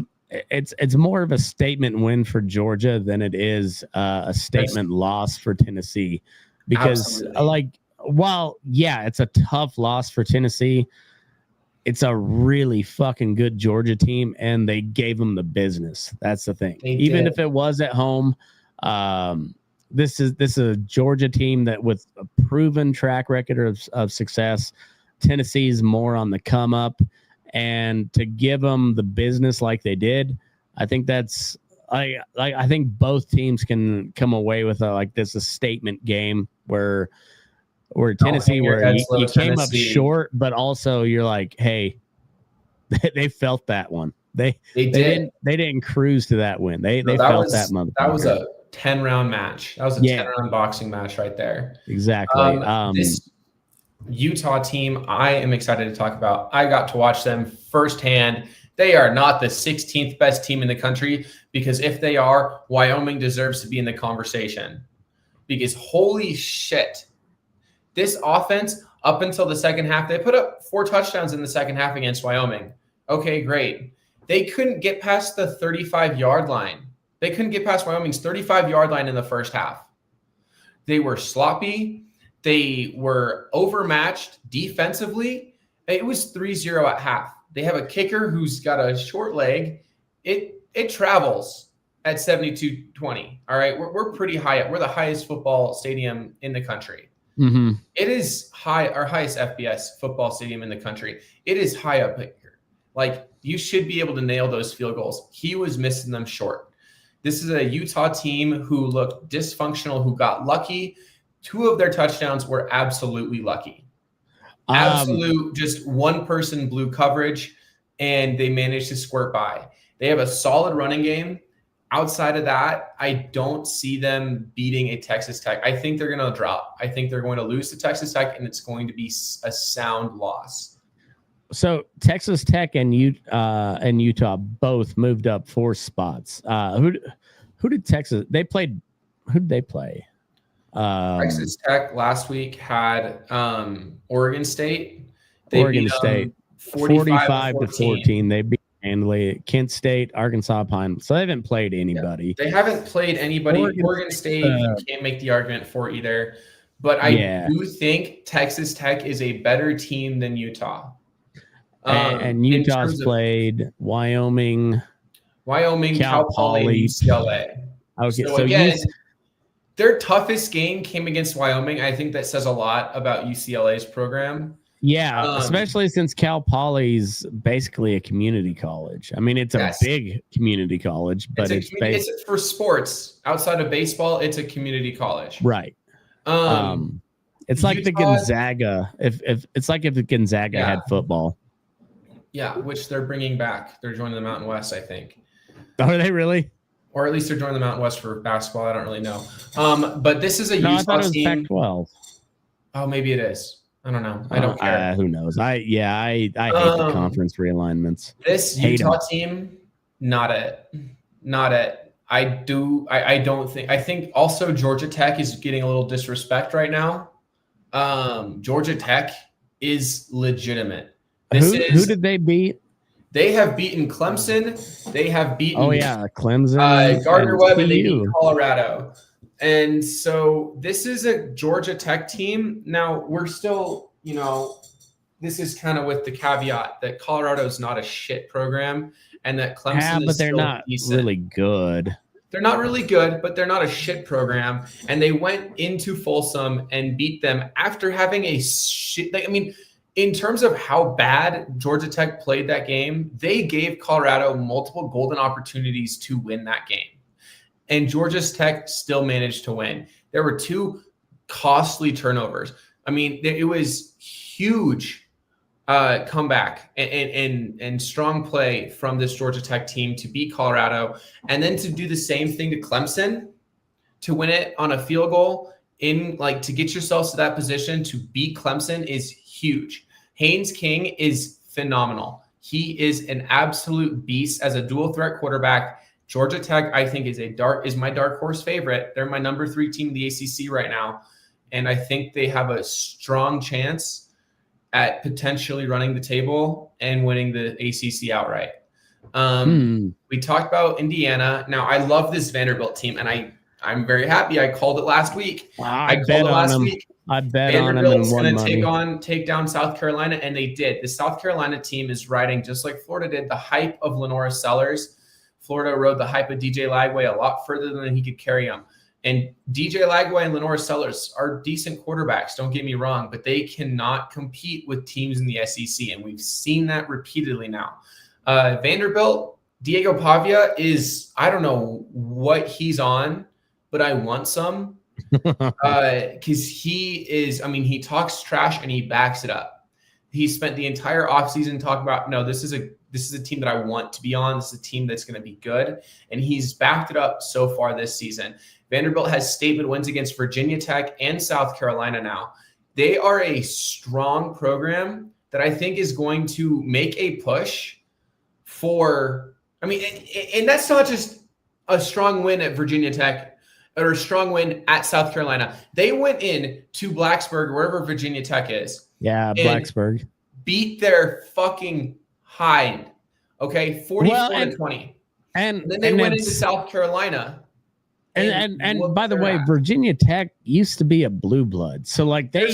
more of a statement win for Georgia than it is a statement loss for Tennessee, because while it's a tough loss for Tennessee, it's a really fucking good Georgia team, and they gave them the business. That's the thing. Even if it was at home, this is a Georgia team that with a proven track record of success. Tennessee's more on the come up, and to give them the business like they did, I think that's I think both teams can come away with a statement game where Tennessee, where you came up short, but also you're like, hey, they felt that one. They didn't cruise to that win. They felt that motherfucker. That was a 10-round match. That was a 10-round boxing match right there. Exactly. This Utah team, I am excited to talk about. I got to watch them firsthand. They are not the 16th best team in the country, because if they are, Wyoming deserves to be in the conversation. Because holy shit, this offense, up until the second half, they put up 4 touchdowns in the second half against Wyoming. Okay, great. They couldn't get past the 35-yard line. They couldn't get past Wyoming's 35-yard line in the first half. They were sloppy. They were overmatched defensively. It was 3-0 at half. They have a kicker who's got a short leg. It travels at 72-20. All right, we're pretty high up. We're the highest football stadium in the country. Mm-hmm. It is our highest FBS football stadium in the country. It is high up here. Like, you should be able to nail those field goals. He was missing them short. This is a Utah team who looked dysfunctional, who got lucky. 2 of their touchdowns were absolutely lucky. Just one person blew coverage, and they managed to squirt by. They have a solid running game. Outside of that, I don't see them beating a Texas Tech. I think they're going to drop. I think they're going to lose to Texas Tech, and it's going to be a sound loss. So Texas Tech and Utah both moved up 4 spots. Who did Texas? They played. Who did they play? Texas Tech last week had Oregon State. Oregon State 45-14. They beat handily. Kent State, Arkansas Pine. So they haven't played anybody. Yeah, they haven't played anybody. Oregon State, you can't make the argument for either. But I do think Texas Tech is a better team than Utah. And Utah's played Wyoming, Cal Poly, UCLA. Okay, so again, their toughest game came against Wyoming. I think that says a lot about UCLA's program. Yeah, especially since Cal Poly's basically a community college. I mean, it's a big community college, but it's for sports. Outside of baseball, it's a community college. Right. It's like the Gonzaga. If the Gonzaga had football. Yeah, which they're bringing back. They're joining the Mountain West, I think. Are they really? Or at least they're joining the Mountain West for basketball. I don't really know. But this is a Utah I thought it was team. Pac-12. Oh, maybe it is. I don't know. I don't care. Who knows? I hate the conference realignments. This Utah team, not it. I think also Georgia Tech is getting a little disrespect right now. Georgia Tech is legitimate. Who did they beat? They have beaten Clemson. They have beaten Clemson, Gardner-Webb, and they beat Colorado. And so this is a Georgia Tech team. Now, we're still, this is kind of with the caveat that Colorado is not a shit program and that Clemson is they're not decent. Really good. They're not really good, but they're not a shit program. And they went into Folsom and beat them after having a shit. In terms of how bad Georgia Tech played that game, they gave Colorado multiple golden opportunities to win that game. And Georgia Tech still managed to win. There were 2 costly turnovers. I mean, it was huge comeback and strong play from this Georgia Tech team to beat Colorado, and then to do the same thing to Clemson, to win it on a field goal to get yourselves to that position to beat Clemson is huge. Haynes King is phenomenal. He is an absolute beast as a dual threat quarterback. Georgia Tech, I think, is my dark horse favorite. They're my number 3 team in the ACC right now, and I think they have a strong chance at potentially running the table and winning the ACC outright. We talked about Indiana. Now, I love this Vanderbilt team, and I'm very happy. I called it last week. I bet on them. I bet on them and won money. Take down South Carolina, and they did. The South Carolina team is riding, just like Florida did, the hype of Lenora Sellers. Florida rode the hype of DJ Lagway a lot further than he could carry them. And DJ Lagway and Lenora Sellers are decent quarterbacks, don't get me wrong, but they cannot compete with teams in the SEC, and we've seen that repeatedly now. Vanderbilt, Diego Pavia is, I don't know what he's on, but I want some because he talks trash and he backs it up. He spent the entire offseason talking about, no, this is a team that I want to be on. This is a team that's going to be good. And he's backed it up so far this season. Vanderbilt has statement wins against Virginia Tech and South Carolina now. They are a strong program that I think is going to make a push and that's not just a strong win at Virginia Tech or a strong win at South Carolina. They went in to Blacksburg, wherever Virginia Tech is. Yeah, Blacksburg. Beat their fucking hide. Okay, 44-20. And then they went into South Carolina. And by the way, Virginia Tech used to be a blue blood. So like they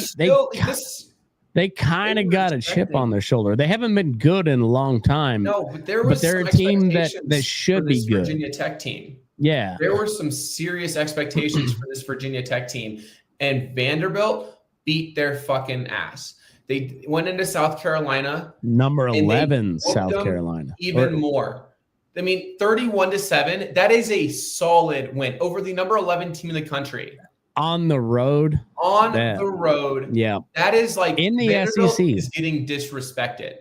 kind of got a chip on their shoulder. They haven't been good in a long time. No, but they're a team that should be good. Virginia Tech team. Yeah. There were some serious expectations for this Virginia Tech team, and Vanderbilt beat their fucking ass. They went into South Carolina. Number 11, South Carolina. Even more. 31-7. That is a solid win over the number 11 team in the country. On the road. The road. Yeah. That is like in the Vanderbilt SEC is getting disrespected.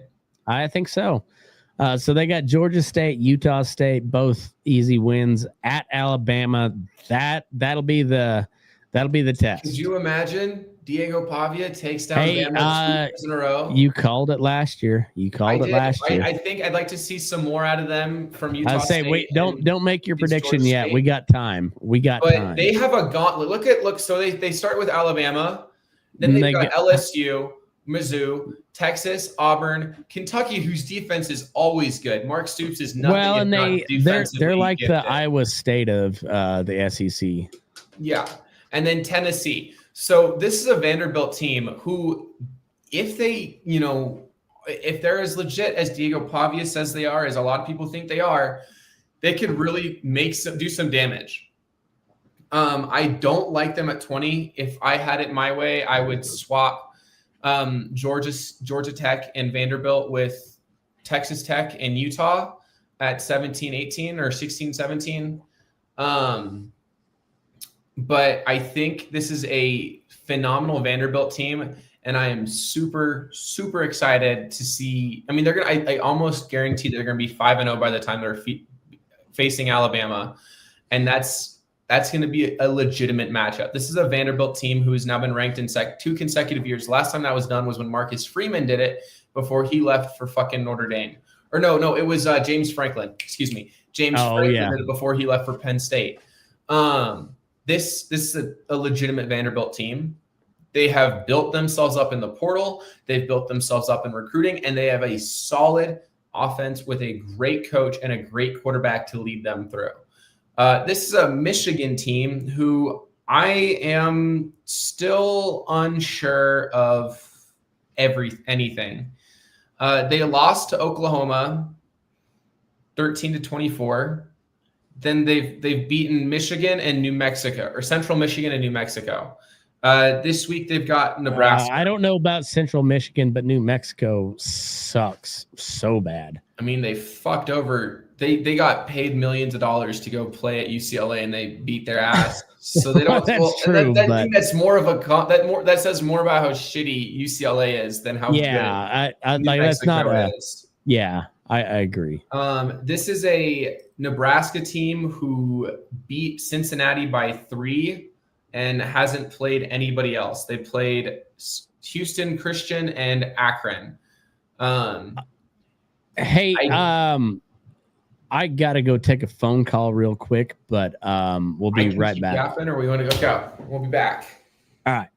I think so. So they got Georgia State, Utah State, both easy wins at Alabama. That'll be the test. Could you imagine Diego Pavia takes down Bama 2 years in a row? You called it last year. I think I'd like to see some more out of them from Utah State. Wait, don't make your prediction yet. We got time. But they have a gauntlet. So they start with Alabama, then they've got LSU, Mizzou, Texas, Auburn, Kentucky, whose defense is always good. Mark Stoops is nothing. Well, and they're like gifted. The Iowa State of the SEC. Yeah, and then Tennessee. So this is a Vanderbilt team who, if they're as legit as Diego Pavia says they are, as a lot of people think they are, they could really do some damage. I don't like them at 20. If I had it my way, I would swap Georgia Tech and Vanderbilt with Texas Tech and Utah at 17-18 or 16-17. But I think this is a phenomenal Vanderbilt team, and I am super, super excited to see. I mean, I almost guarantee they're going to be 5-0 by the time they're facing Alabama, and that's going to be a legitimate matchup. This is a Vanderbilt team who has now been ranked in 2 consecutive years. Last time that was done was when Marcus Freeman did it before he left for fucking Notre Dame. Or no, it was James Franklin. Excuse me, James Franklin did it before he left for Penn State. This is a legitimate Vanderbilt team. They have built themselves up in the portal. They've built themselves up in recruiting, and they have a solid offense with a great coach and a great quarterback to lead them through. This is a Michigan team who I am still unsure of anything. They lost to Oklahoma 13-24. Then they've beaten Michigan and New Mexico, or Central Michigan and New Mexico. This week they've got Nebraska. I don't know about Central Michigan, but New Mexico sucks so bad. I mean, they fucked over. They got paid millions of dollars to go play at UCLA, and they beat their ass. So they don't. That's true. I think that's more of that says more about how shitty UCLA is than how good I like. That's not is. Yeah. I agree. This is a Nebraska team who beat Cincinnati by 3 and hasn't played anybody else. They played Houston Christian and Akron. Hey, I gotta go take a phone call real quick, but we'll be right back. Yapping, or we want to go? We'll be back. All right.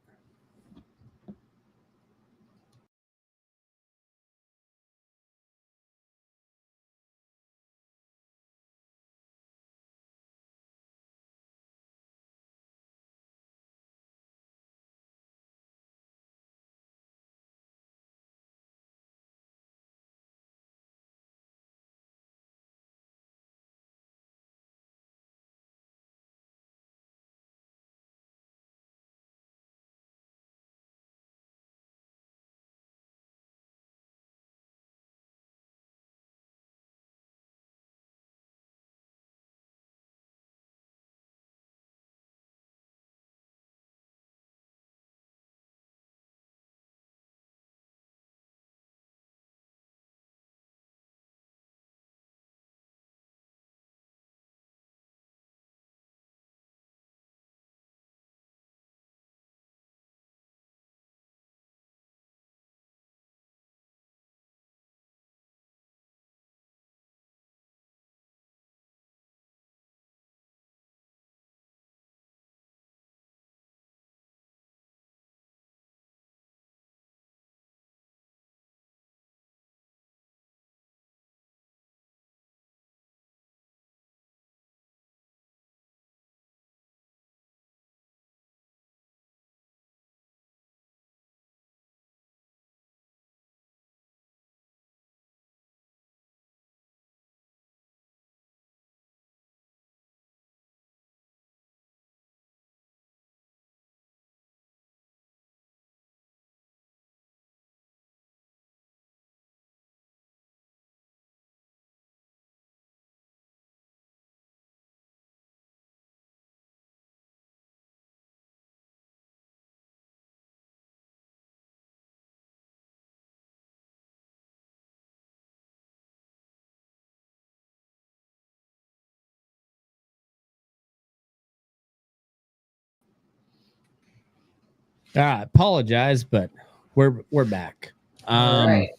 I apologize, but we're back. All right.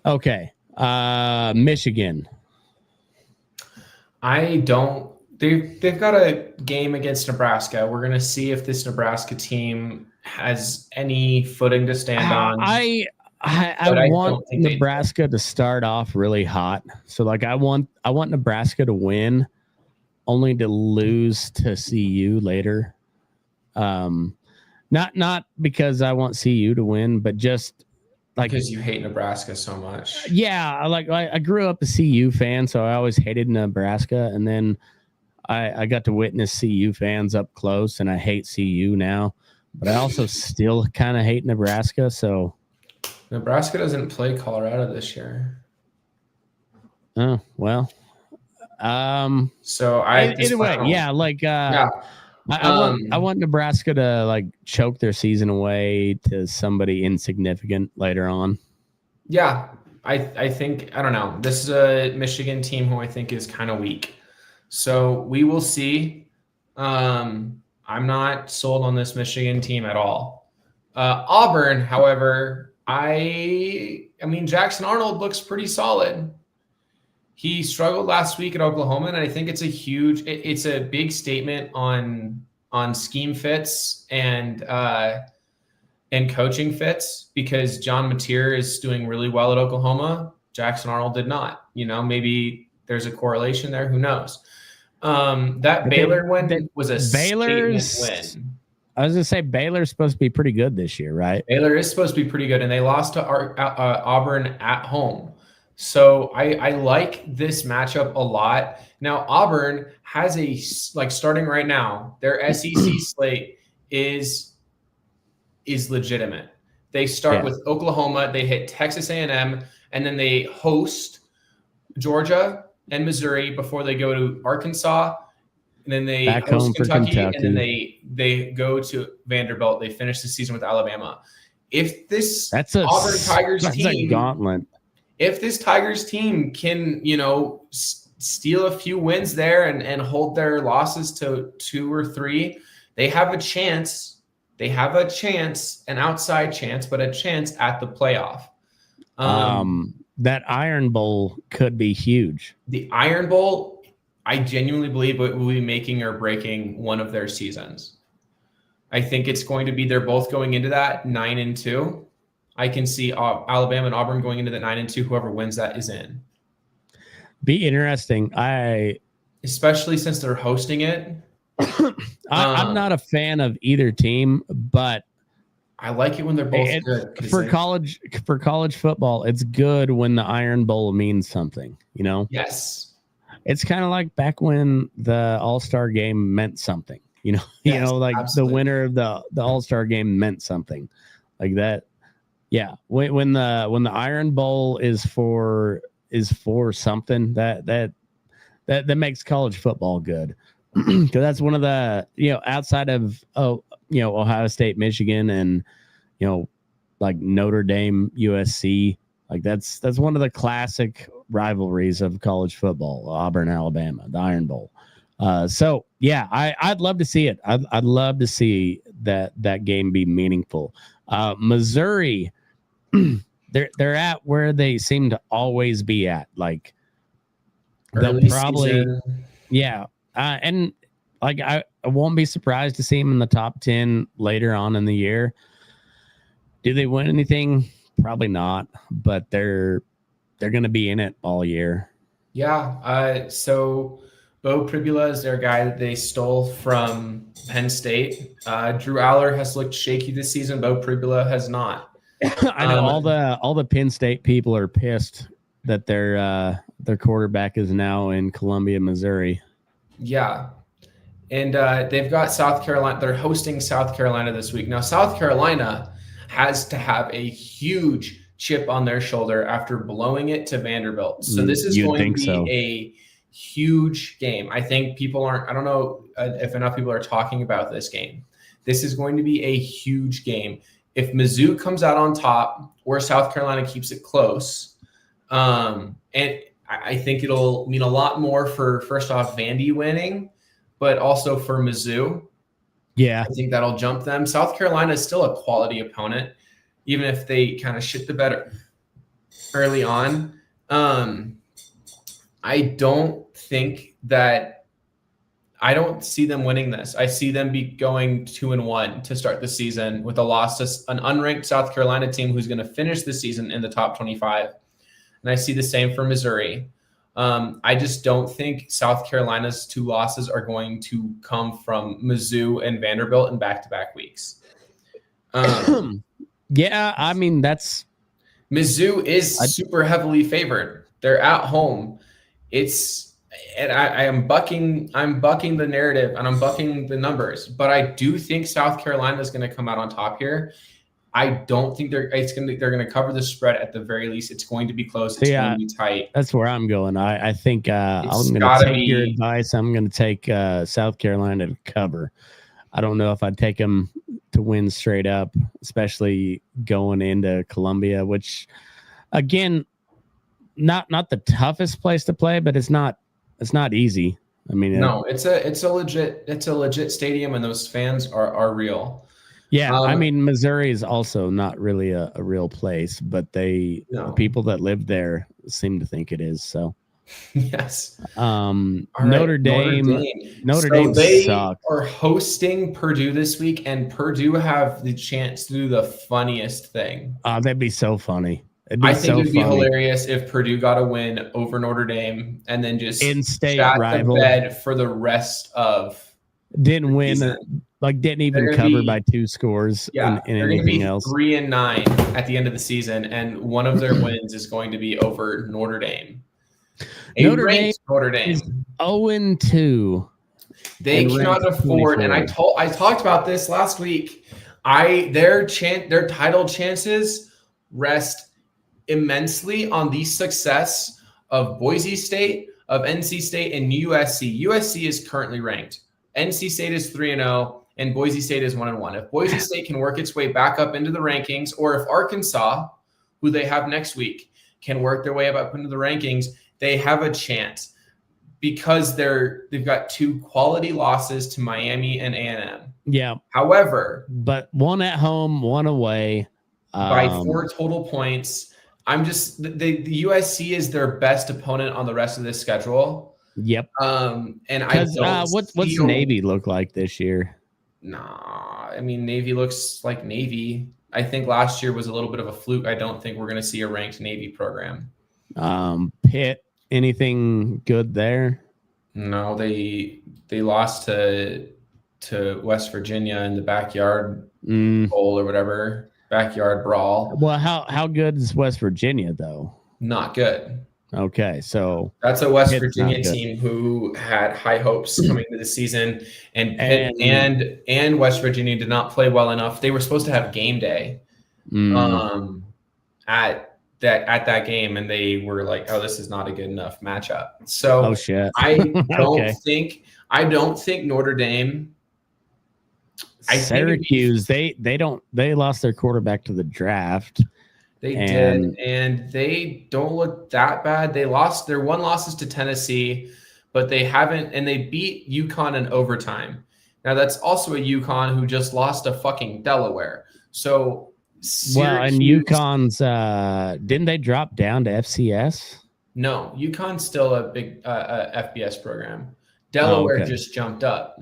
Okay. Michigan. They've got a game against Nebraska. We're gonna see if this Nebraska team has any footing to stand on. I want Nebraska to start off really hot. So like I want Nebraska to win, only to lose to CU later. Not because I want CU to win, but just like because you hate Nebraska so much. Yeah, I grew up a CU fan, so I always hated Nebraska, and then I got to witness CU fans up close, and I hate CU now. But I also still kind of hate Nebraska. So Nebraska doesn't play Colorado this year. Oh well. So either way, yeah, like yeah. I want Nebraska to like choke their season away to somebody insignificant later on. Yeah, I think I don't know. This is a Michigan team who I think is kind of weak. So we will see. I'm not sold on this Michigan team at all. Auburn, however, I mean Jackson Arnold looks pretty solid. He struggled last week at Oklahoma, and I think it's a big statement on scheme fits and coaching fits, because John Mateer is doing really well at Oklahoma. Jackson Arnold did not. Maybe there's a correlation there. Who knows? Baylor win was a statement win. I was going to say Baylor's supposed to be pretty good this year, right? Baylor is supposed to be pretty good, and they lost to Auburn at home. So I like this matchup a lot. Now Auburn has starting right now, their SEC slate is legitimate. They start with Oklahoma, they hit Texas A&M, and then they host Georgia and Missouri before they go to Arkansas, and then they host Kentucky, and then they go to Vanderbilt. They finish the season with Alabama. If this Auburn Tigers team, a gauntlet. If this Tigers team can, steal a few wins there and hold their losses to 2 or 3, they have a chance. They have a chance, an outside chance, but a chance at the playoff. that Iron Bowl could be huge. The Iron Bowl, I genuinely believe it will be making or breaking one of their seasons. I think it's going to be, they're both going into that 9-2. I can see Alabama and Auburn going into that 9-2. Whoever wins that is in. Be interesting. Especially since they're hosting it. I'm not a fan of either team, but I like it when they're both good. For college football, it's good when the Iron Bowl means something, you know? Yes. It's kind of like back when the All-Star game meant something, you know? Yes, you know, like absolutely. the winner of the All-Star game meant something like that. Yeah. When the Iron Bowl is for something that makes college football good. Because that's one of the, outside of Ohio State, Michigan, and like Notre Dame, USC, like that's one of the classic rivalries of college football. Auburn, Alabama, the Iron Bowl. So yeah, I'd love to see it. I'd love to see that game be meaningful. Missouri, they're at where they seem to always be at. Like they'll probably season. Yeah. And like I won't be surprised to see them in the top 10 later on in the year. Do they win anything? Probably not, but they're going to be in it all year. Yeah. So Bo Pribula is their guy that they stole from Penn State. Drew Aller has looked shaky this season. Bo Pribula has not. I know all the Penn State people are pissed that their quarterback is now in Columbia, Missouri. Yeah. And they've got South Carolina. They're hosting South Carolina this week. Now, South Carolina has to have a huge chip on their shoulder after blowing it to Vanderbilt. So this is going to be a huge game. I think I don't know if enough people are talking about this game. This is going to be a huge game. If Mizzou comes out on top or South Carolina keeps it close, and I think it'll mean a lot more for, first off, Vandy winning, but also for Mizzou. Yeah. I think that'll jump them. South Carolina is still a quality opponent, even if they kind of shit the bed early on. I don't see them winning this. I see them be going 2-1 to start the season with a loss to an unranked South Carolina team who's going to finish the season in the top 25. And I see the same for Missouri. I just don't think South Carolina's 2 losses are going to come from Mizzou and Vanderbilt in back-to-back weeks. Yeah, I mean, Mizzou is super heavily favored. They're at home. I'm bucking the narrative and I'm bucking the numbers, but I do think South Carolina is going to come out on top here. I don't think they're going to cover the spread at the very least. It's going to be close. It's going to be tight. That's where I'm going. I think I'm going to take your advice. I'm going to take South Carolina to cover. I don't know if I'd take them to win straight up, especially going into Columbia, which again, not the toughest place to play, but it's not easy. I mean, no, it's a legit stadium, and those fans are real. Yeah, I mean, Missouri is also not really a real place, but the people that live there seem to think it is. So, yes. Notre Dame sucks. Are hosting Purdue this week, and Purdue have the chance to do the funniest thing. That'd be so funny. I think it'd be hilarious if Purdue got a win over Notre Dame and then just in-state rival the bed for the rest of didn't win. Didn't even cover by 2 scores in anything else. 3-9 at the end of the season, and one of their wins is going to be over Notre Dame. Notre Dame is 0-2. They cannot afford, 24. And I talked about this last week. Their title chances rest immensely on the success of Boise State, of NC State, and USC. USC is currently ranked. NC State is 3-0. And Boise State is 1-1. If Boise State can work its way back up into the rankings, or if Arkansas, who they have next week, can work their way up into the rankings, they have a chance because they've got 2 quality losses to Miami and A&M. Yeah. However, but 1 at home, 1 away by 4 total points. I'm just the USC is their best opponent on the rest of this schedule. Yep. And I don't. What's Navy look like this year? Nah, I mean Navy looks like Navy. I think last year was a little bit of a fluke. I don't think we're going to see a ranked Navy program. Pitt, anything good there? No, they lost to West Virginia in the backyard bowl or whatever, backyard brawl. Well, how good is West Virginia though? Not good. Okay, so that's a West Virginia team who had high hopes coming into the season, and Pitt and West Virginia did not play well enough. They were supposed to have game day at that game, and they were like, "Oh, this is not a good enough matchup." So shit. I don't think Notre Dame. Syracuse, they lost their quarterback to the draft. They did, and they don't look that bad. They lost their one losses to Tennessee, but they haven't, and they beat UConn in overtime. Now that's also a UConn who just lost to fucking Delaware. So and UConn's didn't they drop down to FCS? No, UConn's still a big FBS program. Delaware just jumped up.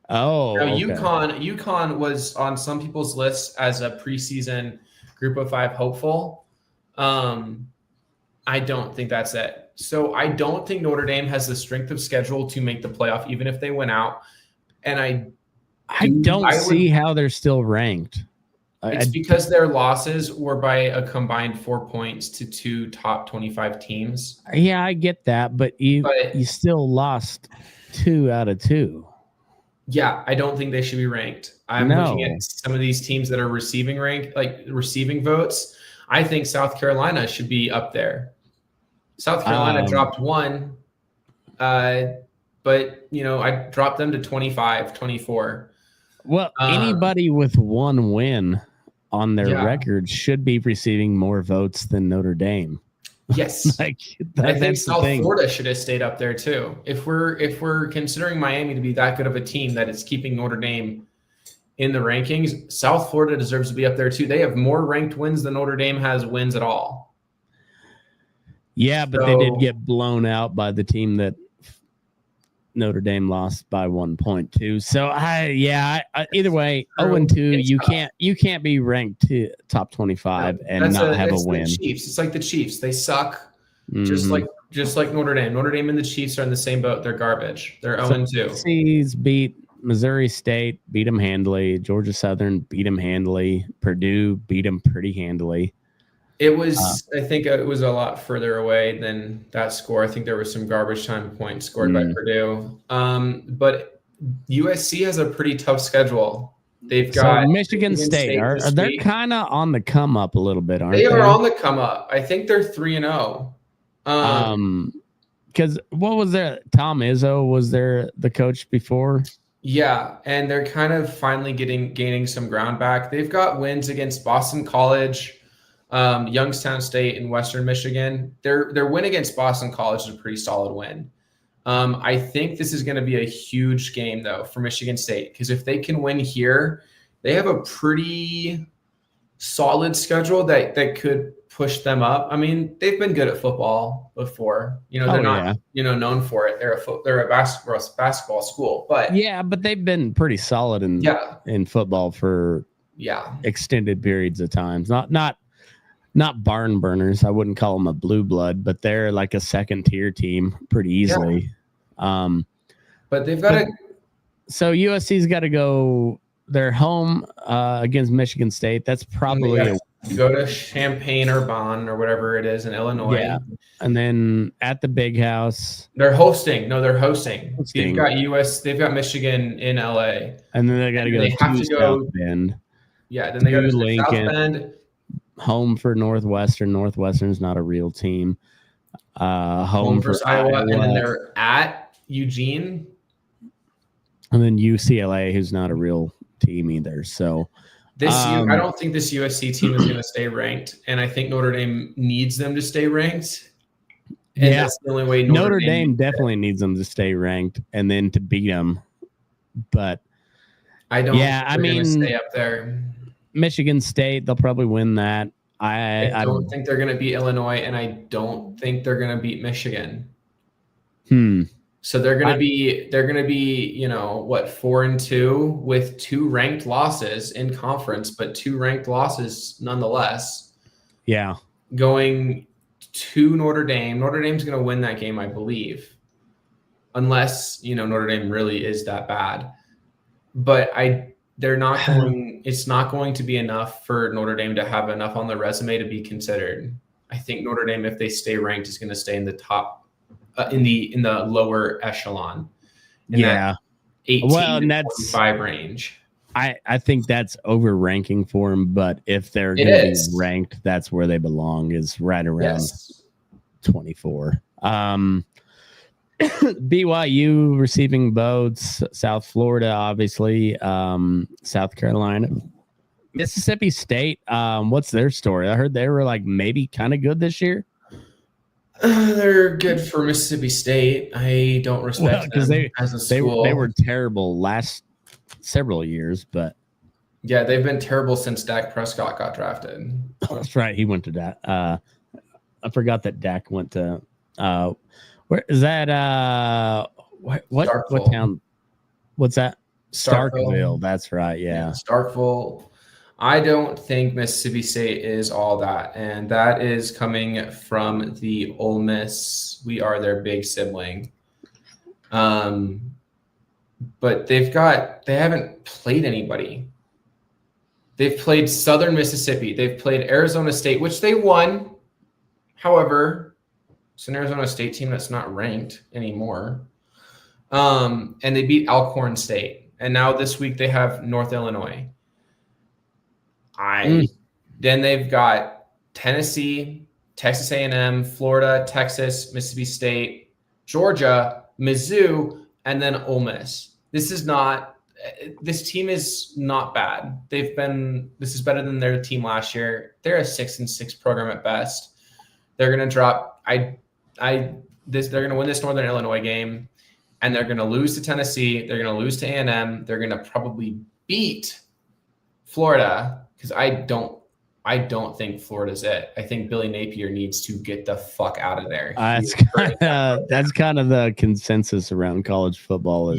Oh, now, UConn was on some people's lists as a preseason Group of 5 hopeful. I don't think that's it. So I don't think Notre Dame has the strength of schedule to make the playoff, even if they went out. And I don't see how they're still ranked. It's because their losses were by a combined 4 points to 2 top 25 teams. Yeah, I get that, but you still lost 2 out of 2. Yeah, I don't think they should be ranked. I'm looking at some of these teams that are receiving votes. I think South Carolina should be up there. South Carolina dropped 1, but I dropped them to 25, 24. Well, anybody with 1 win on their record should be receiving more votes than Notre Dame. Yes. I think South Florida should have stayed up there too. If we're considering Miami to be that good of a team that it's keeping Notre Dame in the rankings, South Florida deserves to be up there too. They have more ranked wins than Notre Dame has wins at all. Yeah, but they did get blown out by the team that Notre Dame lost by 1 point too. So either way, 0-2, you can't be ranked to top 25 and not have a win. Chiefs. It's like the Chiefs. They suck. Just like Notre Dame. Notre Dame and the Chiefs are in the same boat. They're garbage. They're 0-2. Tennessee's beat Missouri State, beat them handily. Georgia Southern beat them handily. Purdue beat them pretty handily. It was, I think it was a lot further away than that score. I think there was some garbage time points scored by Purdue. But USC has a pretty tough schedule. They've got Michigan State. They're kind of on the come up a little bit, aren't they? They are on the come up. I think they're 3-0. Because what was there? Tom Izzo was there the coach before? Yeah, and they're kind of finally gaining some ground back. They've got wins against Boston College, Youngstown State, and Western Michigan. Their win against Boston College is a pretty solid win. I think this is going to be a huge game though for Michigan State, because if they can win here, they have a pretty solid schedule that could push them up. I mean, they've been good at football before. They're not known for it. They're a basketball school, but they've been pretty solid in football for extended periods of times. Not barn burners. I wouldn't call them a blue blood, but they're like a second tier team pretty easily. But they've got So USC's got to go. They're home against Michigan State. That's probably go to Champaign-Urbana or whatever it is in Illinois. Yeah, and then at the Big House. They're hosting. No, they're hosting. They've got Michigan in LA, and then they got to go to South Bend. Yeah, then they go to Lincoln. South Bend. Home for Northwestern. Northwestern's not a real team. Home for Iowa, and then they're at Eugene, and then UCLA, who's not a real team either. So I don't think this USC team is going to stay ranked, and I think Notre Dame needs them to stay ranked. And that's the only way. Notre Dame definitely needs them to stay ranked, and then to beat them. But I don't. Yeah, I mean, stay up there. Michigan State, they'll probably win that. I don't think they're going to beat Illinois, and I don't think they're going to beat Michigan. So they're going to be 4-2 with 2 ranked losses in conference, but 2 ranked losses nonetheless. Yeah. Going to Notre Dame. Notre Dame's going to win that game, I believe, unless Notre Dame really is that bad. But they're not going. It's not going to be enough for Notre Dame to have enough on the resume to be considered. I think Notre Dame, if they stay ranked, is going to stay in the top. In the lower echelon, that 18 to 25 range. I think that's overranking for them, but if they're going to be ranked, that's where they belong. Is right around 24. BYU receiving votes. South Florida, obviously. South Carolina, Mississippi State. What's their story? I heard they were like maybe kind of good this year. They're good for Mississippi State. I don't respect them as a school. They were terrible last several years, but yeah, they've been terrible since Dak Prescott got drafted. Oh, that's right. He went to Dak. I forgot that Dak went to. Where is that? What town? What's that? Starkville. That's right. Yeah, Starkville. I don't think Mississippi State is all that, and that is coming from the Ole Miss. We are their big sibling. But they haven't played anybody. They've played Southern Mississippi. They've played Arizona State, which they won. However, it's an Arizona State team that's not ranked anymore. And they beat Alcorn State. And now this week they have North Illinois. Then they've got Tennessee, Texas A&M, Florida, Texas, Mississippi State, Georgia, Mizzou, and then Ole Miss. This team is not bad. This is better than their team last year. They're a 6-6 program at best. They're going to drop. They're going to win this Northern Illinois game, and they're going to lose to Tennessee. They're going to lose to A&M. They're going to probably beat Florida. Because I don't think Florida's it. I think Billy Napier needs to get the fuck out of there. That's kind of the consensus around college football.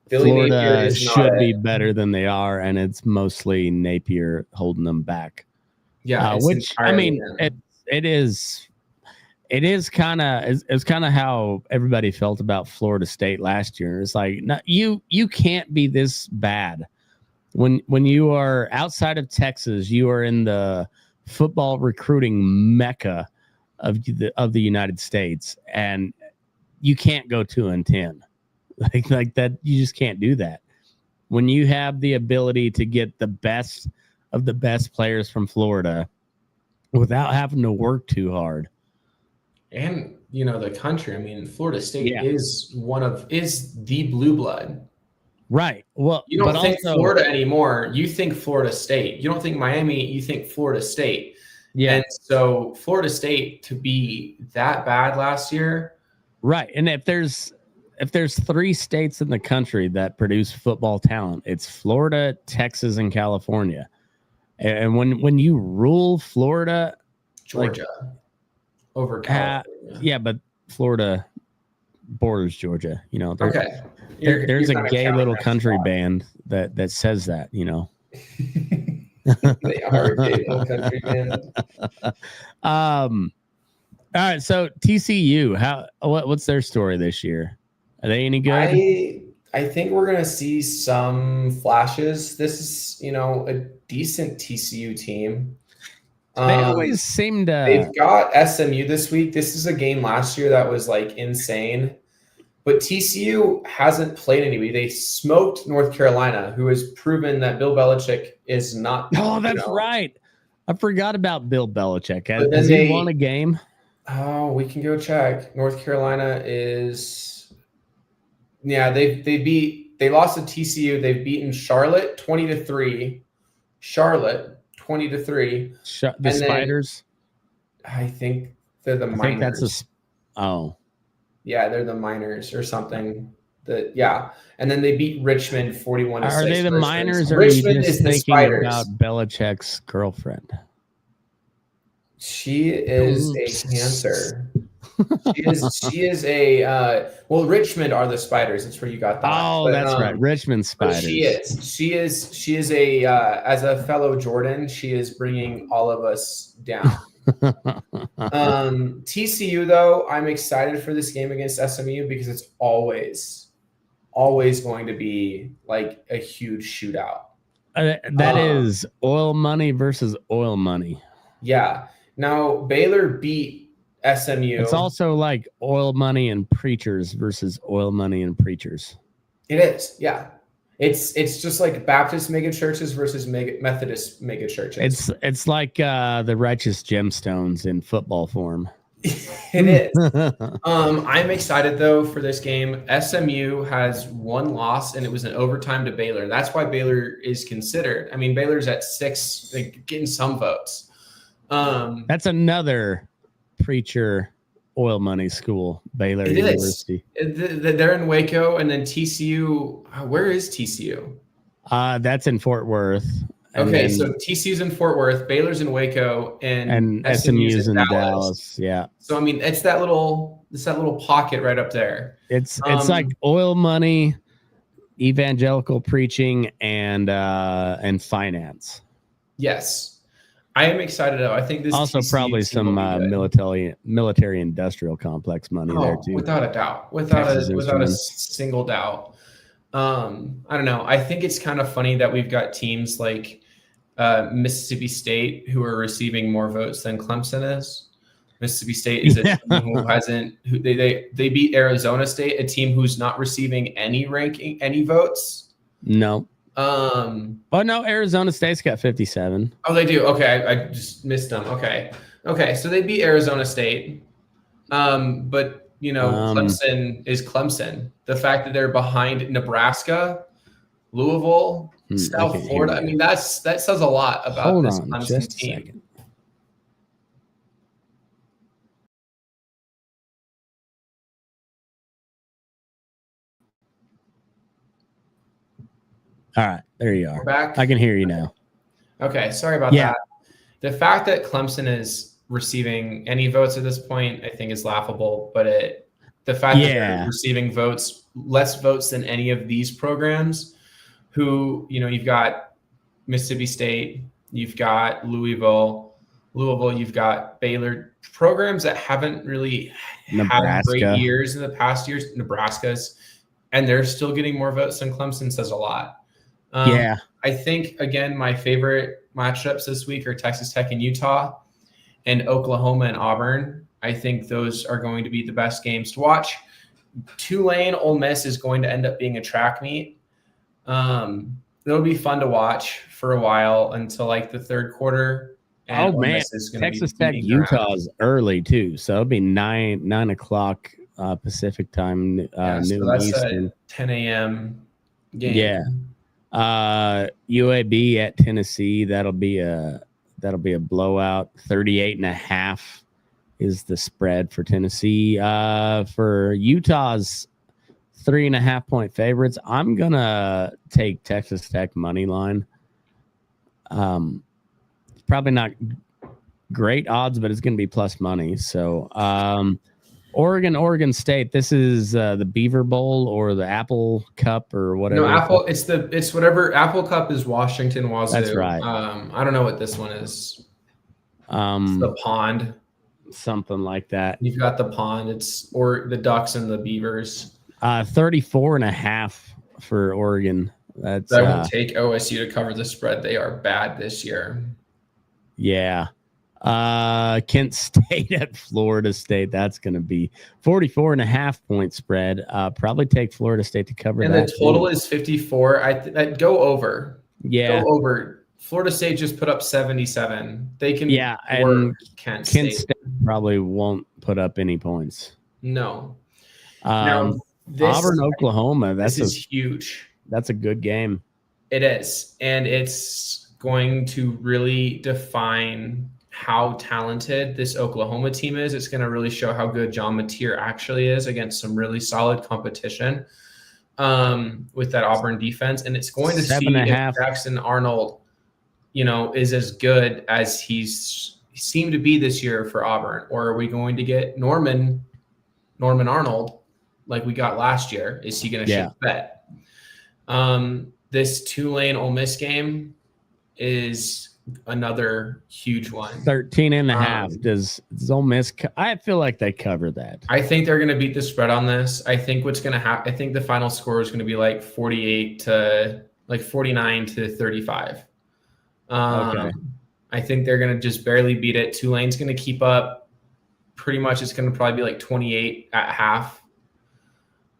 Billy Florida Napier should be better than they are, and it's mostly Napier holding them back. Yeah, which I mean, it is kind of how everybody felt about Florida State last year. It's like, no, you can't be this bad. When you are outside of Texas, you are in the football recruiting mecca of the United States, and you can't go 2-10 like that. You just can't do that. When you have the ability to get the best of the best players from Florida without having to work too hard, and the country. I mean, Florida State is the blue blood. Right. Well, you don't think Florida anymore. You think Florida State. You don't think Miami. You think Florida State. Yeah. And so Florida State to be that bad last year. Right. And if there's 3 states in the country that produce football talent, it's Florida, Texas, and California. And when you rule Florida, Georgia over California. Yeah, but Florida borders Georgia. Okay. There's a gay little country band that says that, They are a gay little country band. All right, so TCU, what's their story this year? Are they any good? I think we're gonna see some flashes. This is, a decent TCU team. They always seem to. They've got SMU this week. This is a game last year that was like insane. But TCU hasn't played anybody. They smoked North Carolina, who has proven that Bill Belichick is not. Oh, that's right. I forgot about Bill Belichick. Has he won a game? Oh, we can go check. North Carolina is. Yeah, they lost to TCU. They've beaten Charlotte 20-3. Charlotte 20-3. The Spiders. I think they're the Miners. I think that's Yeah, they're the Miners or something. And then they beat Richmond 41-6. Are they the Miners, or are you just thinking about Belichick's girlfriend? She is a Cancer. She is a well, Richmond are the Spiders. That's where you got that. Oh, that's right. Richmond Spiders. She is a as a fellow Jordan, she is bringing all of us down. TCU though, I'm excited for this game against SMU because it's always going to be like a huge shootout. That is oil money versus oil money. Yeah. Now Baylor beat SMU. It's also like oil money and preachers versus oil money and preachers. It is, yeah. It's just like Baptist mega churches versus Methodist mega churches. It's like the righteous gemstones in football form. It is. I'm excited though for this game. SMU has one loss, and it was an overtime to Baylor. That's why Baylor is considered. I mean, Baylor's at 6, like, getting some votes. That's another preacher oil money school, Baylor University. They're in Waco, and then TCU. Where is TCU? That's in Fort Worth. Okay, so TCU's in Fort Worth, Baylor's in Waco, and SMU's in Dallas. Yeah. So I mean, it's that little pocket right up there. It's like oil money, evangelical preaching, and finance. Yes. I am excited though. I think this also TCU probably some military industrial complex money there too. Without a doubt, without a single doubt. I don't know. I think it's kind of funny that we've got teams like Mississippi State who are receiving more votes than Clemson is. Mississippi State is a team they beat Arizona State, a team who's not receiving any votes. No. No, Arizona State's got 57. Oh, they do. Okay, I just missed them. Okay, so they beat Arizona State. But Clemson is Clemson. The fact that they're behind Nebraska, Louisville, South Florida. I mean, that says a lot about this Clemson team. Second. All right, there you are. We're back. I can hear you now. Okay, sorry about that. The fact that Clemson is receiving any votes at this point, I think, is laughable. But the fact that they're receiving less votes than any of these programs, you've got Mississippi State, you've got Louisville, you've got Baylor, programs that haven't really had great years in the past years, Nebraska's, and they're still getting more votes than Clemson says a lot. I think, again, my favorite matchups this week are Texas Tech and Utah and Oklahoma and Auburn. I think those are going to be the best games to watch. Tulane, Ole Miss is going to end up being a track meet. It'll be fun to watch for a while until like the third quarter. And Ole Miss is Texas Tech, Utah's early too, so it'll be 9 o'clock Pacific time, noon Eastern. 10 a.m. game. Yeah. UAB at Tennessee, that'll be a blowout. 38.5 is the spread for Tennessee. For Utah's 3.5 favorites, I'm gonna take Texas Tech money line. Probably not great odds, but it's gonna be plus money. So Oregon State. This is the Beaver Bowl or the Apple Cup or whatever. No, it's whatever. Apple Cup is Washington Wazoo. That's right. I don't know what this one is. It's the Pond. Something like that. You've got the Pond. It's or the Ducks and the Beavers. 34.5 for Oregon. I would take OSU to cover the spread. They are bad this year. Yeah. Kent State at Florida State. That's going to be 44.5 point spread. Probably take Florida State to cover and that. And the total is 54. I'd go over. Yeah. Go over. Florida State just put up 77. They can and Kent State probably won't put up any points. No. Auburn, Oklahoma. This is huge. That's a good game. It is. And it's going to really define how talented this Oklahoma team is. It's going to really show how good John Mateer actually is against some really solid competition with that Auburn defense. And it's going to see if Jackson Arnold, is as good as he's seem to be this year for Auburn? Or are we going to get Norman Arnold like we got last year? Is he going to shake the bet? This Tulane Ole Miss game is another huge one. 13.5. Does Ole Miss? I feel like they cover that. I think they're going to beat the spread on this. I think what's going to happen. I think the final score is going to be like 49 to 35. Okay. I think they're going to just barely beat it. Tulane's going to keep up. Pretty much, it's going to probably be like 28 at half.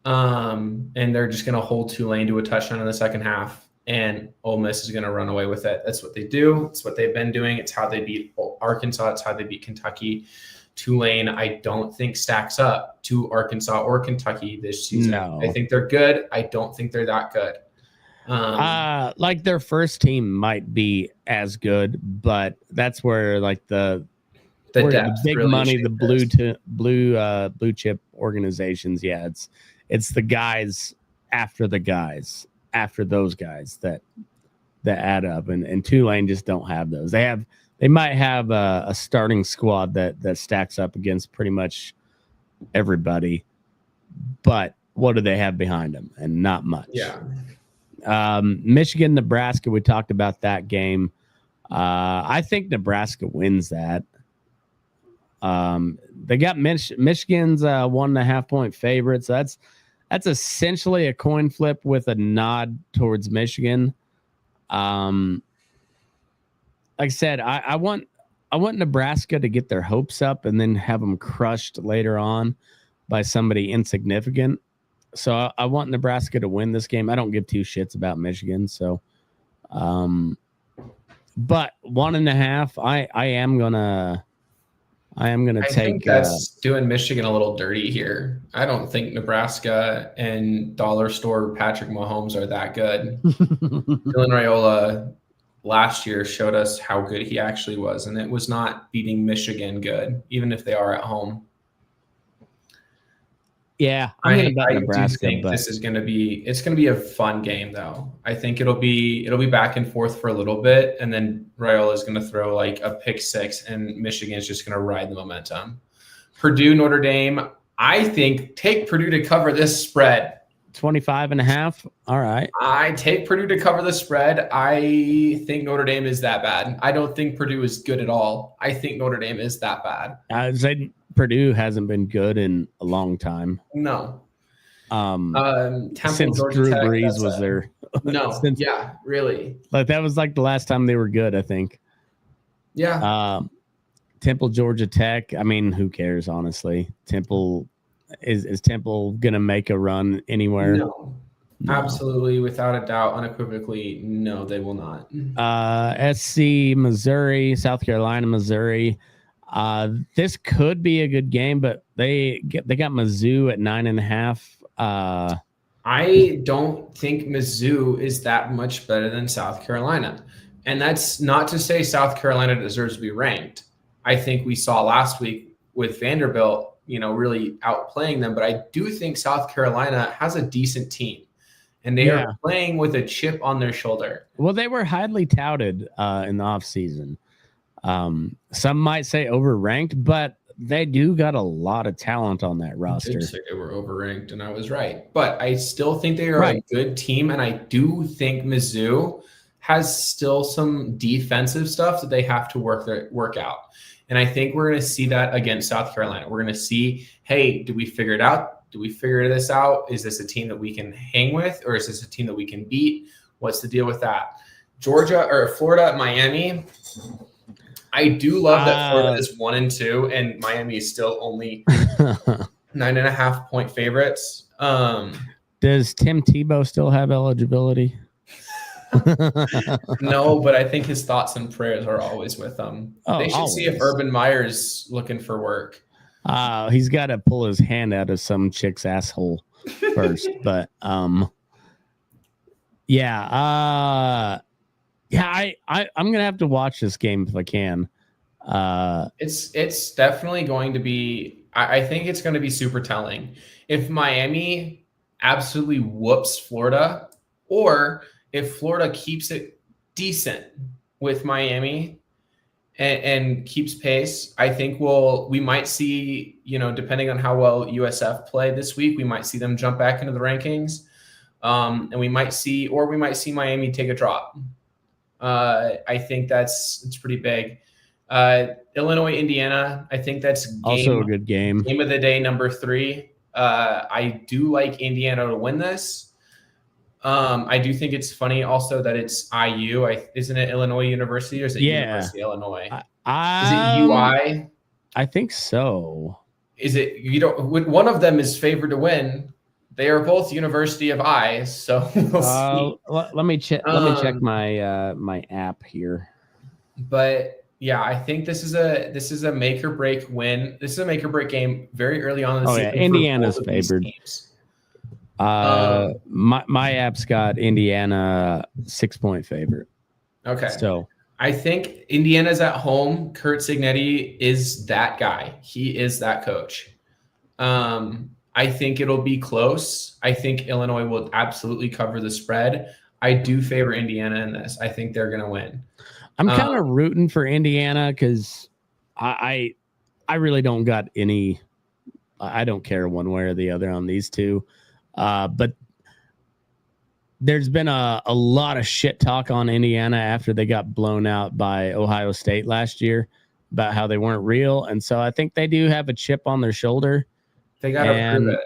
And they're just going to hold Tulane to a touchdown in the second half. And Ole Miss is going to run away with it. That's what they do. It's what they've been doing. It's how they beat Arkansas. It's how they beat Kentucky. Tulane, I don't think stacks up to Arkansas or Kentucky this season. No. I think they're good. I don't think they're that good. Like their first team might be as good, but that's where like the big really money, the blue chip organizations. Yeah, it's the guys after those guys that add up, and Tulane just don't have those. They might have a starting squad that stacks up against pretty much everybody, but what do they have behind them? And not much. Yeah. Michigan, Nebraska. We talked about that game. I think Nebraska wins that. They got Michigan's 1.5 point favorite. So that's essentially a coin flip with a nod towards Michigan. Like I said, I want Nebraska to get their hopes up and then have them crushed later on by somebody insignificant. So I want Nebraska to win this game. I don't give two shits about Michigan. So, but 1.5, I am gonna take. Think that's doing Michigan a little dirty here. I don't think Nebraska and dollar store Patrick Mahomes are that good. Dylan Raiola last year showed us how good he actually was, and it was not beating Michigan good, even if they are at home. Yeah, I'm gonna bet Nebraska. Do think but this is gonna be a fun game though. I think it'll be back and forth for a little bit, and then Raiola is gonna throw like a pick six, and Michigan is just gonna ride the momentum. Purdue, Notre Dame. I think take Purdue to cover this spread. 25.5. All right. I take Purdue to cover the spread. I think Notre Dame is that bad. I don't think Purdue is good at all. I think Notre Dame is that bad. I would say Purdue hasn't been good in a long time. No. Temple, since Georgia Drew Tech, Brees was there. No. Yeah, really. Like that was like the last time they were good, I think. Yeah. Temple, Georgia Tech. I mean, who cares, honestly? Temple is Temple gonna make a run anywhere? No. Absolutely, without a doubt, unequivocally, no, they will not. SC, Missouri, South Carolina, Missouri. This could be a good game, but they got Mizzou at 9.5. I don't think Mizzou is that much better than South Carolina, and that's not to say South Carolina deserves to be ranked. I think we saw last week with Vanderbilt, really outplaying them, but I do think South Carolina has a decent team, and they are playing with a chip on their shoulder. Well, they were highly touted in the offseason. Some might say overranked, but they do got a lot of talent on that roster. I did say they were overranked, and I was right. But I still think they are a good team, and I do think Mizzou has still some defensive stuff that they have to work out. And I think we're going to see that against South Carolina. We're going to see, hey, do we figure it out? Do we figure this out? Is this a team that we can hang with, or is this a team that we can beat? What's the deal with that? Florida, Miami. I do love that Florida is 1-2, and Miami is still only 9.5 point favorites. Does Tim Tebow still have eligibility? No, but I think his thoughts and prayers are always with them. They should see if Urban Meyer's looking for work. He's got to pull his hand out of some chick's asshole first. But I'm gonna have to watch this game if I can. It's definitely going to be. I think it's going to be super telling if Miami absolutely whoops Florida, or if Florida keeps it decent with Miami and keeps pace, I think we might see, depending on how well USF play this week, we might see them jump back into the rankings. And we might see Miami take a drop. I think it's pretty big. Illinois, Indiana, I think that's also a good game. Game of the day, number 3. I do like Indiana to win this. I do think it's funny also that it's IU. Isn't it Illinois University or is it University of Illinois? Is it UI? I think so. Is it one of them is favored to win? They are both University of I, so we'll see. Let me check. Let me check my my app here. But yeah, I think this is a make or break win. This is a make or break game very early on in the season. Indiana's favored. My app's got Indiana 6-point favorite. Okay. So I think Indiana's at home. Kurt Signetti is that guy. He is that coach. I think it'll be close. I think Illinois will absolutely cover the spread. I do favor Indiana in this. I think they're going to win. I'm kind of rooting for Indiana because I really don't got any. I don't care one way or the other on these two. But there's been a lot of shit talk on Indiana after they got blown out by Ohio State last year about how they weren't real. And so I think they do have a chip on their shoulder. They got to prove it.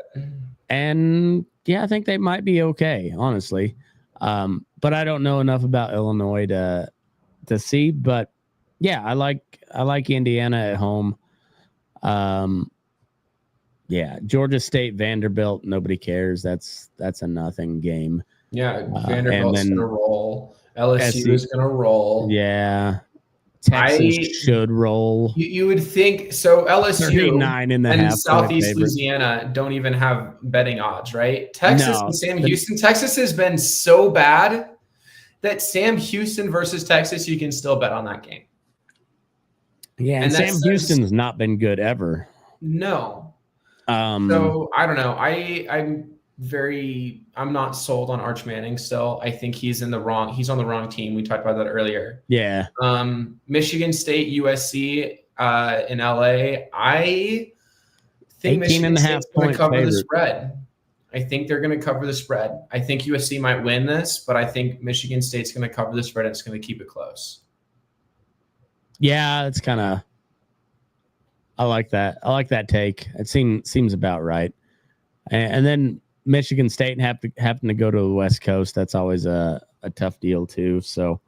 And yeah, I think they might be okay, honestly. But I don't know enough about Illinois to see. But yeah, I like Indiana at home. Yeah, Georgia State, Vanderbilt, nobody cares. That's a nothing game. Yeah, Vanderbilt's going to roll. LSU is going to roll. Yeah. Texas should roll. You would think so. LSU 39 and Southeast Louisiana don't even have betting odds, right? Texas and Sam Houston. Texas has been so bad that Sam Houston versus Texas, you can still bet on that game. Yeah, and Sam Houston's not been good ever. No. So I don't know. I'm not sold on Arch Manning still. I think he's on the wrong team. We talked about that earlier. Yeah. Michigan State, USC in LA. I think 18 Michigan State's going to cover favorite. the spread. I think they're going to cover the spread. I think USC might win this, but I think Michigan State's going to cover the spread and it's going to keep it close. Yeah, it's kind of. I like that. I like that take. It seems about right. And then Michigan State having to go to the West Coast, that's always a tough deal too. So,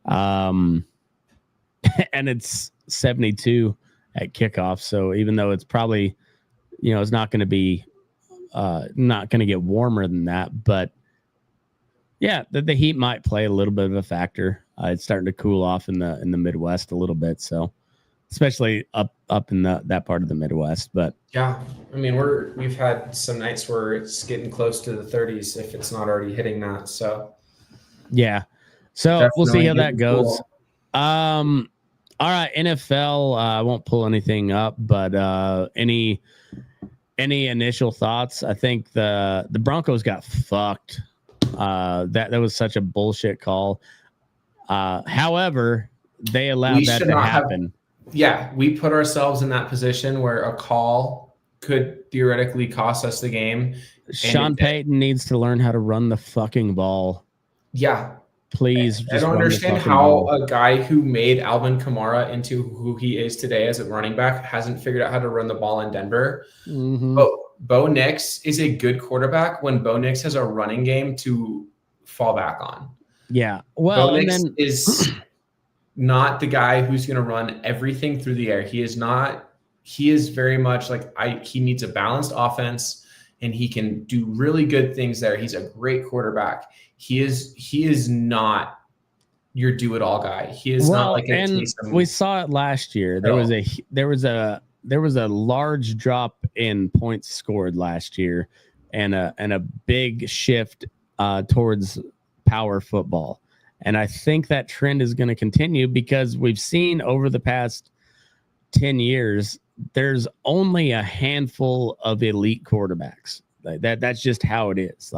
and it's 72 at kickoff. So even though it's probably, it's not going to be, not going to get warmer than that, but yeah, the heat might play a little bit of a factor. It's starting to cool off in the Midwest a little bit. So, especially up in that part of the Midwest. But yeah, I mean, we've had some nights where it's getting close to the 30s if it's not already hitting that. So yeah, so definitely we'll see how that goes. Cool. All right, NFL. I won't pull anything up, but any initial thoughts? I think the Broncos got fucked. That was such a bullshit call. However, they allowed that to happen. Yeah, we put ourselves in that position where a call could theoretically cost us the game. Sean Payton needs to learn how to run the fucking ball. Yeah. Please. I don't understand how a guy who made Alvin Kamara into who he is today as a running back hasn't figured out how to run the ball in Denver. Mm-hmm. Bo Nix is a good quarterback when Bo Nix has a running game to fall back on. Yeah. Well, Bo Nix is not the guy who's going to run everything through the air. He is not. He is very much he needs a balanced offense, and he can do really good things there. He's a great quarterback. He is not your do-it-all guy. He is not like a Taysom. We saw it last year. There was a large drop in points scored last year, and a big shift towards power football. And I think that trend is going to continue because we've seen over the past 10 years, there's only a handful of elite quarterbacks. That's just how it is.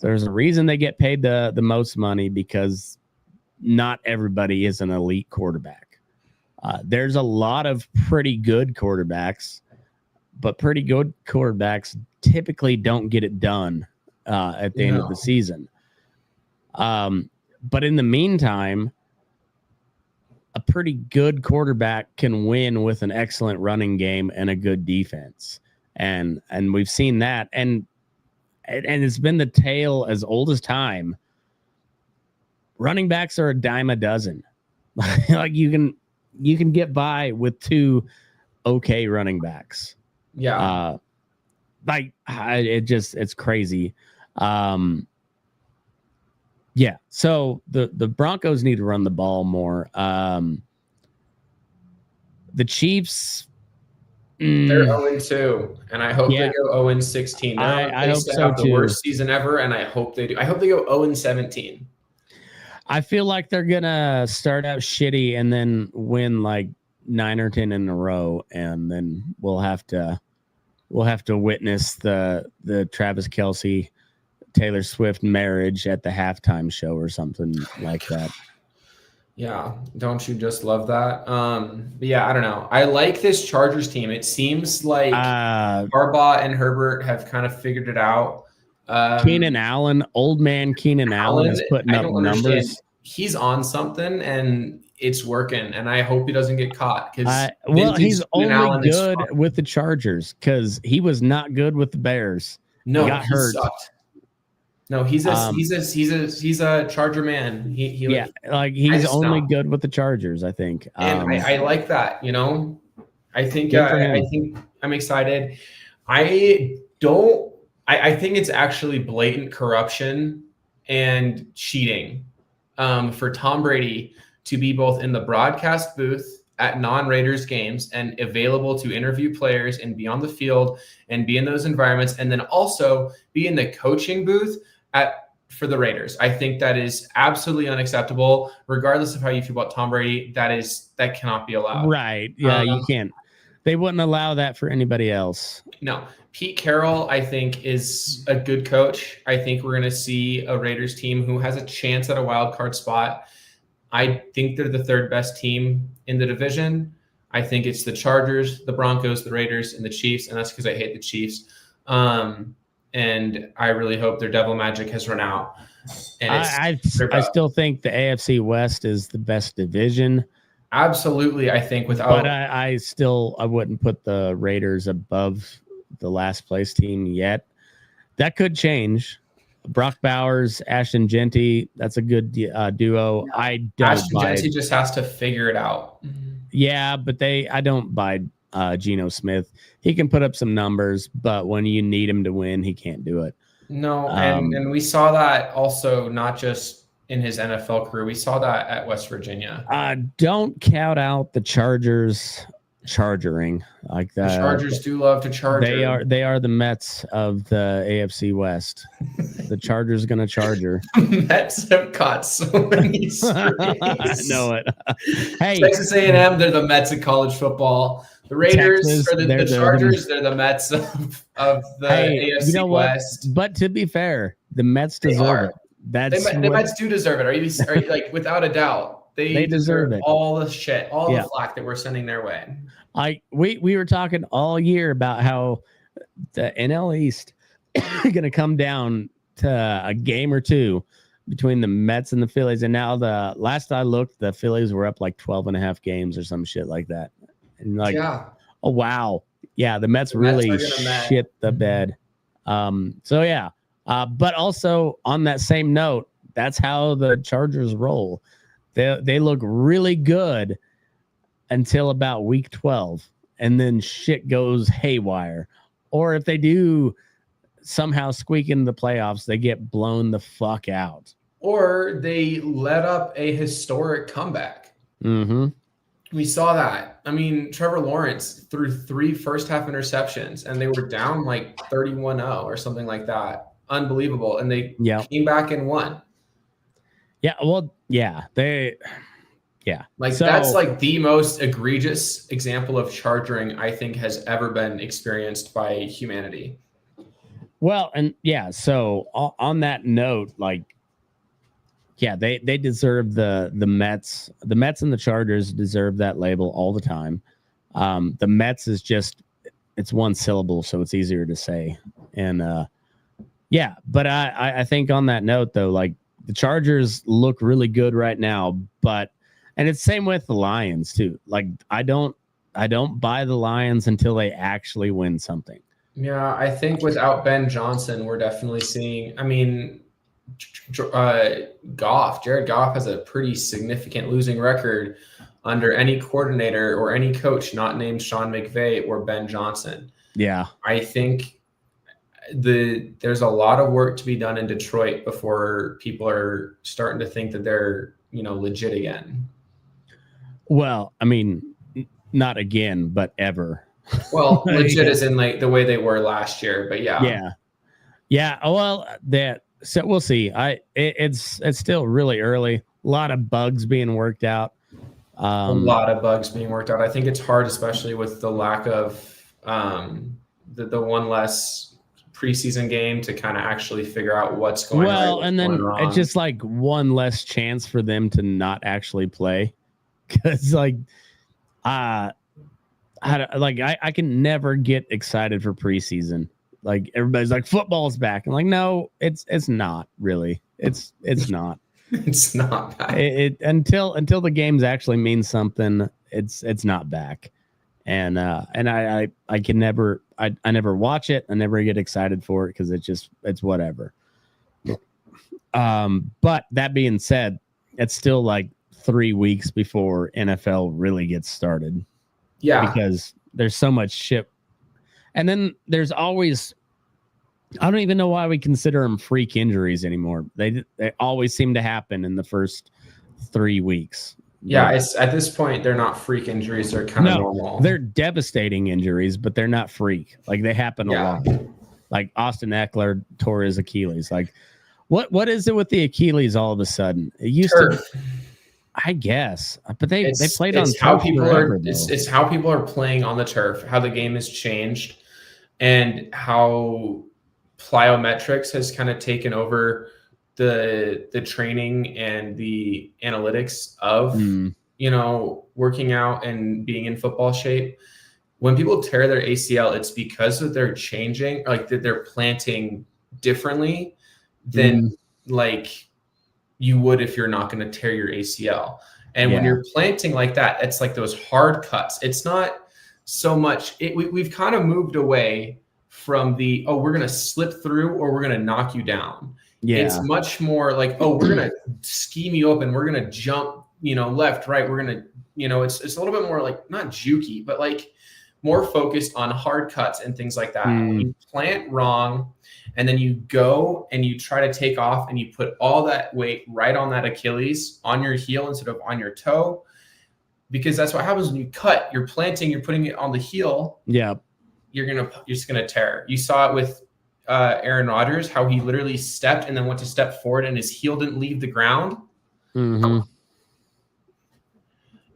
There's a reason they get paid the most money because not everybody is an elite quarterback. There's a lot of pretty good quarterbacks, but pretty good quarterbacks typically don't get it done at the end of the season. But in the meantime, a pretty good quarterback can win with an excellent running game and a good defense. And we've seen that. And it's been the tale as old as time. Running backs are a dime a dozen. Like you can get by with 2 okay running backs. Yeah. It's crazy. Yeah. So the Broncos need to run the ball more. The Chiefs, they're 0-2, and I hope they go 0-16. I hope so have the too. worst season ever, and I hope they do. I hope they go 0-17. I feel like they're gonna start out shitty and then win like 9 or 10 in a row, and then we'll have to witness the Travis Kelce, Taylor Swift marriage at the halftime show or something like that. Yeah, don't you just love that? But yeah, I don't know. I like this Chargers team. It seems like Harbaugh and Herbert have kind of figured it out. Keenan Allen, old man Keenan Allen is putting up numbers. He's on something and it's working, and I hope he doesn't get caught. He's only good with the Chargers because he was not good with the Bears. No, he got hurt. Sucked. No, he's a Charger man. He's only good with the Chargers, I think. And I like that. I think I'm excited. I think it's actually blatant corruption and cheating for Tom Brady to be both in the broadcast booth at non-Raiders games and available to interview players and be on the field and be in those environments, and then also be in the coaching booth for the Raiders. I think that is absolutely unacceptable, regardless of how you feel about Tom Brady. That cannot be allowed. Right. Yeah, you can't. They wouldn't allow that for anybody else. No. Pete Carroll, I think, is a good coach. I think we're going to see a Raiders team who has a chance at a wild card spot. I think they're the 3rd best team in the division. I think it's the Chargers, the Broncos, the Raiders, and the Chiefs, and that's because I hate the Chiefs. And I really hope their devil magic has run out. And I still think the AFC West is the best division. Absolutely, I think but I wouldn't put the Raiders above the last place team yet. That could change. Brock Bowers, Ashton Genty, that's a good duo. Ashton Genty just has to figure it out. Yeah, but I don't buy Geno Smith. He can put up some numbers, but when you need him to win, he can't do it. No, and we saw that also not just in his NFL career. We saw that at West Virginia. Don't count out the Chargers chargering like that. The Chargers do love to charge. They are the Mets of the AFC West. The Chargers gonna charger. Mets have caught so many strays. I know it. Hey, Texas A&M, they're the Mets of college football. The Raiders are the Chargers. They're the Mets of the AFC West. But to be fair, the Mets deserve it. The Mets do deserve it. Are you like without a doubt? They deserve it. All the shit, the flack that we're sending their way. We were talking all year about how the NL East is going to come down to a game or two between the Mets and the Phillies. And now the last I looked, the Phillies were up like 12.5 games or some shit like that. And oh, wow. Yeah, the Mets really shit the bed. But also on that same note, that's how the Chargers roll. They look really good until about week 12, and then shit goes haywire. Or if they do somehow squeak into the playoffs, they get blown the fuck out. Or they let up a historic comeback. Mm-hmm. We saw that. I mean, Trevor Lawrence threw 3 first-half interceptions, and they were down like 31-0 or something like that. Unbelievable. And they came back and won. Yeah, well, yeah. That's like the most egregious example of charging I think has ever been experienced by humanity. Well, and so on that note, like Yeah, they deserve the Mets. The Mets and the Chargers deserve that label all the time. The Mets is just, it's one syllable, so it's easier to say. And yeah, but I think on that note though, like the Chargers look really good right now, and it's same with the Lions too. Like I don't buy the Lions until they actually win something. Yeah, I think without Ben Johnson, we're definitely seeing. I mean, Jared Goff has a pretty significant losing record under any coordinator or any coach not named Sean McVay or Ben Johnson. Yeah, I think there's a lot of work to be done in Detroit before people are starting to think that they're legit again. Well, I mean, not again, but ever. Well, legit is in like the way they were last year, but yeah. Well, so we'll see. It's still really early. A lot of bugs being worked out. A lot of bugs being worked out. I think it's hard, especially with the lack of the one less preseason game to kind of actually figure out what's going on. Well, and then it's just like one less chance for them to not actually play, because I can never get excited for preseason. Like everybody's like, football's back. I'm like, no, it's not really. It's not. It's not back. Until the games actually mean something, it's not back. And I can never I never watch it. I never get excited for it because it's whatever. But that being said, it's still like 3 weeks before NFL really gets started. Yeah. Because there's so much shit. And then there's always, I don't even know why we consider them freak injuries anymore. They always seem to happen in the first 3 weeks. Yeah, it's at this point they're not freak injuries, they're kind of normal. They're devastating injuries, but they're not freak. Like they happen a lot. Like Austin Eckler tore his Achilles. Like what is it with the Achilles all of a sudden? It used to, I guess, but they played on how people forever, it's how people are playing on the turf, how the game has changed, and how plyometrics has kind of taken over the training and the analytics of working out and being in football shape. When people tear their ACL, it's because of they're changing, like that they're planting differently than like you would if you're not going to tear your ACL. And when you're planting like that, it's like those hard cuts. It's not so much. We've kind of moved away from the, we're going to slip through or we're going to knock you down. Yeah. It's much more like, we're going to scheme you up and we're going to jump, left, right. We're going to, it's a little bit more like not jukey, but like more focused on hard cuts and things like that. When you plant wrong and then you go and you try to take off and you put all that weight right on that Achilles, on your heel instead of on your toe, because that's what happens when you cut. You're planting, you're putting it on the heel. Yeah. You're just gonna tear. You saw it with Aaron Rodgers, how he literally stepped and then went to step forward and his heel didn't leave the ground. Mm-hmm.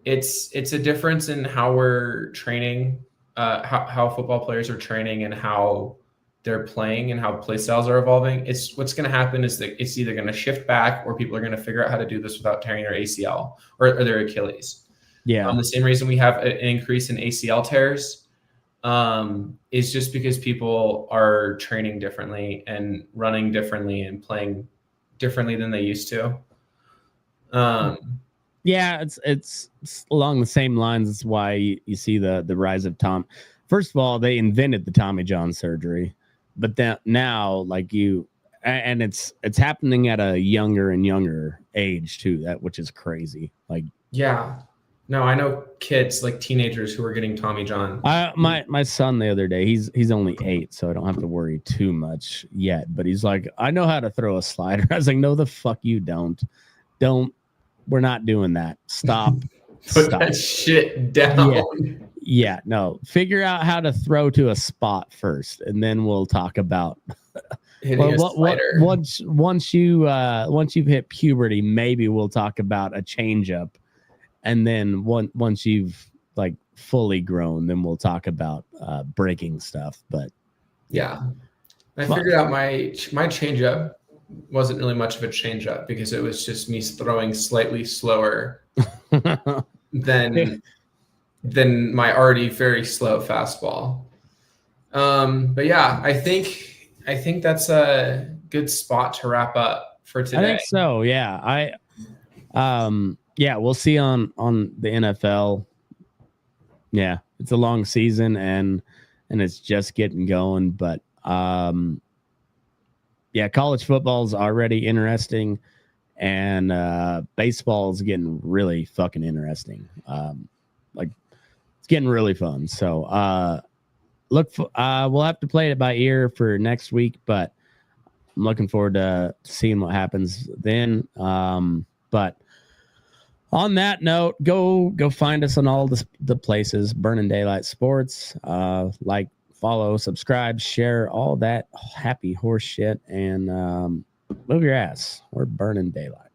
It's a difference in how we're training, how football players are training and how they're playing and how play styles are evolving. It's what's going to happen is that it's either going to shift back or people are going to figure out how to do this without tearing their ACL or their Achilles. Yeah. The same reason we have an increase in ACL tears is just because people are training differently and running differently and playing differently than they used to. Yeah, it's along the same lines. That's why you see the rise of Tom. First of all, they invented the Tommy John surgery, but then now, and it's happening at a younger and younger age too. Which is crazy. No, I know kids like teenagers who are getting Tommy John. My son the other day, he's only 8, so I don't have to worry too much yet. But he's like, I know how to throw a slider. I was like, no, the fuck you don't. We're not doing that. Stop. Put that shit down. Yeah, no. Figure out how to throw to a spot first, and then we'll talk about once you've hit puberty, maybe we'll talk about a changeup, and then once you've like fully grown, then we'll talk about breaking stuff. But yeah, I figured out my changeup. wasn't really much of a changeup because it was just me throwing slightly slower than my already very slow fastball. But yeah, I think that's a good spot to wrap up for today. I think so. Yeah. Yeah, we'll see on the NFL. Yeah, it's a long season and it's just getting going, but yeah, college football is already interesting, and baseball is getting really fucking interesting. Like it's getting really fun. So we'll have to play it by ear for next week, but I'm looking forward to seeing what happens then. But on that note, go find us on all the places, Burning Daylight Sports. Like, follow, subscribe, share, all that happy horse shit, and move your ass. We're Burning Daylight.